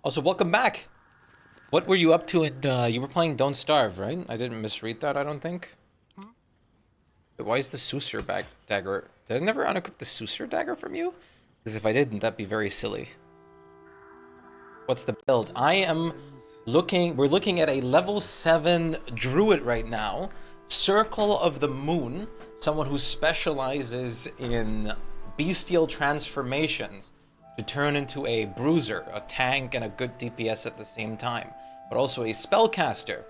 Also, welcome back. What were you up to in, you were playing Don't Starve, right? I didn't misread that, I don't think. But why is the Susur dagger? Did I never unequip the Susur dagger from you? Because if I didn't, that'd be very silly. What's the build? I am looking, we're looking at a level 7 druid right now. Circle of the Moon. Someone who specializes in bestial transformations. To turn into a bruiser, a tank, and a good DPS at the same time, but also a spellcaster.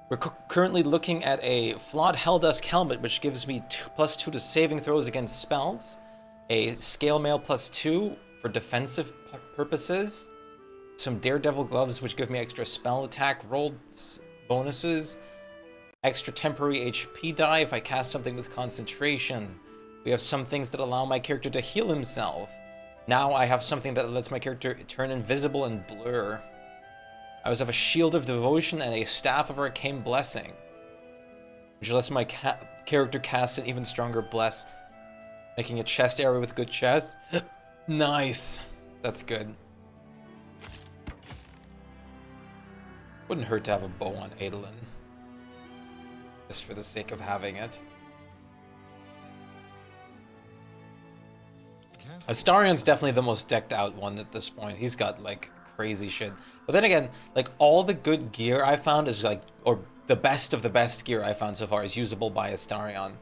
We're currently looking at a flawed Helldusk helmet, which gives me +2 to saving throws against spells, a scale mail +2 for defensive purposes, some daredevil gloves which give me extra spell attack rolls bonuses, extra temporary HP die if I cast something with concentration. We have some things that allow my character to heal himself. Now I have something that lets my character turn invisible and blur. I also have a Shield of Devotion and a Staff of Arcane Blessing, which lets my character cast an even stronger bless, making a chest area with good chest. Nice. That's good. Wouldn't hurt to have a bow on Adolin, just for the sake of having it. Astarion's definitely the most decked out one at this point. He's got like crazy shit. But then again, like all the good gear I found is like, or the best of the best gear I found so far is usable by Astarion.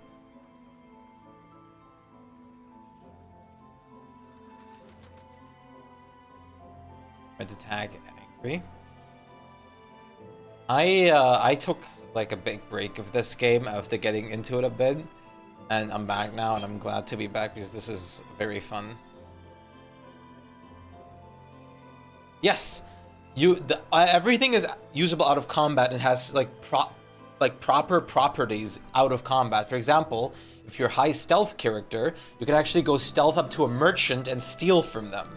Meant to tag angry. I took like a big break of this game after getting into it a bit. And I'm back now, and I'm glad to be back because this is very fun. Yes, everything is usable out of combat and has like proper properties out of combat. For example, if you're a high stealth character, you can actually go stealth up to a merchant and steal from them.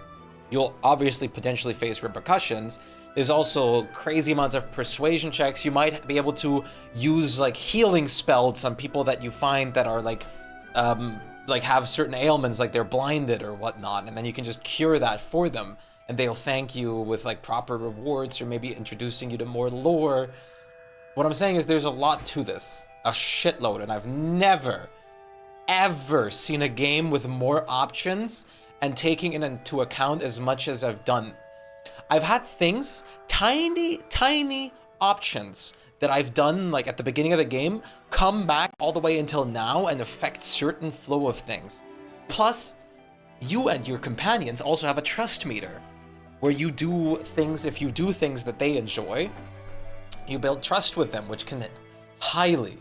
You'll obviously potentially face repercussions. There's also crazy amounts of persuasion checks. You might be able to use like healing spells on people that you find that are like have certain ailments, like they're blinded or whatnot, and then you can just cure that for them, and they'll thank you with like proper rewards or maybe introducing you to more lore. What I'm saying is there's a lot to this, a shitload, and I've never, ever seen a game with more options and taking it into account as much as I've done. I've had things, tiny options that I've done like at the beginning of the game come back all the way until now and affect certain flow of things. Plus, you and your companions also have a trust meter where you do things, if you do things that they enjoy, you build trust with them, which can highly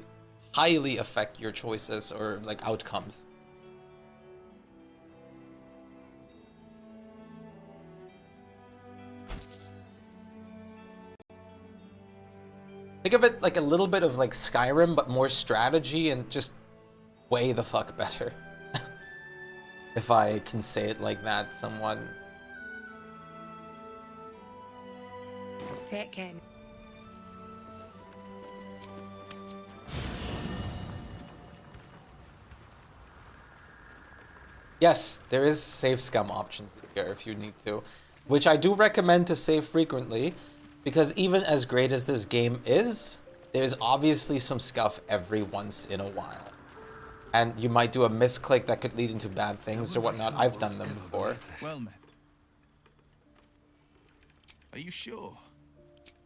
affect your choices or like outcomes. Think of it like a little bit of like Skyrim, but more strategy and just way the fuck better. If I can say it like that, somewhat. Take care. Yes, there is save scum options here if you need to, which I do recommend to save frequently, because even as great as this game is, there's obviously some scuff every once in a while. And you might do a misclick that could lead into bad things or whatnot. I've done them before. Well met. Are you sure?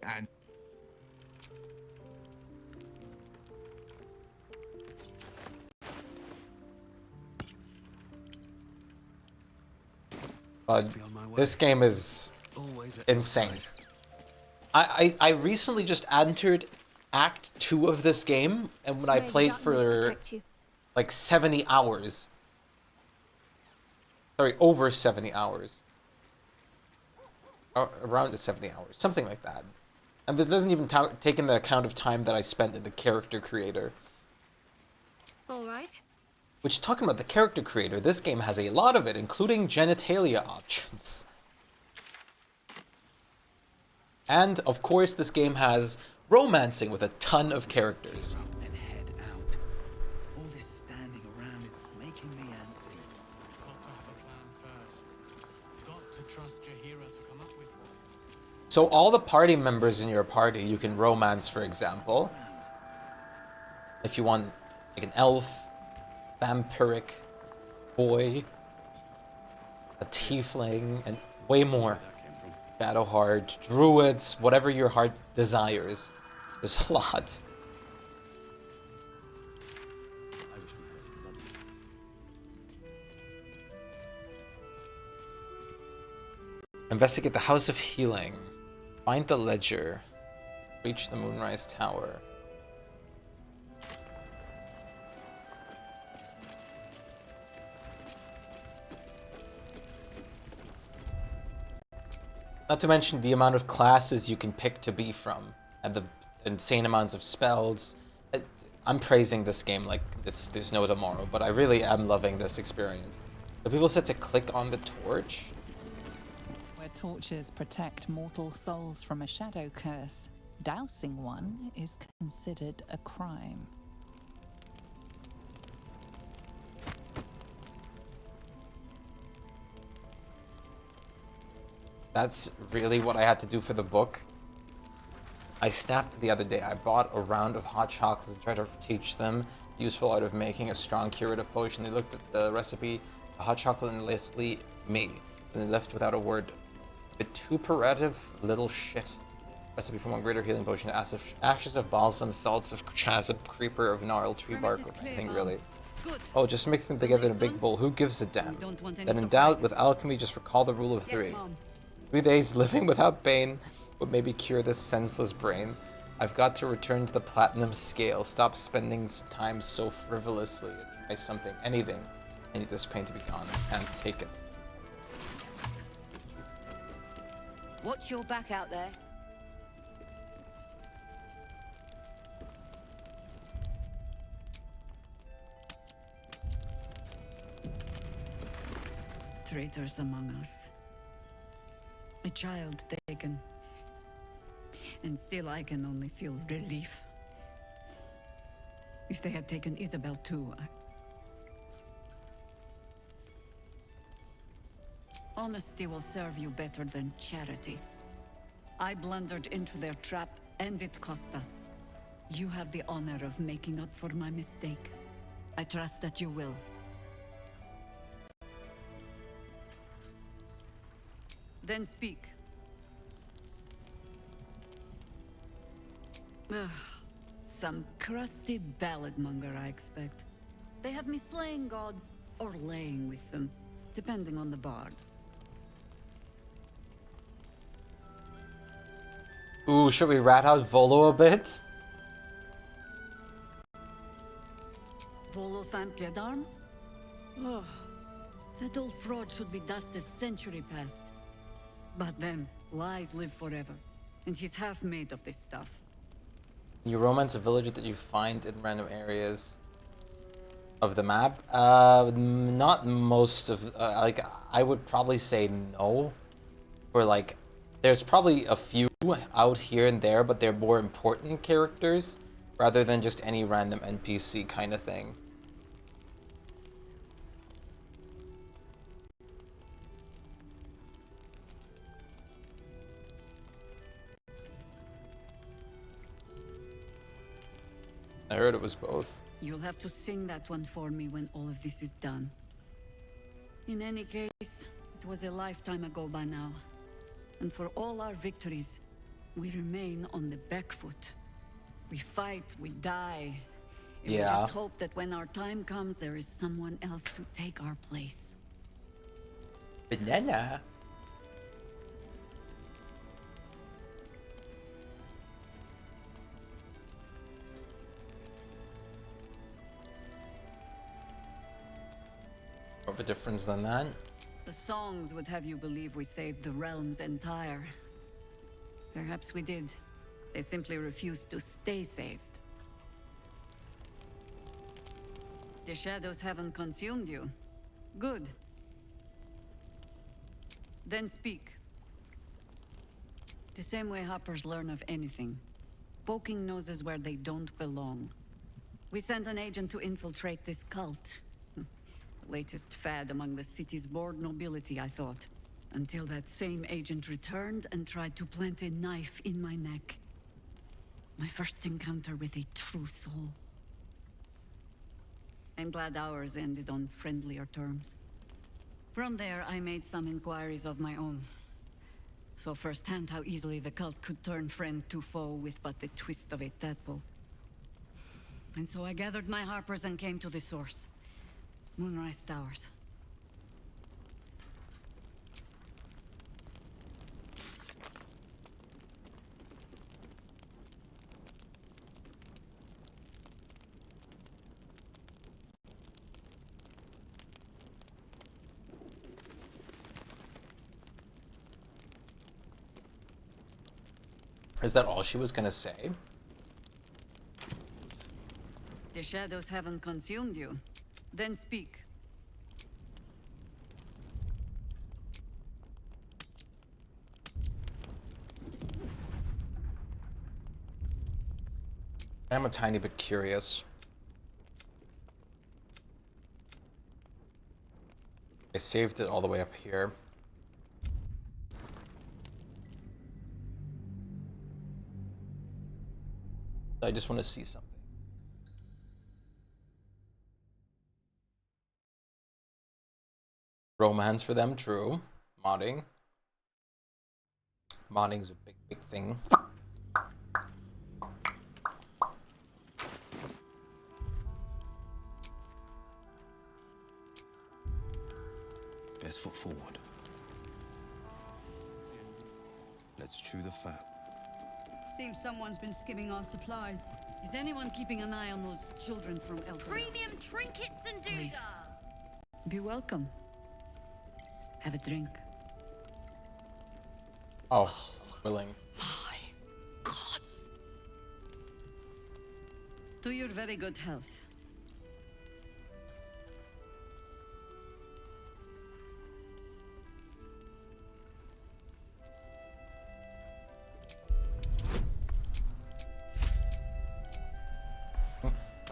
And this game is insane. I recently just entered Act 2 of this game, and when I played for like 70 hours. Sorry, over 70 hours. Around 70 hours, something like that. And it doesn't even take into account of time that I spent in the character creator. Alright. Which, talking about the character creator, this game has a lot of it, including genitalia options. And, of course, this game has romancing with a ton of characters. And head out. All this standing around is making me antsy. Got to have a plan first. Got to trust Jaheira to come up with one. So all the party members in your party you can romance, for example. If you want like an elf, vampiric, boy, a tiefling, and way more. Shadowheart, druids, whatever your heart desires. There's a lot. Investigate the House of Healing. Find the ledger. Reach the Moonrise Tower. Not to mention the amount of classes you can pick to be from, and the insane amounts of spells. I'm praising this game like there's no tomorrow, but I really am loving this experience. The people said to click on the torch. Where torches protect mortal souls from a shadow curse, dousing one is considered a crime. That's really what I had to do for the book. I snapped the other day. I bought a round of hot chocolates and tried to teach them the useful art of making a strong curative potion. They looked at the recipe, the hot chocolate, and lastly me. And they left without a word. Vituperative little shit. Recipe for one greater healing potion. Ashes of balsam, salts of chasm, creeper of gnarled tree bark. Anything really. Good. Oh, just mix them together in a big bowl. Who gives a damn? Then in doubt with alchemy, just recall the rule of 3. 3 days living without pain would maybe cure this senseless brain. I've got to return to the platinum scale. Stop spending time so frivolously. Try something, anything. I need this pain to be gone. I can't take it. Watch your back out there. Traitors among us. A child taken. And still I can only feel relief. If they had taken Isabel too, Honesty will serve you better than charity. I blundered into their trap, and it cost us. You have the honor of making up for my mistake. I trust that you will. Then speak. Ugh, some crusty ballad monger, I expect. They have me slaying gods, or laying with them, depending on the bard. Ooh, should we rat out Volo a bit? Volo Thampiedarm? Oh, that old fraud should be dust a century past. But then, lies live forever, and he's half made of this stuff. You romance a villager that you find in random areas of the map? Not most of, like, I would probably say no. Or like, there's probably a few out here and there, but they're more important characters rather than just any random NPC kind of thing. I heard it was both. You'll have to sing that one for me when all of this is done. In any case, it was a lifetime ago by now. And for all our victories, we remain on the back foot. We fight, we die. And we just hope that when our time comes, there is someone else to take our place. Banana. More of a difference than that. The songs would have you believe we saved the realm's entire. Perhaps we did. They simply refused to stay saved. The shadows haven't consumed you. Good. Then speak. The same way hoppers learn of anything. Poking noses where they don't belong. We sent an agent to infiltrate this cult. Latest fad among the city's bored nobility, I thought. Until that same agent returned and tried to plant a knife in my neck. My first encounter with a true soul. I'm glad ours ended on friendlier terms. From there, I made some inquiries of my own. Saw firsthand how easily the cult could turn friend to foe with but the twist of a tadpole. And so I gathered my harpers and came to the source. Moonrise Towers. Is that all she was gonna say? The shadows haven't consumed you. Then speak. I'm a tiny bit curious. I saved it all the way up here. I just want to see something. Romance for them, true. Modding. Modding's a big, big thing. Best foot forward. Let's chew the fat. Seems someone's been skimming our supplies. Is anyone keeping an eye on those children from Elder? Premium trinkets and Please. doodah. Be welcome. Have a drink. Oh, willing. My gods. To your very good health.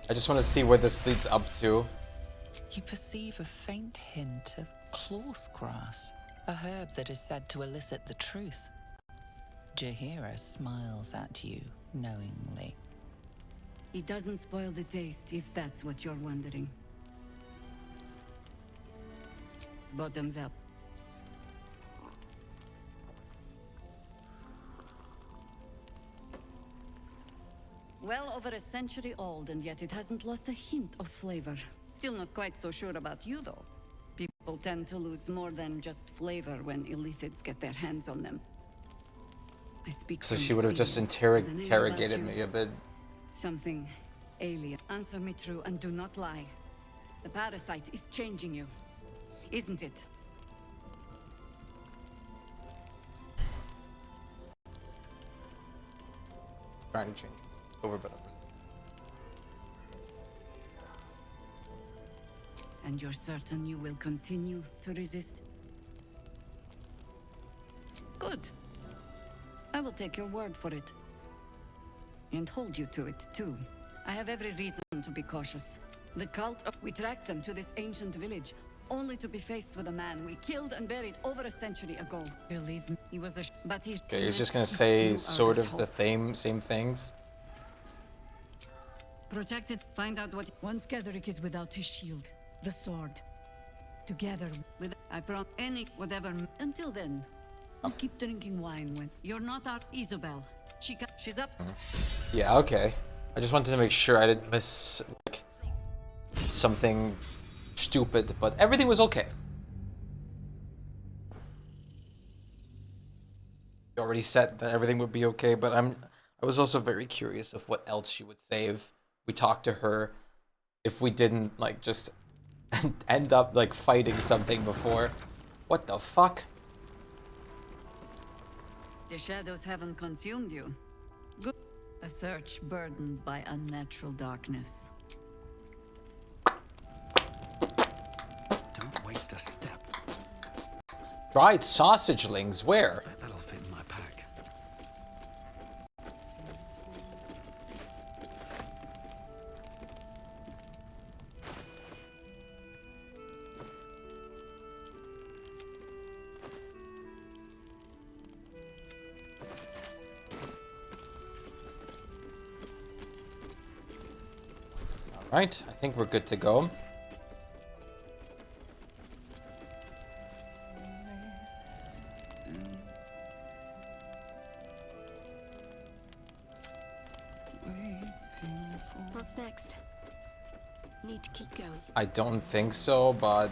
I just want to see where this leads up to. You perceive a faint hint of cloth grass, a herb that is said to elicit the truth. Jaheira smiles at you knowingly. It doesn't spoil the taste, if that's what you're wondering. Bottoms up. Well over a century old, and yet it hasn't lost a hint of flavor. Still not quite so sure about you, though. People tend to lose more than just flavor when illithids get their hands on them. I speak So from she would have just experience. Is there anything interrogated about me a bit. Something alien. Answer me true and do not lie. The parasite is changing you, isn't it? Trying to change over, but And you're certain you will continue to resist? Good. I will take your word for it. And hold you to it, too. I have every reason to be cautious. The cult we tracked them to this ancient village, only to be faced with a man we killed and buried over a century ago. Believe me, he was a but he's... okay, he's just gonna say sort of the same things. Protect it, find out what... Once Gederick is without his shield, the sword. Together with... I promise any, whatever... Until then, you keep drinking wine when... You're not our Isabel. She's up. Yeah, okay. I just wanted to make sure I didn't miss like, something stupid, but everything was okay. You already said that everything would be okay, but I was also very curious of what else she would say if we talked to her, if we didn't like just end up like fighting something before. What the fuck? The shadows haven't consumed you. Good. A search burdened by unnatural darkness. Don't waste a step. Dried sausagelings, where? That'll fit in my pack. Right, I think we're good to go. What's next? Need to keep going. I don't think so, but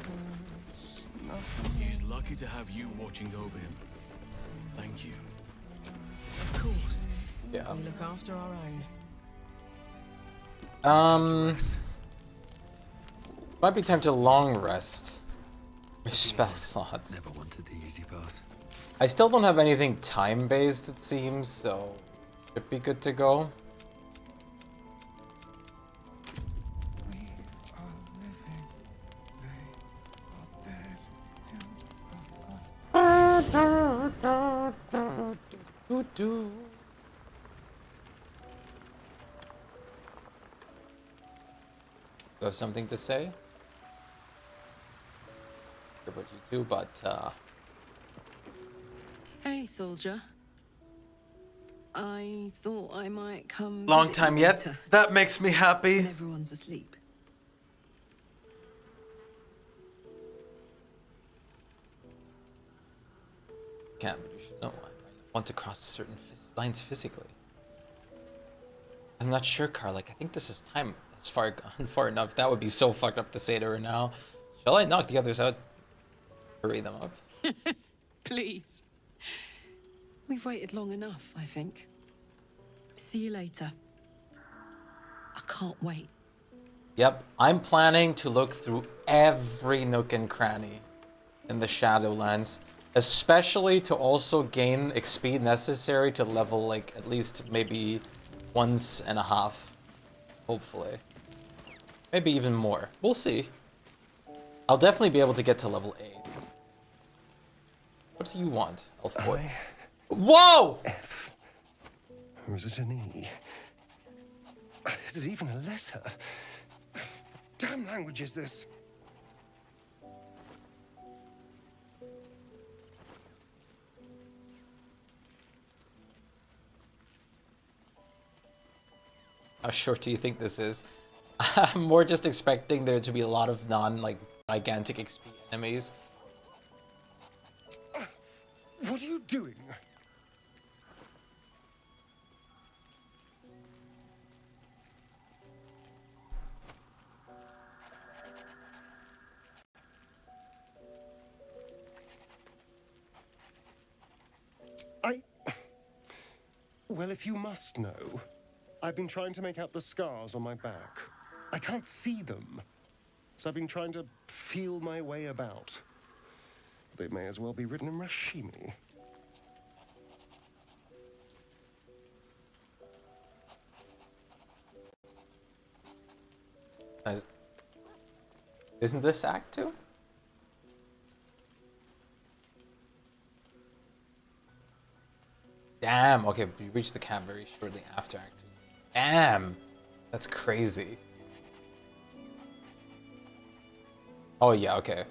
He's lucky to have you watching over him. Thank you. Of course. yeah. We look after our own. Might be time to long rest. Spell slots. Never wanted the easy path. I still don't have anything time-based, it seems, so should be good to go. You have something to say? About you too, but Hey, soldier. I thought I might come. long visit time you yet. later That makes me happy. when everyone's asleep. Can't, but you should know. I might want to cross certain lines physically. I'm not sure, Karlach. I think this is time. That's far gone far enough. That would be so fucked up to say to her now. Shall I knock the others out? Hurry them up. Please. We've waited long enough, I think. See you later. I can't wait. Yep, I'm planning to look through every nook and cranny in the Shadowlands, especially to also gain XP necessary to level like at least maybe 1.5, hopefully. Maybe even more. We'll see. I'll definitely be able to get to level 8. What do you want, elf boy? Whoa! F. Or is it an E? Is it even a letter? Damn language is this? How short do you think this is? I'm more just expecting there to be a lot of gigantic XP enemies. What are you doing? Well, if you must know, I've been trying to make out the scars on my back. I can't see them, so I've been trying to feel my way about. They may as well be written in Rashimi. Isn't this Act 2? Damn, okay, we reached the camp very shortly after Act 2. Damn! That's crazy. Oh yeah, okay.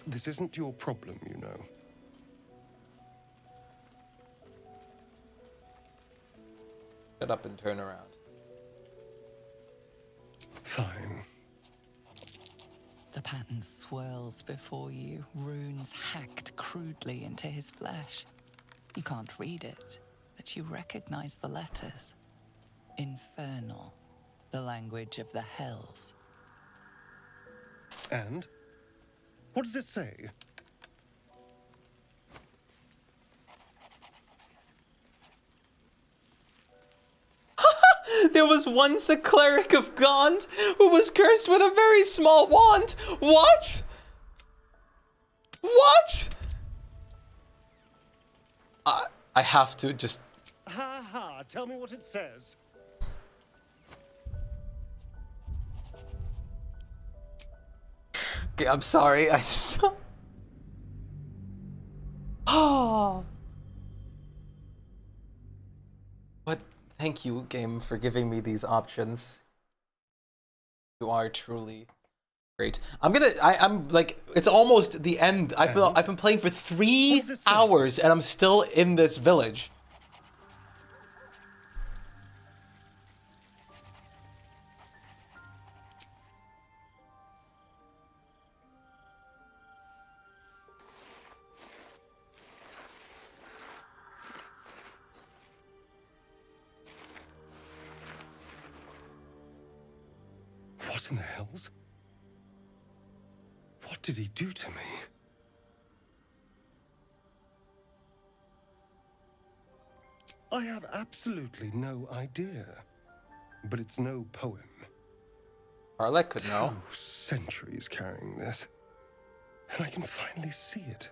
This isn't your problem, you know. Shut up and turn around. Fine. The pattern swirls before you, runes hacked crudely into his flesh. You can't read it, but you recognize the letters. Infernal, the language of the hells. And? What does it say? There was once a cleric of Gond who was cursed with a very small wand. What? What? I have to just... Ha ha, tell me what it says. Okay, I'm sorry, I just... Oh. But thank you, game, for giving me these options. You are truly great. I'm like, it's almost the end. I've been playing for 3 hours and I'm still in this village. What in the hells? What did he do to me? I have absolutely no idea. But it's no poem. Arlek could know. 2 centuries carrying this. And I can finally see it.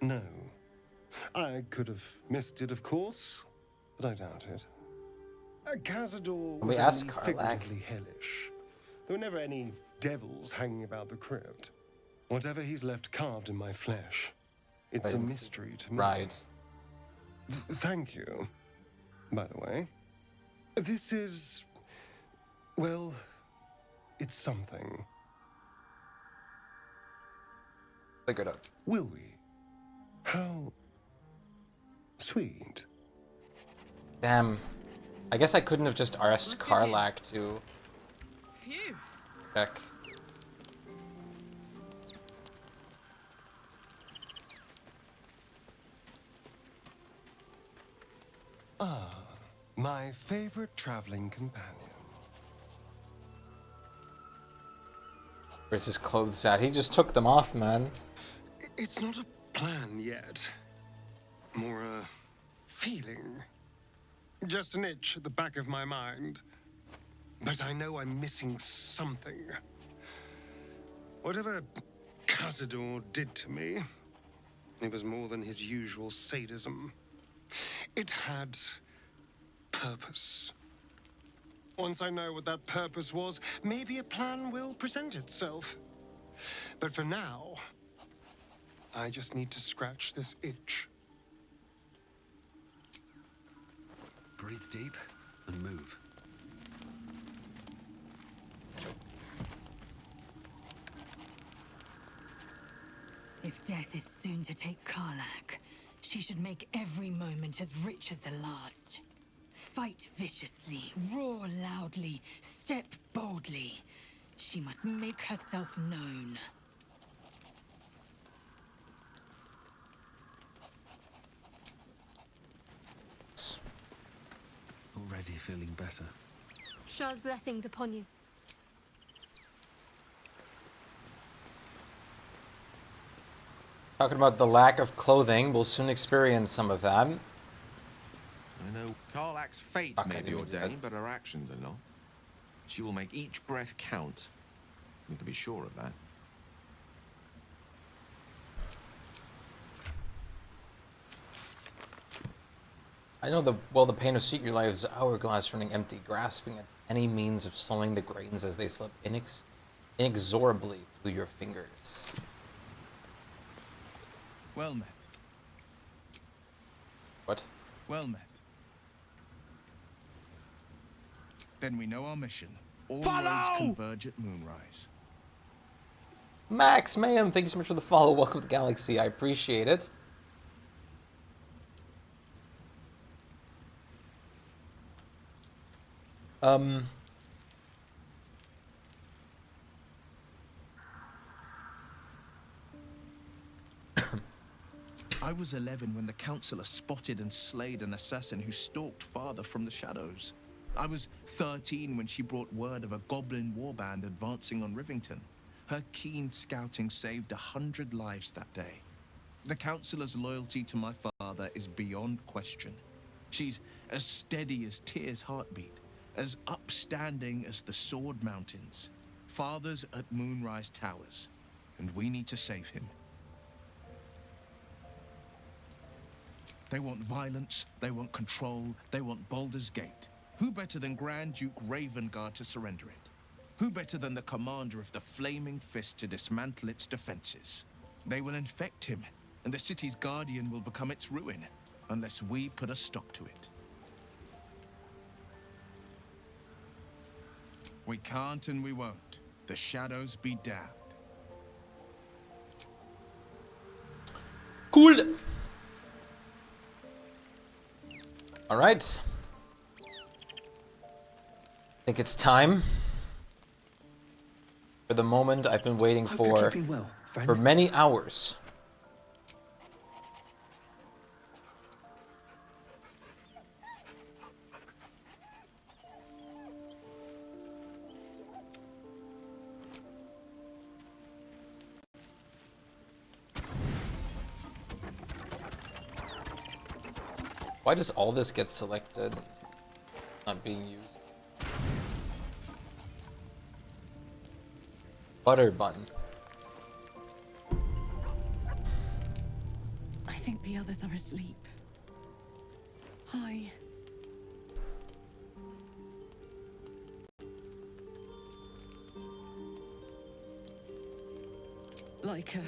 No. I could have missed it, of course, but I doubt it. Cazador was only figuratively hellish. There were never any devils hanging about the crypt. Whatever he's left carved in my flesh, it's a mystery to me. Right. Thank you. By the way, this is... well, it's something. Figure it out. Will we? How sweet. Damn. I guess I couldn't have just asked Karlak to check. Ah, my favorite traveling companion. Where's his clothes at? He just took them off, man. It's not a plan yet. More a feeling. Just an itch at the back of my mind. But I know I'm missing something. Whatever Cazador did to me, it was more than his usual sadism. It had purpose. Once I know what that purpose was, maybe a plan will present itself. But for now, I just need to scratch this itch. Breathe deep and move. If death is soon to take Karlach, she should make every moment as rich as the last. Fight viciously, roar loudly, step boldly. She must make herself known. Already feeling better. Shah's blessings upon you. Talking about the lack of clothing, we'll soon experience some of that. I know Karlach's fate may be ordained, but her actions are not. She will make each breath count. We can be sure of that. I know the pain of secret life is hourglass running empty, grasping at any means of slowing the grains as they slip inexorably through your fingers. Well met. What? Well met. Then we know our mission. All Follow! roads converge at moonrise. Max Mayhem, thank you so much for the follow. Welcome to the Galaxy. I appreciate it. I was 11 when the Councillor spotted and slayed an assassin who stalked father from the shadows. I was 13 when she brought word of a goblin warband advancing on Rivington. Her keen scouting saved 100 lives that day. The Councillor's loyalty to my father is beyond question. She's as steady as Tyr's heartbeat, as upstanding as the Sword Mountains. Father's at Moonrise Towers, and we need to save him. They want violence, they want control, they want Baldur's Gate. Who better than Grand Duke Ravengard to surrender it? Who better than the commander of the Flaming Fist to dismantle its defenses? They will infect him, and the city's guardian will become its ruin, unless we put a stop to it. We can't and we won't. The shadows be damned. Cool. All right. I think it's time for the moment I've been waiting for many hours. Why does all this get selected, not being used? Butter button. I think the others are asleep. Hi. Like a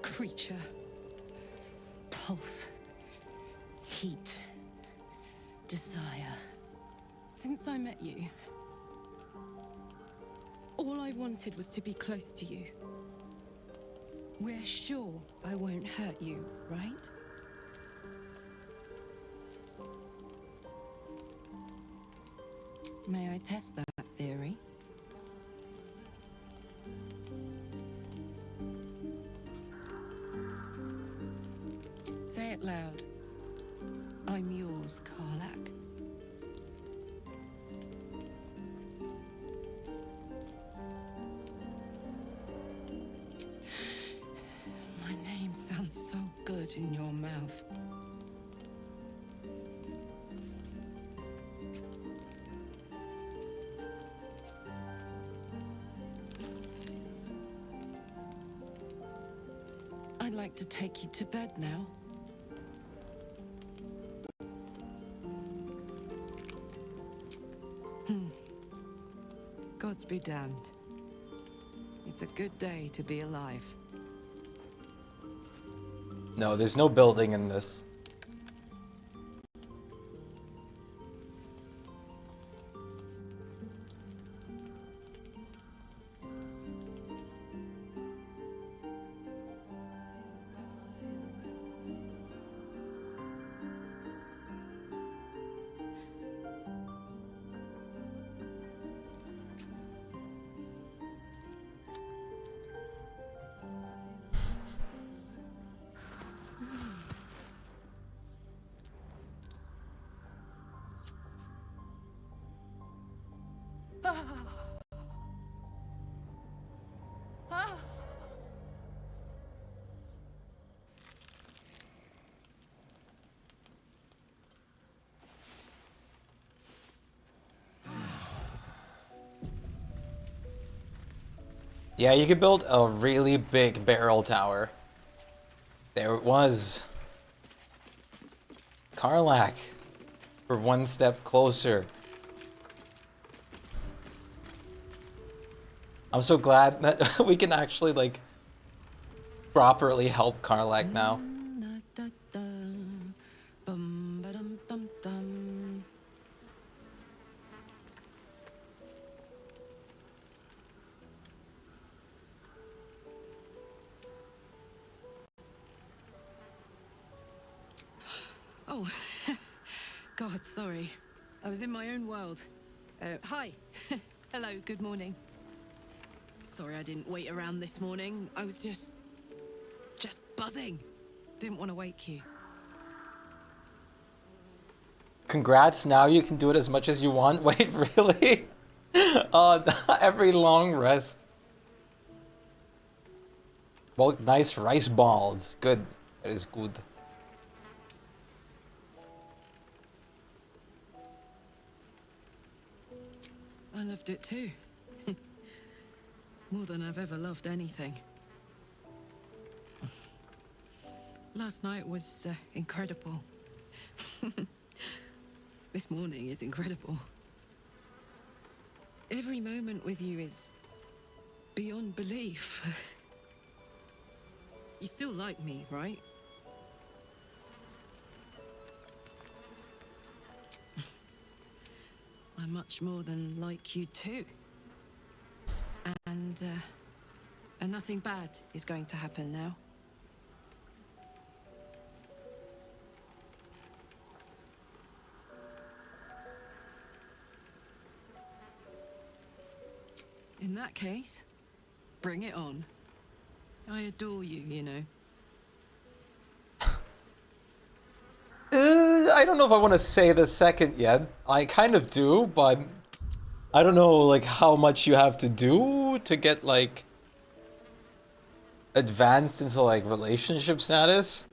creature. Pulse. Heat. Desire. Since I met you, all I wanted was to be close to you. We're sure I won't hurt you, right? May I test that theory? Say it loud. I'm yours, Karlach. sounds so good in your mouth. I'd like to take you to bed now. Gods be damned. It's a good day to be alive. No, there's no building in this. Yeah, you could build a really big barrel tower. There it was. Karlach. We're one step closer. I'm so glad that we can actually, like, properly help Karlach now. Oh, God, sorry. I was in my own world. Hi. Hello, good morning. Sorry I didn't wait around this morning. I was just buzzing. Didn't want to wake you. Congrats, now you can do it as much as you want. Wait, really? Oh, every long rest. Well, nice rice balls. Good. That is good. I loved it too. More than I've ever loved anything. Last night was incredible. This morning is incredible. Every moment with you is beyond belief. You still like me, right? I'm much more than like you too. And nothing bad is going to happen now. In that case, bring it on. I adore you, you know. I don't know if I want to say the second yet. I kind of do, but I don't know like how much you have to do to get like advanced into like relationship status.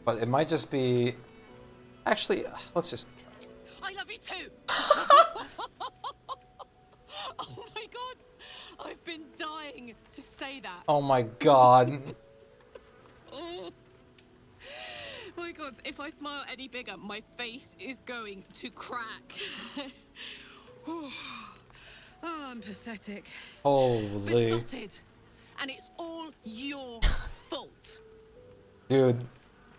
But it might just be... Actually, let's just try. I love you too! Oh my god! I've been dying to say that. Oh my god. Oh my god, if I smile any bigger, my face is going to crack. Oh, I'm pathetic. Holy. Besotted. And it's all your fault. Dude.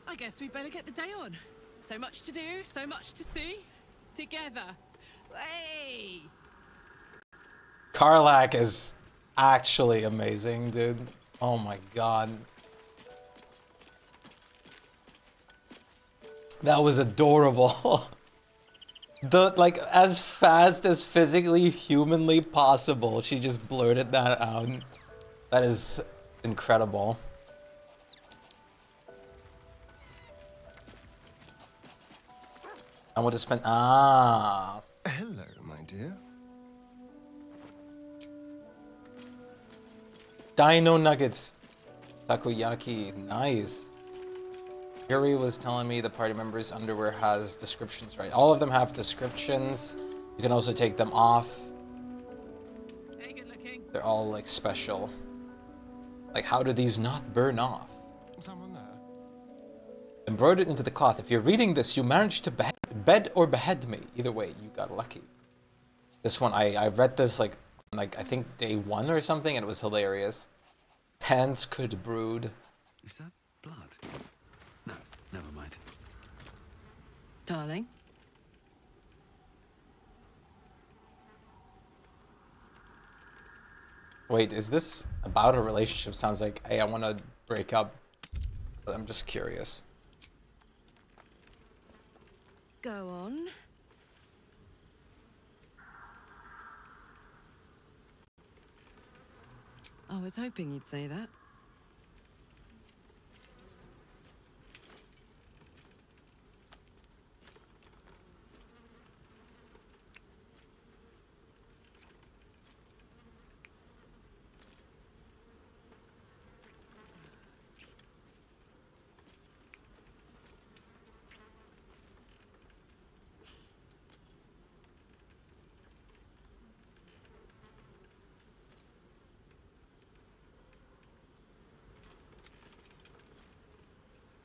I guess we better get the day on. So much to do, so much to see. Together. Hey! Karlach is actually amazing, dude. Oh my god. That was adorable. Like, as fast as physically, humanly possible, she just blurted that out. That is incredible. I want to spend... Ah. Hello, my dear. Dino nuggets. Takoyaki. Nice. Yuri was telling me the party members' underwear has descriptions, right? All of them have descriptions. You can also take them off. Hey, good looking. They're all like special. Like, how do these not burn off? Someone there. Embroidered into the cloth. If you're reading this, you managed to bed or behead me. Either way, you got lucky. This one, I read this like I think day 1 or something, and it was hilarious. Pants could brood. Is that blood? No, never mind. Darling? Wait, is this about a relationship? Sounds like, hey, I want to break up. But I'm just curious. Go on. I was hoping you'd say that.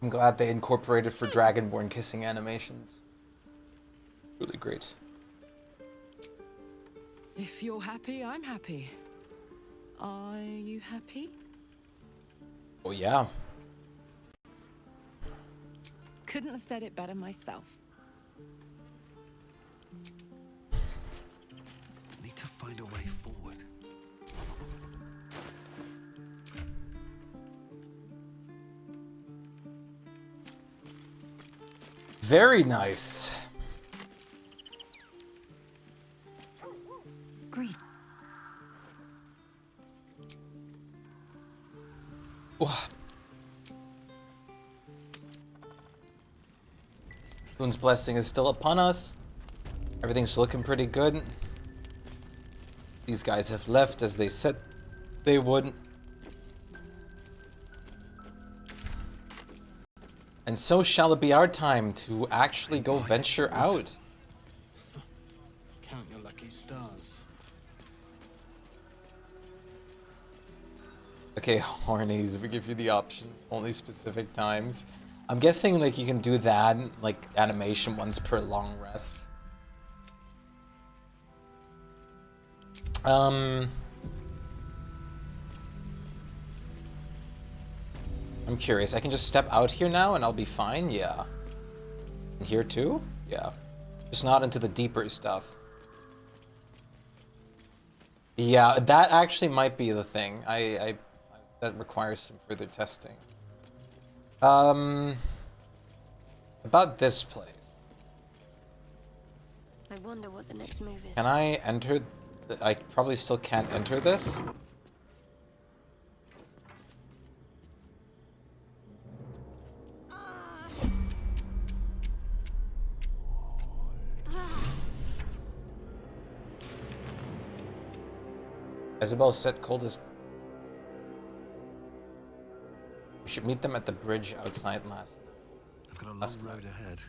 I'm glad they incorporated for Dragonborn kissing animations. Really great. If you're happy, I'm happy. Are you happy? Oh yeah. Couldn't have said it better myself. Need to find a way forward. Very nice. Great. Boon's blessing is still upon us. Everything's looking pretty good. These guys have left as they said they would. And so shall it be our time to actually go venture out. Count your lucky stars. Okay, hornies, we give you the option, only specific times. I'm guessing like you can do that, like animation once per long rest. I'm curious, I can just step out here now and I'll be fine? Yeah. And here too? Yeah. Just not into the deeper stuff. Yeah, that actually might be the thing. That requires some further testing. About this place. I wonder what the next move is. Can I enter? I probably still can't enter this. Isabel said cold as... We should meet them at the bridge outside last night. I've got a long road ahead.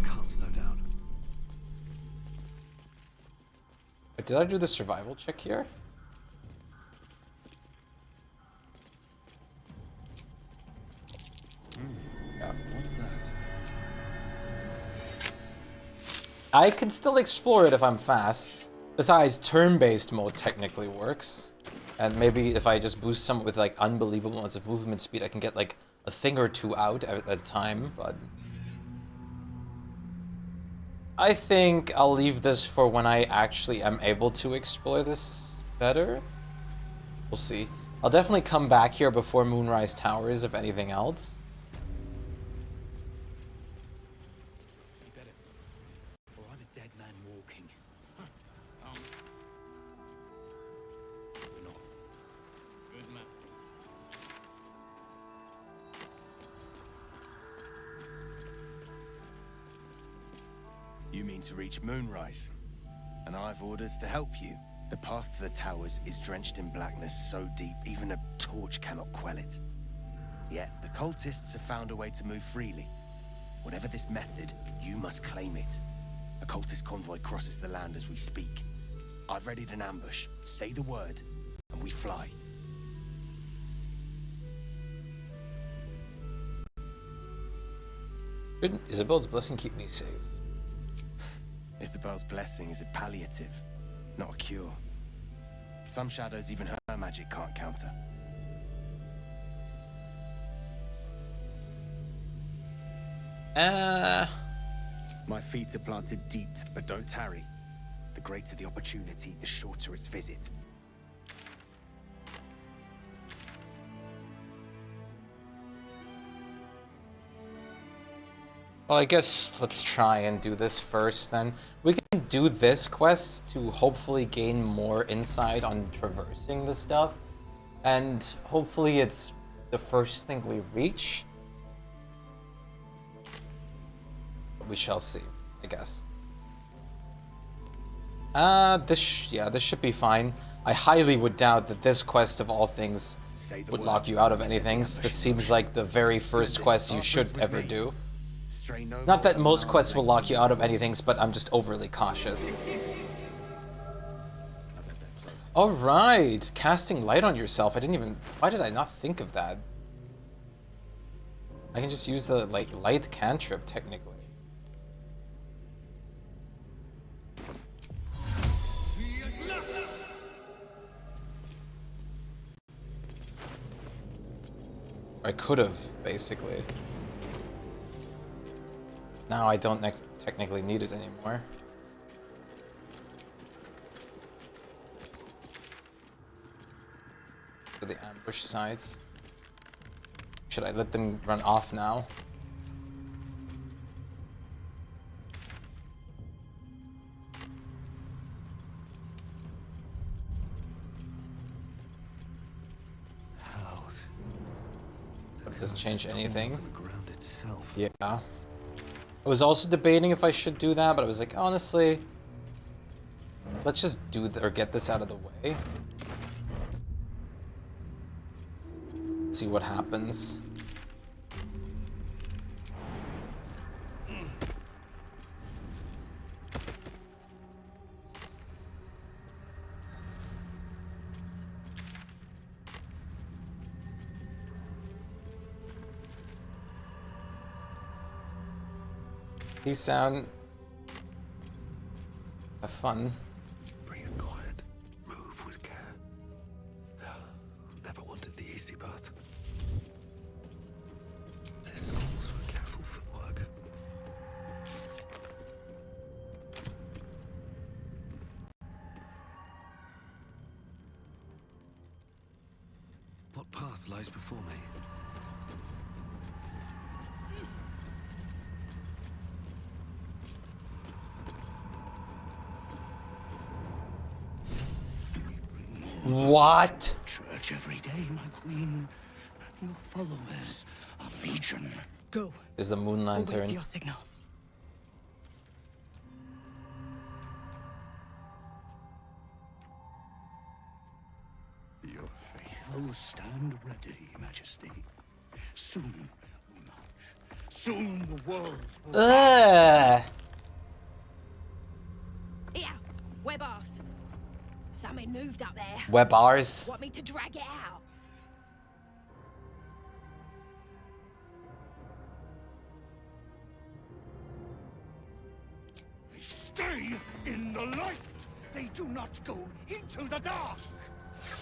Can't slow down. Wait, did I do the survival check here? Yeah. What's that? I can still explore it if I'm fast. Besides, turn-based mode technically works. And maybe if I just boost some with like unbelievable amounts of movement speed, I can get like a thing or two out at a time, but... I think I'll leave this for when I actually am able to explore this better. We'll see. I'll definitely come back here before Moonrise Towers, if anything else. Or I'm a dead man walking. Good man. You mean to reach Moonrise, and I've orders to help you. The path to the towers is drenched in blackness so deep even a torch cannot quell it. Yet the cultists have found a way to move freely. Whatever this method, you must claim it. A cultist convoy crosses the land as we speak. I've readied an ambush. Say the word, and we fly. Should Isabel's blessing keep me safe? Isabel's blessing is a palliative, not a cure. Some shadows even her magic can't counter. My feet are planted deep, but don't tarry. The greater the opportunity, the shorter its visit. Well, I guess let's try and do this first then. We can do this quest to hopefully gain more insight on traversing the stuff. And hopefully it's the first thing we reach. We shall see, I guess. This should be fine. I highly would doubt that this quest of all things would lock you out of anything. This seems like the very first quest you should ever do. Not that most quests will lock you out of anything, but I'm just overly cautious. Alright, casting light on yourself. Why did I not think of that? I can just use the, light cantrip, technically. I could have, basically. Now I don't technically need it anymore. For the ambush sides. Should I let them run off now? That doesn't change anything. Yeah. I was also debating if I should do that, but I was like, honestly, let's just do or get this out of the way. See what happens. Peace out. Have fun. Bring it quiet. Move with care. Never wanted the easy path. This calls for careful footwork. What path lies before me? What? Church every day, my queen. Your followers are legion. Go. Is the moon lantern? Wait for your signal. Your faithful stand ready, Majesty. Soon we march. Soon the world will. Here, web arse. Something moved up there. Web arse. Want me to drag it out? They stay in the light. They do not go into the dark.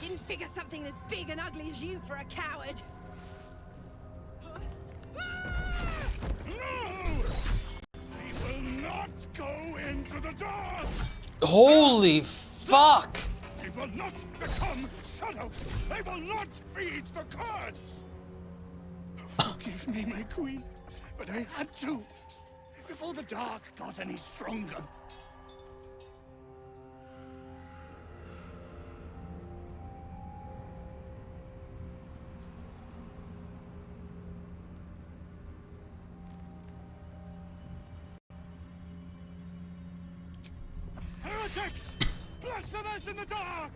Didn't figure something as big and ugly as you for a coward. No! They will not go into the dark. Holy fuck! They will not become shadows. They will not feed the curse. Forgive me, my queen, but I had to. Before the dark got any stronger. Heretics! Blasphemers in the dark!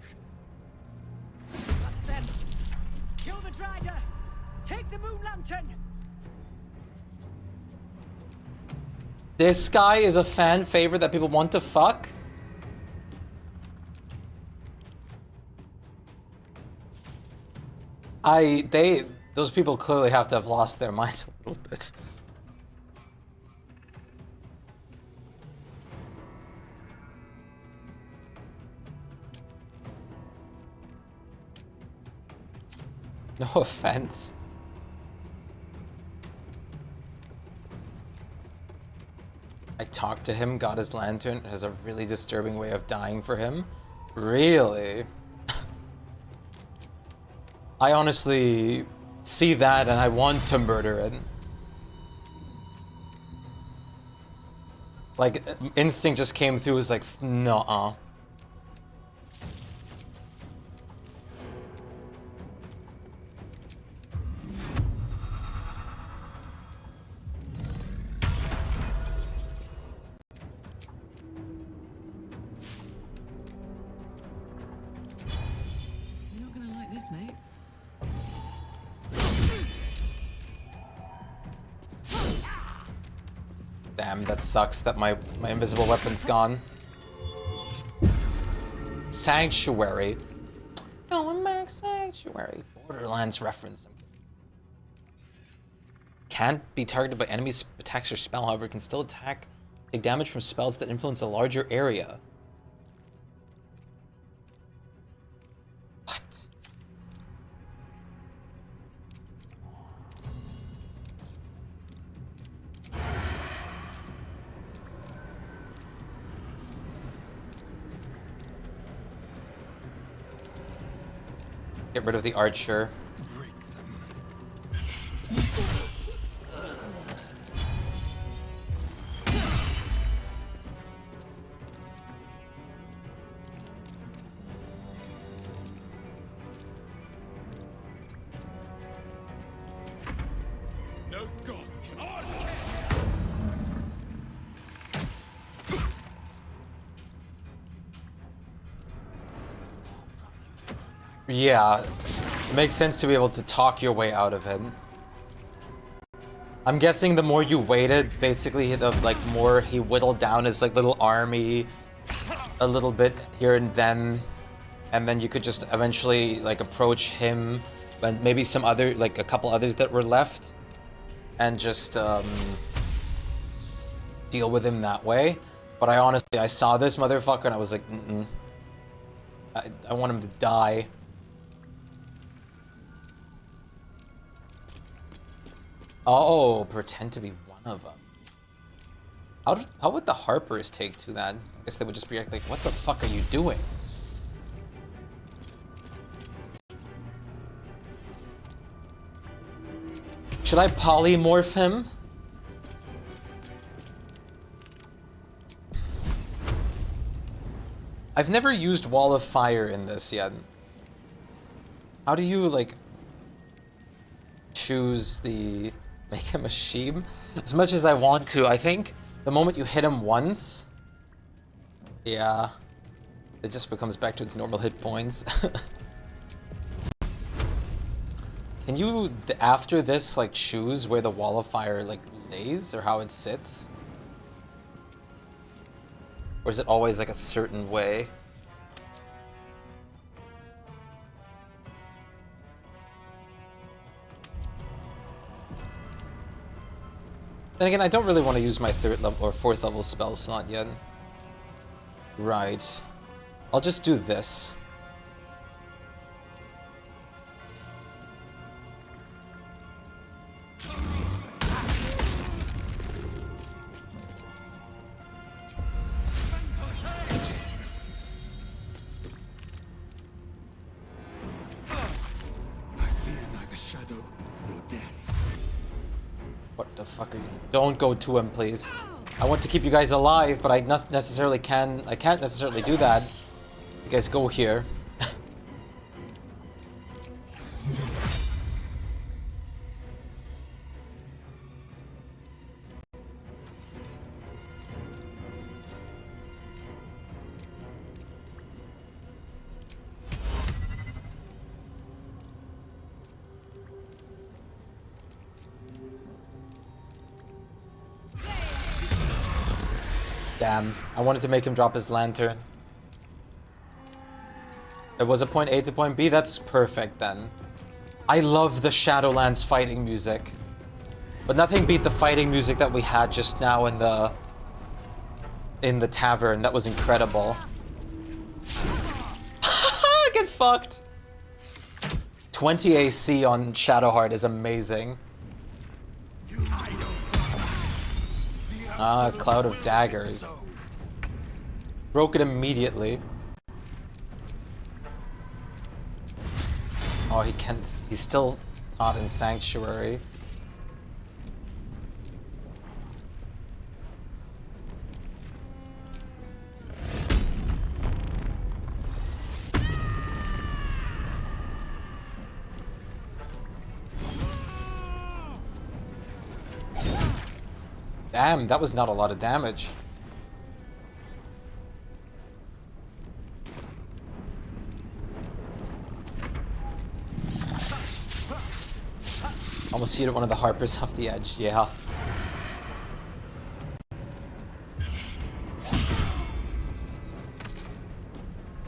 That's them. Kill the Drider! Take the moon lantern! This guy is a fan favorite that people want to fuck? Those people clearly have to have lost their mind a little bit. No offense. I talked to him, got his lantern. It has a really disturbing way of dying for him. Really? I honestly see that and I want to murder it. Like, instinct just came through, was like, nuh-uh. You're not gonna like this, mate. Damn, that sucks that my invisible weapon's gone. Sanctuary. Going back, Sanctuary. Borderlands reference. Can't be targeted by enemies, attacks, or spell, however, can still attack, take damage from spells that influence a larger area. What? Get rid of the archer. No god can Yeah, it makes sense to be able to talk your way out of him. I'm guessing the more you waited, basically, the like more he whittled down his like little army a little bit here and then you could just eventually like approach him and maybe some other like a couple others that were left and just deal with him that way. But I saw this motherfucker and I was like, I want him to die. Oh, pretend to be one of them. How would the Harpers take to that? I guess they would just be like, what the fuck are you doing? Should I polymorph him? I've never used Wall of Fire in this yet. How do you, like, choose the... Make him a sheep? As much as I want to, I think the moment you hit him once... Yeah. It just becomes back to its normal hit points. Can you, after this, like, choose where the Wall of Fire, like, lays? Or how it sits? Or is it always, like, a certain way? Then again, I don't really want to use my 3rd level or 4th level spell slot yet. Right. I'll just do this. What the fuck are you? Don't go to him, please. I want to keep you guys alive, but I can't necessarily do that. You guys go here. Damn, I wanted to make him drop his lantern. It was a point A to point B, that's perfect then. I love the Shadowlands fighting music. But nothing beat the fighting music that we had just now in the tavern. That was incredible. Get fucked! 20 AC on Shadowheart is amazing. Ah, Cloud of Daggers. Broke it immediately. Oh, he's still not in Sanctuary. Damn, that was not a lot of damage. Almost hit one of the Harpers off the edge, yeah.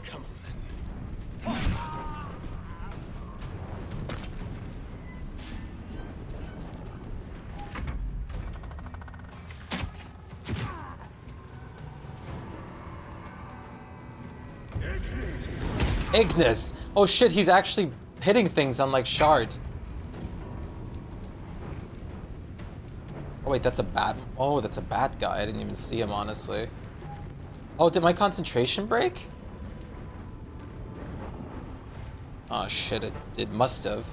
Come Ignis! Oh shit, he's actually hitting things unlike Shard. Oh wait, that's a bad... Oh, that's a bad guy. I didn't even see him, honestly. Oh, did my concentration break? Oh shit, it must have.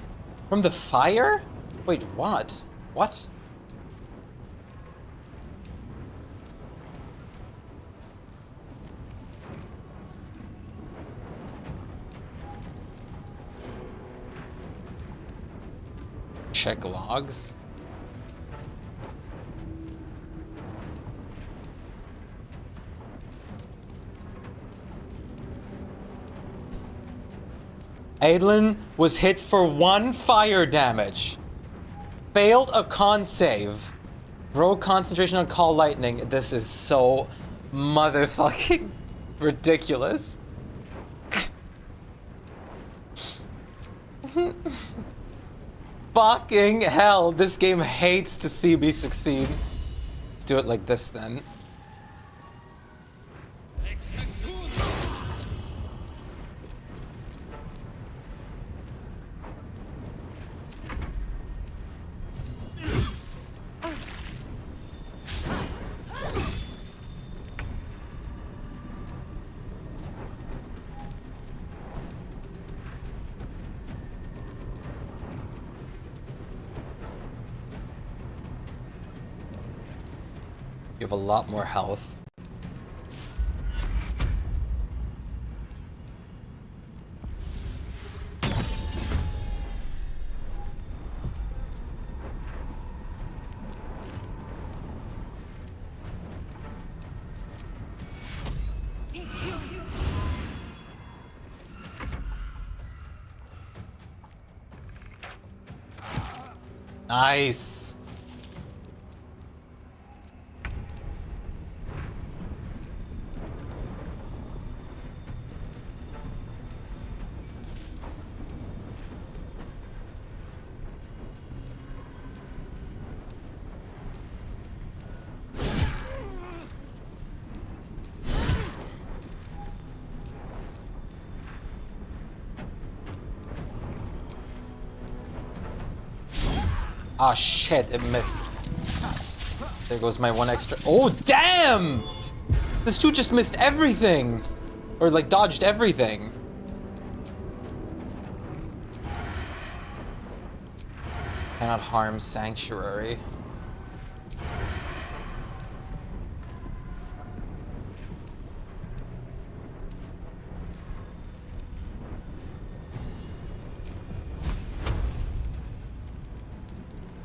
From the fire? Wait, what? What? Check logs. Adlin was hit for 1 fire damage. Failed a con save. Broke concentration on Call Lightning. This is so motherfucking ridiculous. Fucking hell, this game hates to see me succeed. Let's do it like this then. You have a lot more health. Nice. Ah, shit, it missed. There goes my 1 extra. Oh, damn! This dude just missed everything. Or, like, dodged everything. Cannot harm Sanctuary.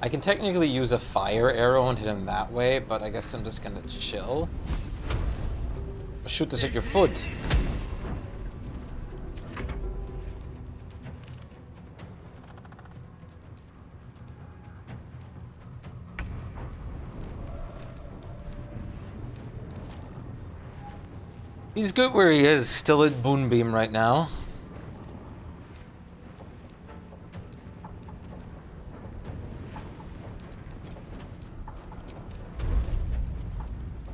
I can technically use a fire arrow and hit him that way, but I guess I'm just gonna chill. Shoot this at your foot. He's good where he is, still at Moonbeam right now.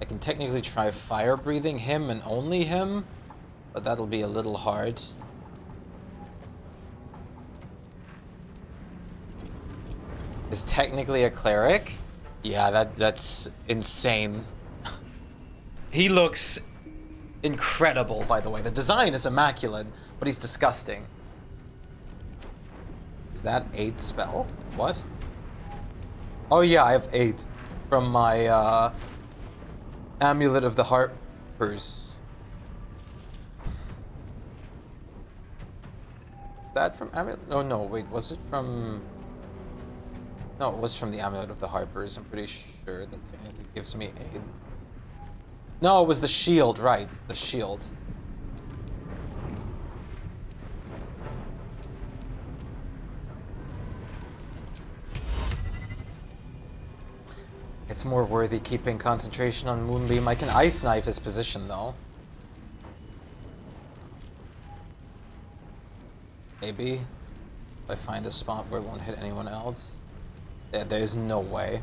I can technically try fire breathing him and only him, but that'll be a little hard. Is technically a cleric? Yeah, that's insane. He looks incredible, by the way. The design is immaculate, but he's disgusting. Is that 8 spell? What? Oh yeah, I have 8 from my Amulet of the Harpers. That from Amulet? Oh no, wait, was it from... No, it was from the Amulet of the Harpers. I'm pretty sure that technically gives me 8. No, it was the shield, right. The shield. It's more worthy keeping concentration on Moonbeam. I can Ice Knife his position, though. Maybe. If I find a spot where it won't hit anyone else. Yeah, there's no way.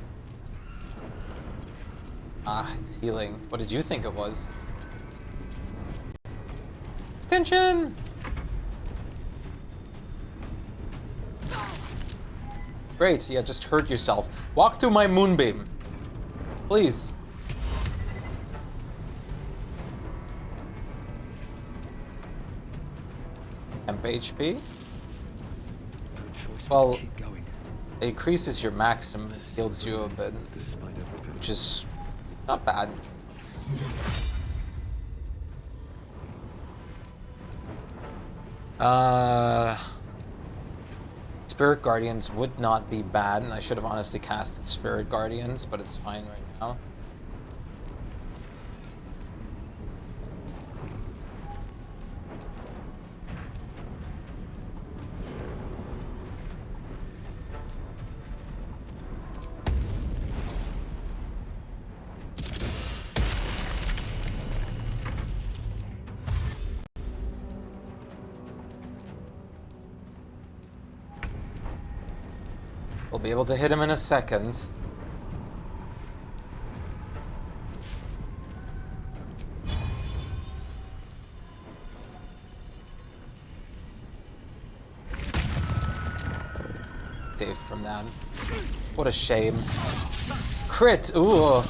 Ah, it's healing. What did you think it was? Extension! Great, yeah, just hurt yourself. Walk through my Moonbeam. Please. Temp HP? Well, it increases your maximum, it heals you a bit, which is not bad. Spirit Guardians would not be bad, and I should have honestly casted Spirit Guardians, but it's fine right now. We'll be able to hit him in a second. Saved from that. What a shame. Crit! Ooh.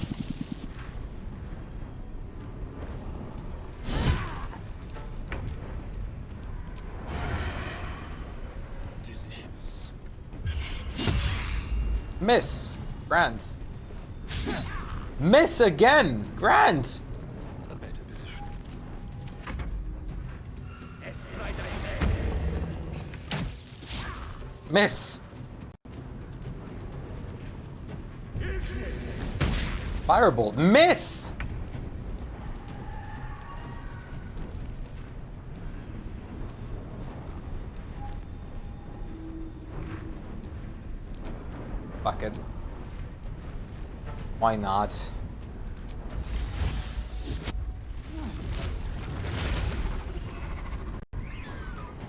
Miss! Grant. Miss again! Grant! A better position. Miss! Firebolt. Miss! Fuck it. Why not?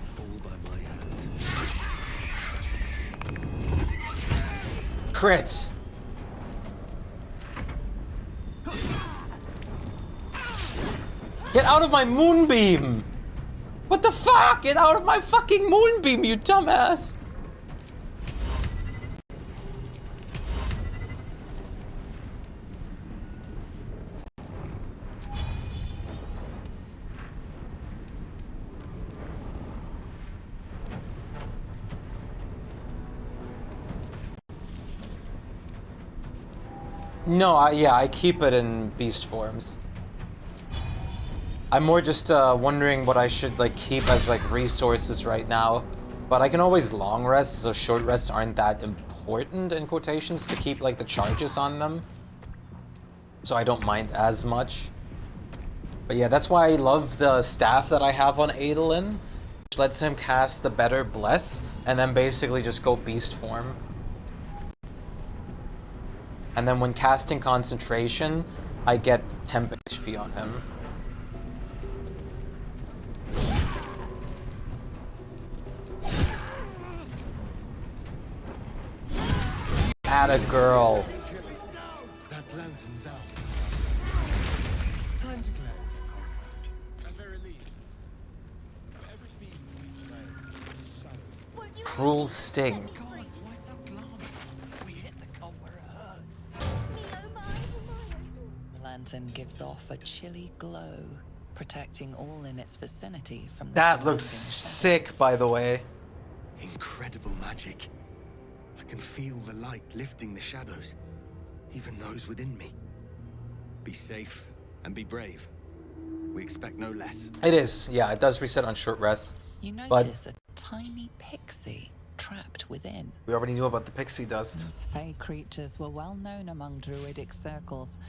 Fall by my hand. Crit! Get out of my Moonbeam! What the fuck? Get out of my fucking Moonbeam, you dumbass! No, yeah, I keep it in beast forms. I'm more just wondering what I should like keep as like resources right now. But I can always long rest, so short rests aren't that important in quotations to keep like the charges on them. So I don't mind as much. But yeah, that's why I love the staff that I have on Adolin, which lets him cast the Better Bless and then basically just go beast form. And then when casting concentration, I get temp HP on him. Atta girl. That lantern's out. Time to cleanse, conquer. At very least, every beast we slay. Cruel sting. The lantern gives off a chilly glow, protecting all in its vicinity from the That looks surrounding sick, by the way. Incredible magic. I can feel the light lifting the shadows, even those within me. Be safe and be brave. We expect no less. It is, yeah, it does reset on short rest. You But notice a tiny pixie trapped within. we already knew about the pixie dust. These fey creatures were well known among druidic circles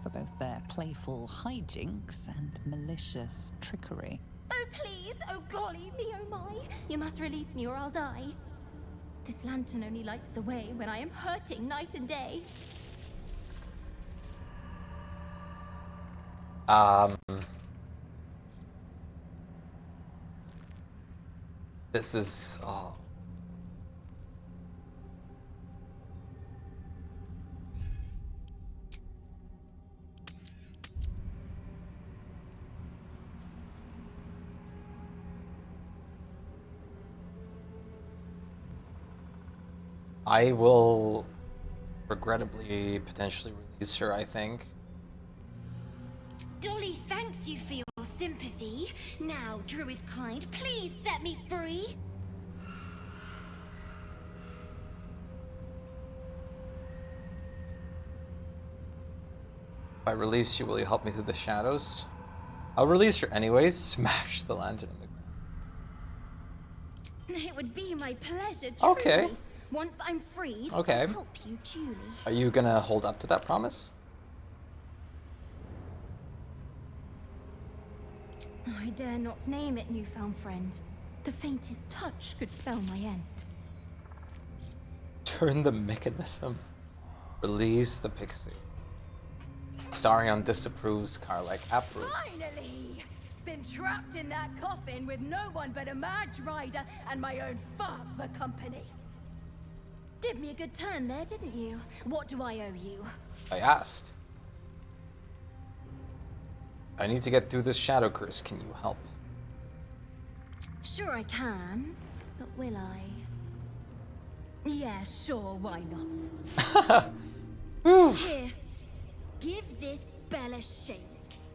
for both their playful hijinks and malicious trickery. Oh, please! Oh, golly me, oh my! You must release me or I'll die. This lantern only lights the way when I am hurting night and day. This is... Oh. I will regrettably potentially release her, I think. Dolly thanks you for your sympathy. Now, druid kind, please set me free. If I release you, will you help me through the shadows? I'll release her anyways. Smash the lantern in the ground. It would be my pleasure, truly. Okay. Once I'm freed, Okay. I'll help you duly. Are you gonna hold up to that promise? I dare not name it, newfound friend. The faintest touch could spell my end. Turn the mechanism. Release the pixie. Starion disapproves, Karlach approves. Finally! Been trapped in that coffin with no one but a mad rider and my own farts for company. Did me a good turn there, didn't you? What do I owe you? I asked. I need to get through this shadow curse. Can you help? Sure I can, but will I? Yeah, sure, why not? Here, give this bell a shake.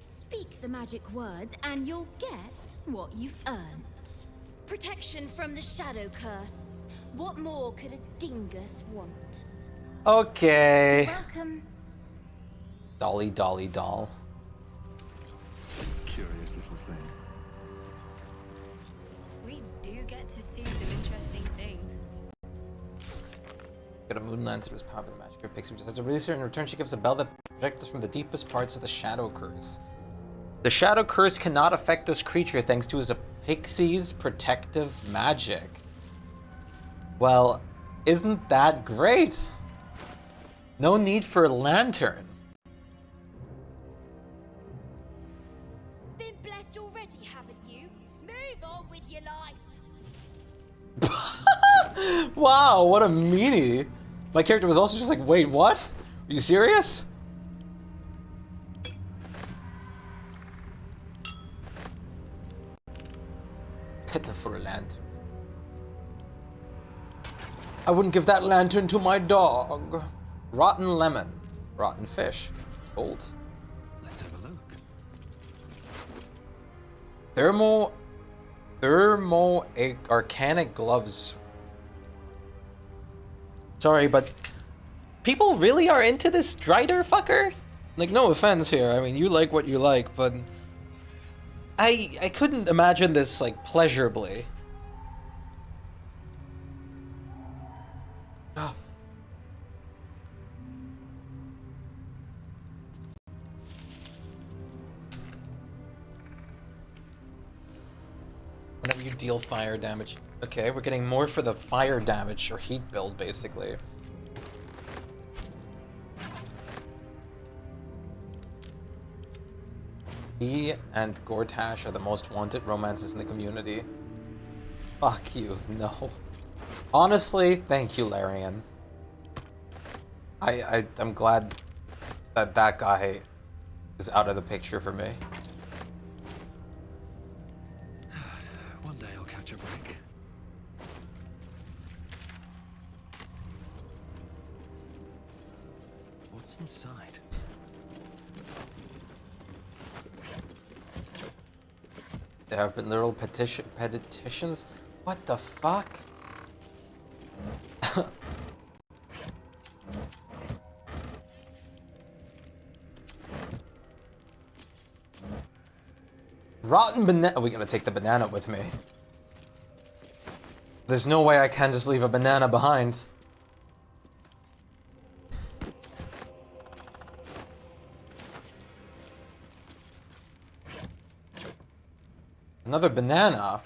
Speak the magic words and you'll get what you've earned. Protection from the shadow curse. What more could a dingus want? Okay. Welcome. Dolly, dolly, doll. Curious little thing. We do get to see some interesting things. Got a moon lantern was powered by the magic of pixie. We just have to release her. In return, she gives a bell that protects us from the deepest parts of the shadow curse. The shadow curse cannot affect this creature thanks to his pixie's protective magic. Well, isn't that great? No need for a lantern. Been blessed already, haven't you? Move on with your life. Wow, what a meanie. My character was also just like, wait, what? Are you serious? Pitiful lantern. I wouldn't give that lantern to my dog. Rotten lemon. Rotten fish. Gold. Let's have a look. Thermo arcanic gloves. Sorry, but people really are into this Strider fucker? Like, no offense here. I mean, you like what you like, but I couldn't imagine this like pleasurably. Oh. Whenever you deal fire damage. Okay, we're getting more for the fire damage or heat build, basically. He and Gortash are the most wanted romances in the community. Fuck you, no. Honestly, thank you, Larian. I'm glad that that guy is out of the picture for me. One day I'll catch a break. What's inside? There have been little petitions. What the fuck? Rotten banana. Oh, we gotta take the banana with me. There's no way I can just leave a banana behind. Another banana.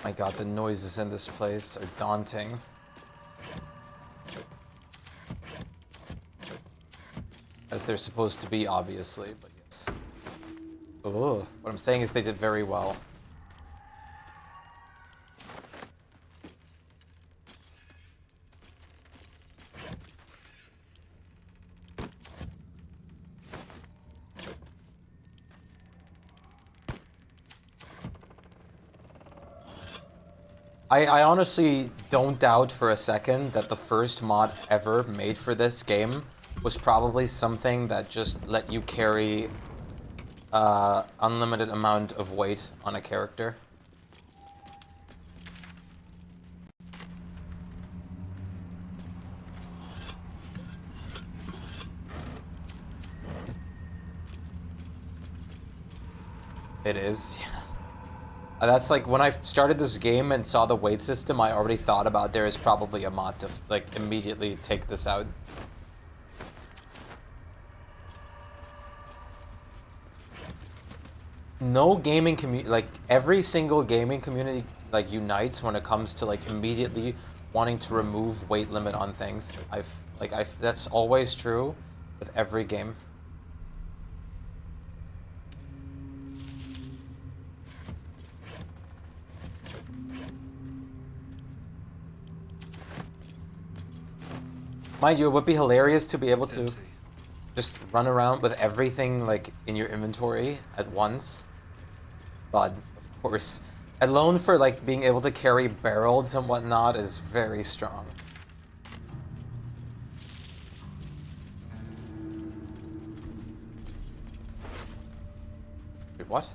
My god, the noises in this place are daunting. As they're supposed to be, obviously, but yes. Ugh. What I'm saying is they did very well. I honestly don't doubt for a second that the first mod ever made for this game was probably something that just let you carry unlimited amount of weight on a character. It is, yeah. That's like when I started this game and saw the weight system, I already thought about there is probably a mod to like immediately take this out. No gaming community, like every single gaming community like unites when it comes to like immediately wanting to remove weight limit on things. That's always true with every game. Mind you, it would be hilarious to be able to just run around with everything like in your inventory at once. But of course, alone for like being able to carry barrels and whatnot is very strong. Wait, what?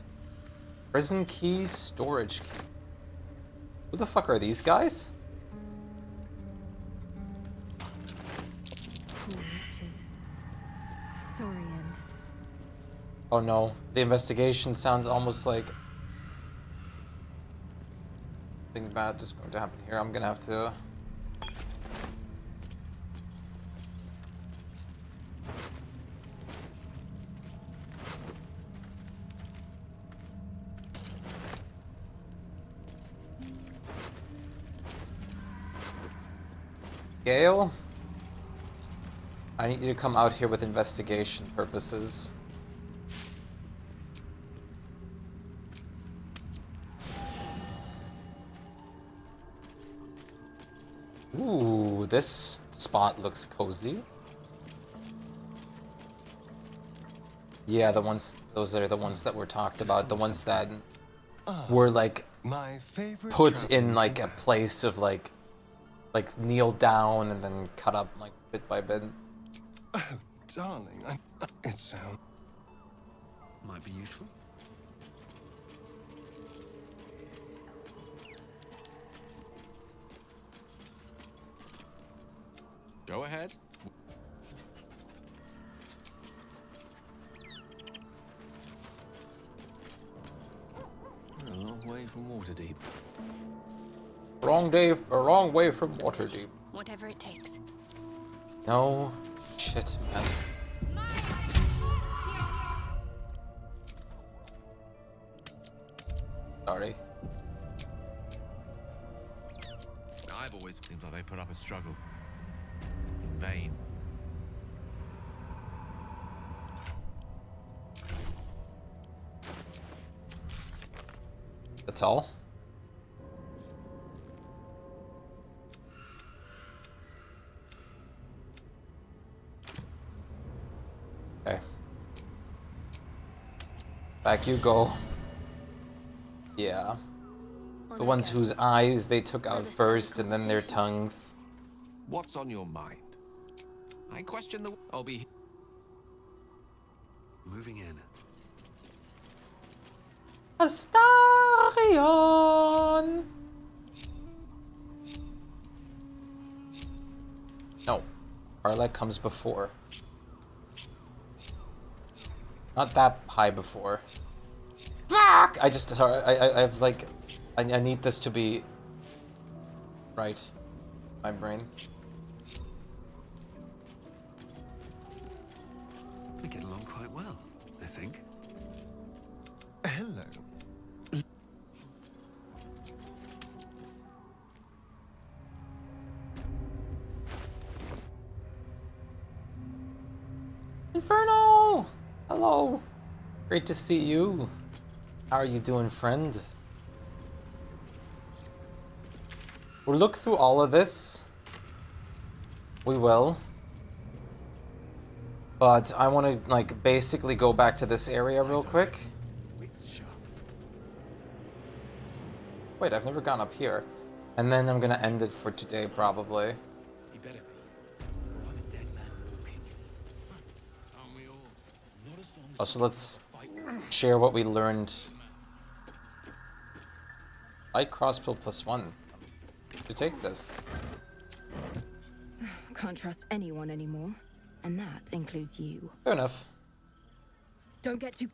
Prison key, storage key. Who the fuck are these guys? Oh no, the investigation sounds almost like something bad is going to happen here. I'm gonna have to... Gale? I need you to come out here with investigation purposes. Ooh, this spot looks cozy. Yeah, those are the ones that were talked about, the ones that were like put in like a place of like kneel down and then cut up like bit by bit. Oh, darling, it sounds... Might be useful. Go ahead. A long way from Waterdeep. Wrong way from Waterdeep. Whatever it takes. No shit, man. Sorry. I I've always seemed like they put up a struggle. In vain. That's all? Okay. Back you go. Yeah. The ones whose eyes they took out first and then their tongues. What's on your mind? I question the... I'll be... Moving in. Astarion! No. Karlach comes before. Not that high before. Fuck! I just... Sorry, I've like... I need this to be... right. My brain. We get along quite well, I think. Hello. Inferno! Hello. Great to see you. How are you doing, friend? We'll look through all of this. We will. But I want to, like, basically go back to this area real quick. Wait, I've never gone up here. And then I'm gonna end it for today, probably. Oh, so let's share what we learned. Light crossbow +1. To take this. Can't trust anyone anymore, and that includes you. Fair enough. Don't get too...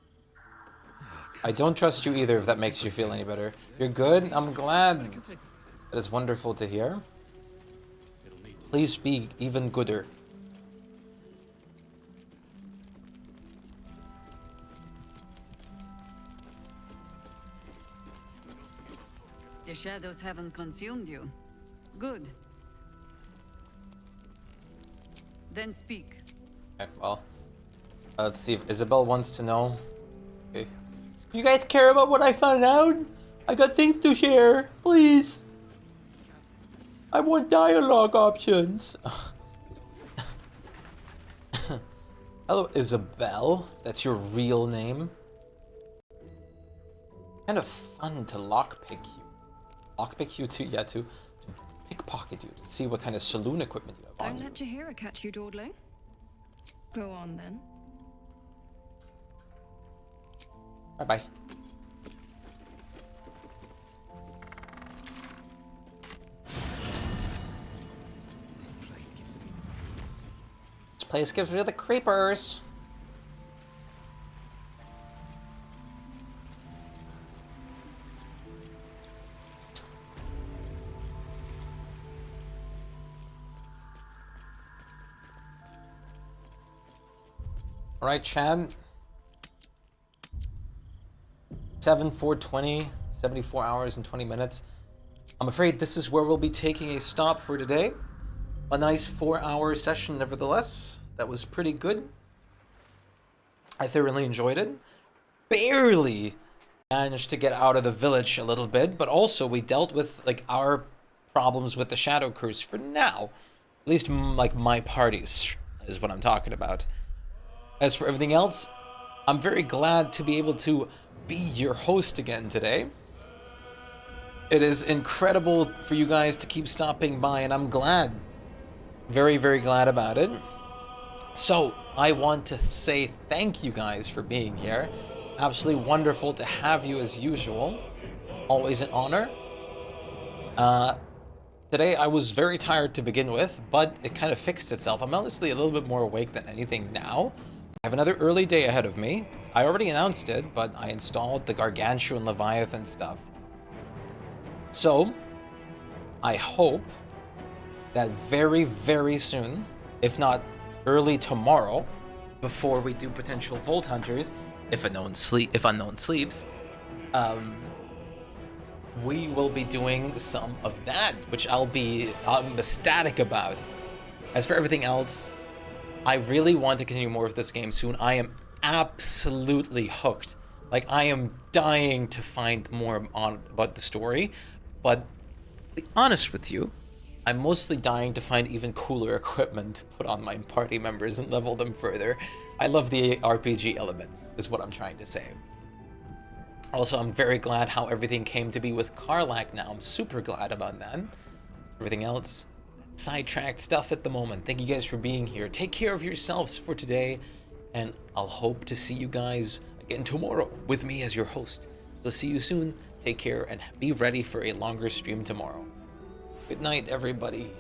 I don't trust you either, if that makes you feel any better. You're good? I'm glad. That is wonderful to hear. Please be even gooder. The shadows haven't consumed you. Good. Then speak. Okay, well. Let's see if Isabel wants to know. Okay. You guys care about what I found out? I got things to share. Please. I want dialogue options. Hello, Isabel. That's your real name. Kind of fun to lockpick you. Lockpick you to, yeah, to pickpocket you, to see what kind of saloon equipment you have on Don't you. let Jaheira catch you dawdling. Go on then. Bye-bye. This place gives me the creepers. Alright, Chad. 7/4/20, 74 hours and 20 minutes. I'm afraid this is where we'll be taking a stop for today. A nice 4-hour session, nevertheless. That was pretty good. I thoroughly enjoyed it. Barely managed to get out of the village a little bit, but also we dealt with like our problems with the Shadow Curse for now. At least like my parties is what I'm talking about. As for everything else, I'm very glad to be able to be your host again today. It is incredible for you guys to keep stopping by, and I'm glad. Very, very glad about it. So, I want to say thank you guys for being here. Absolutely wonderful to have you as usual. Always an honor. Today I was very tired to begin with, but it kind of fixed itself. I'm honestly a little bit more awake than anything now. I have another early day ahead of me. I already announced it, but I installed the Gargantuan Leviathan stuff. So, I hope that very, very soon, if not early tomorrow, before we do potential Vault Hunters, if unknown sleeps, we will be doing some of that, which I'm ecstatic about. As for everything else, I really want to continue more of this game soon. I am absolutely hooked. Like, I am dying to find more about the story, but to be honest with you, I'm mostly dying to find even cooler equipment to put on my party members and level them further. I love the RPG elements, is what I'm trying to say. Also, I'm very glad how everything came to be with Karlach now. I'm super glad about that. Everything else, sidetracked stuff at the moment. Thank you guys for being here. Take care of yourselves for today, and I'll hope to see you guys again tomorrow with me as your host. So see you soon. Take care and be ready for a longer stream tomorrow. Good night, everybody.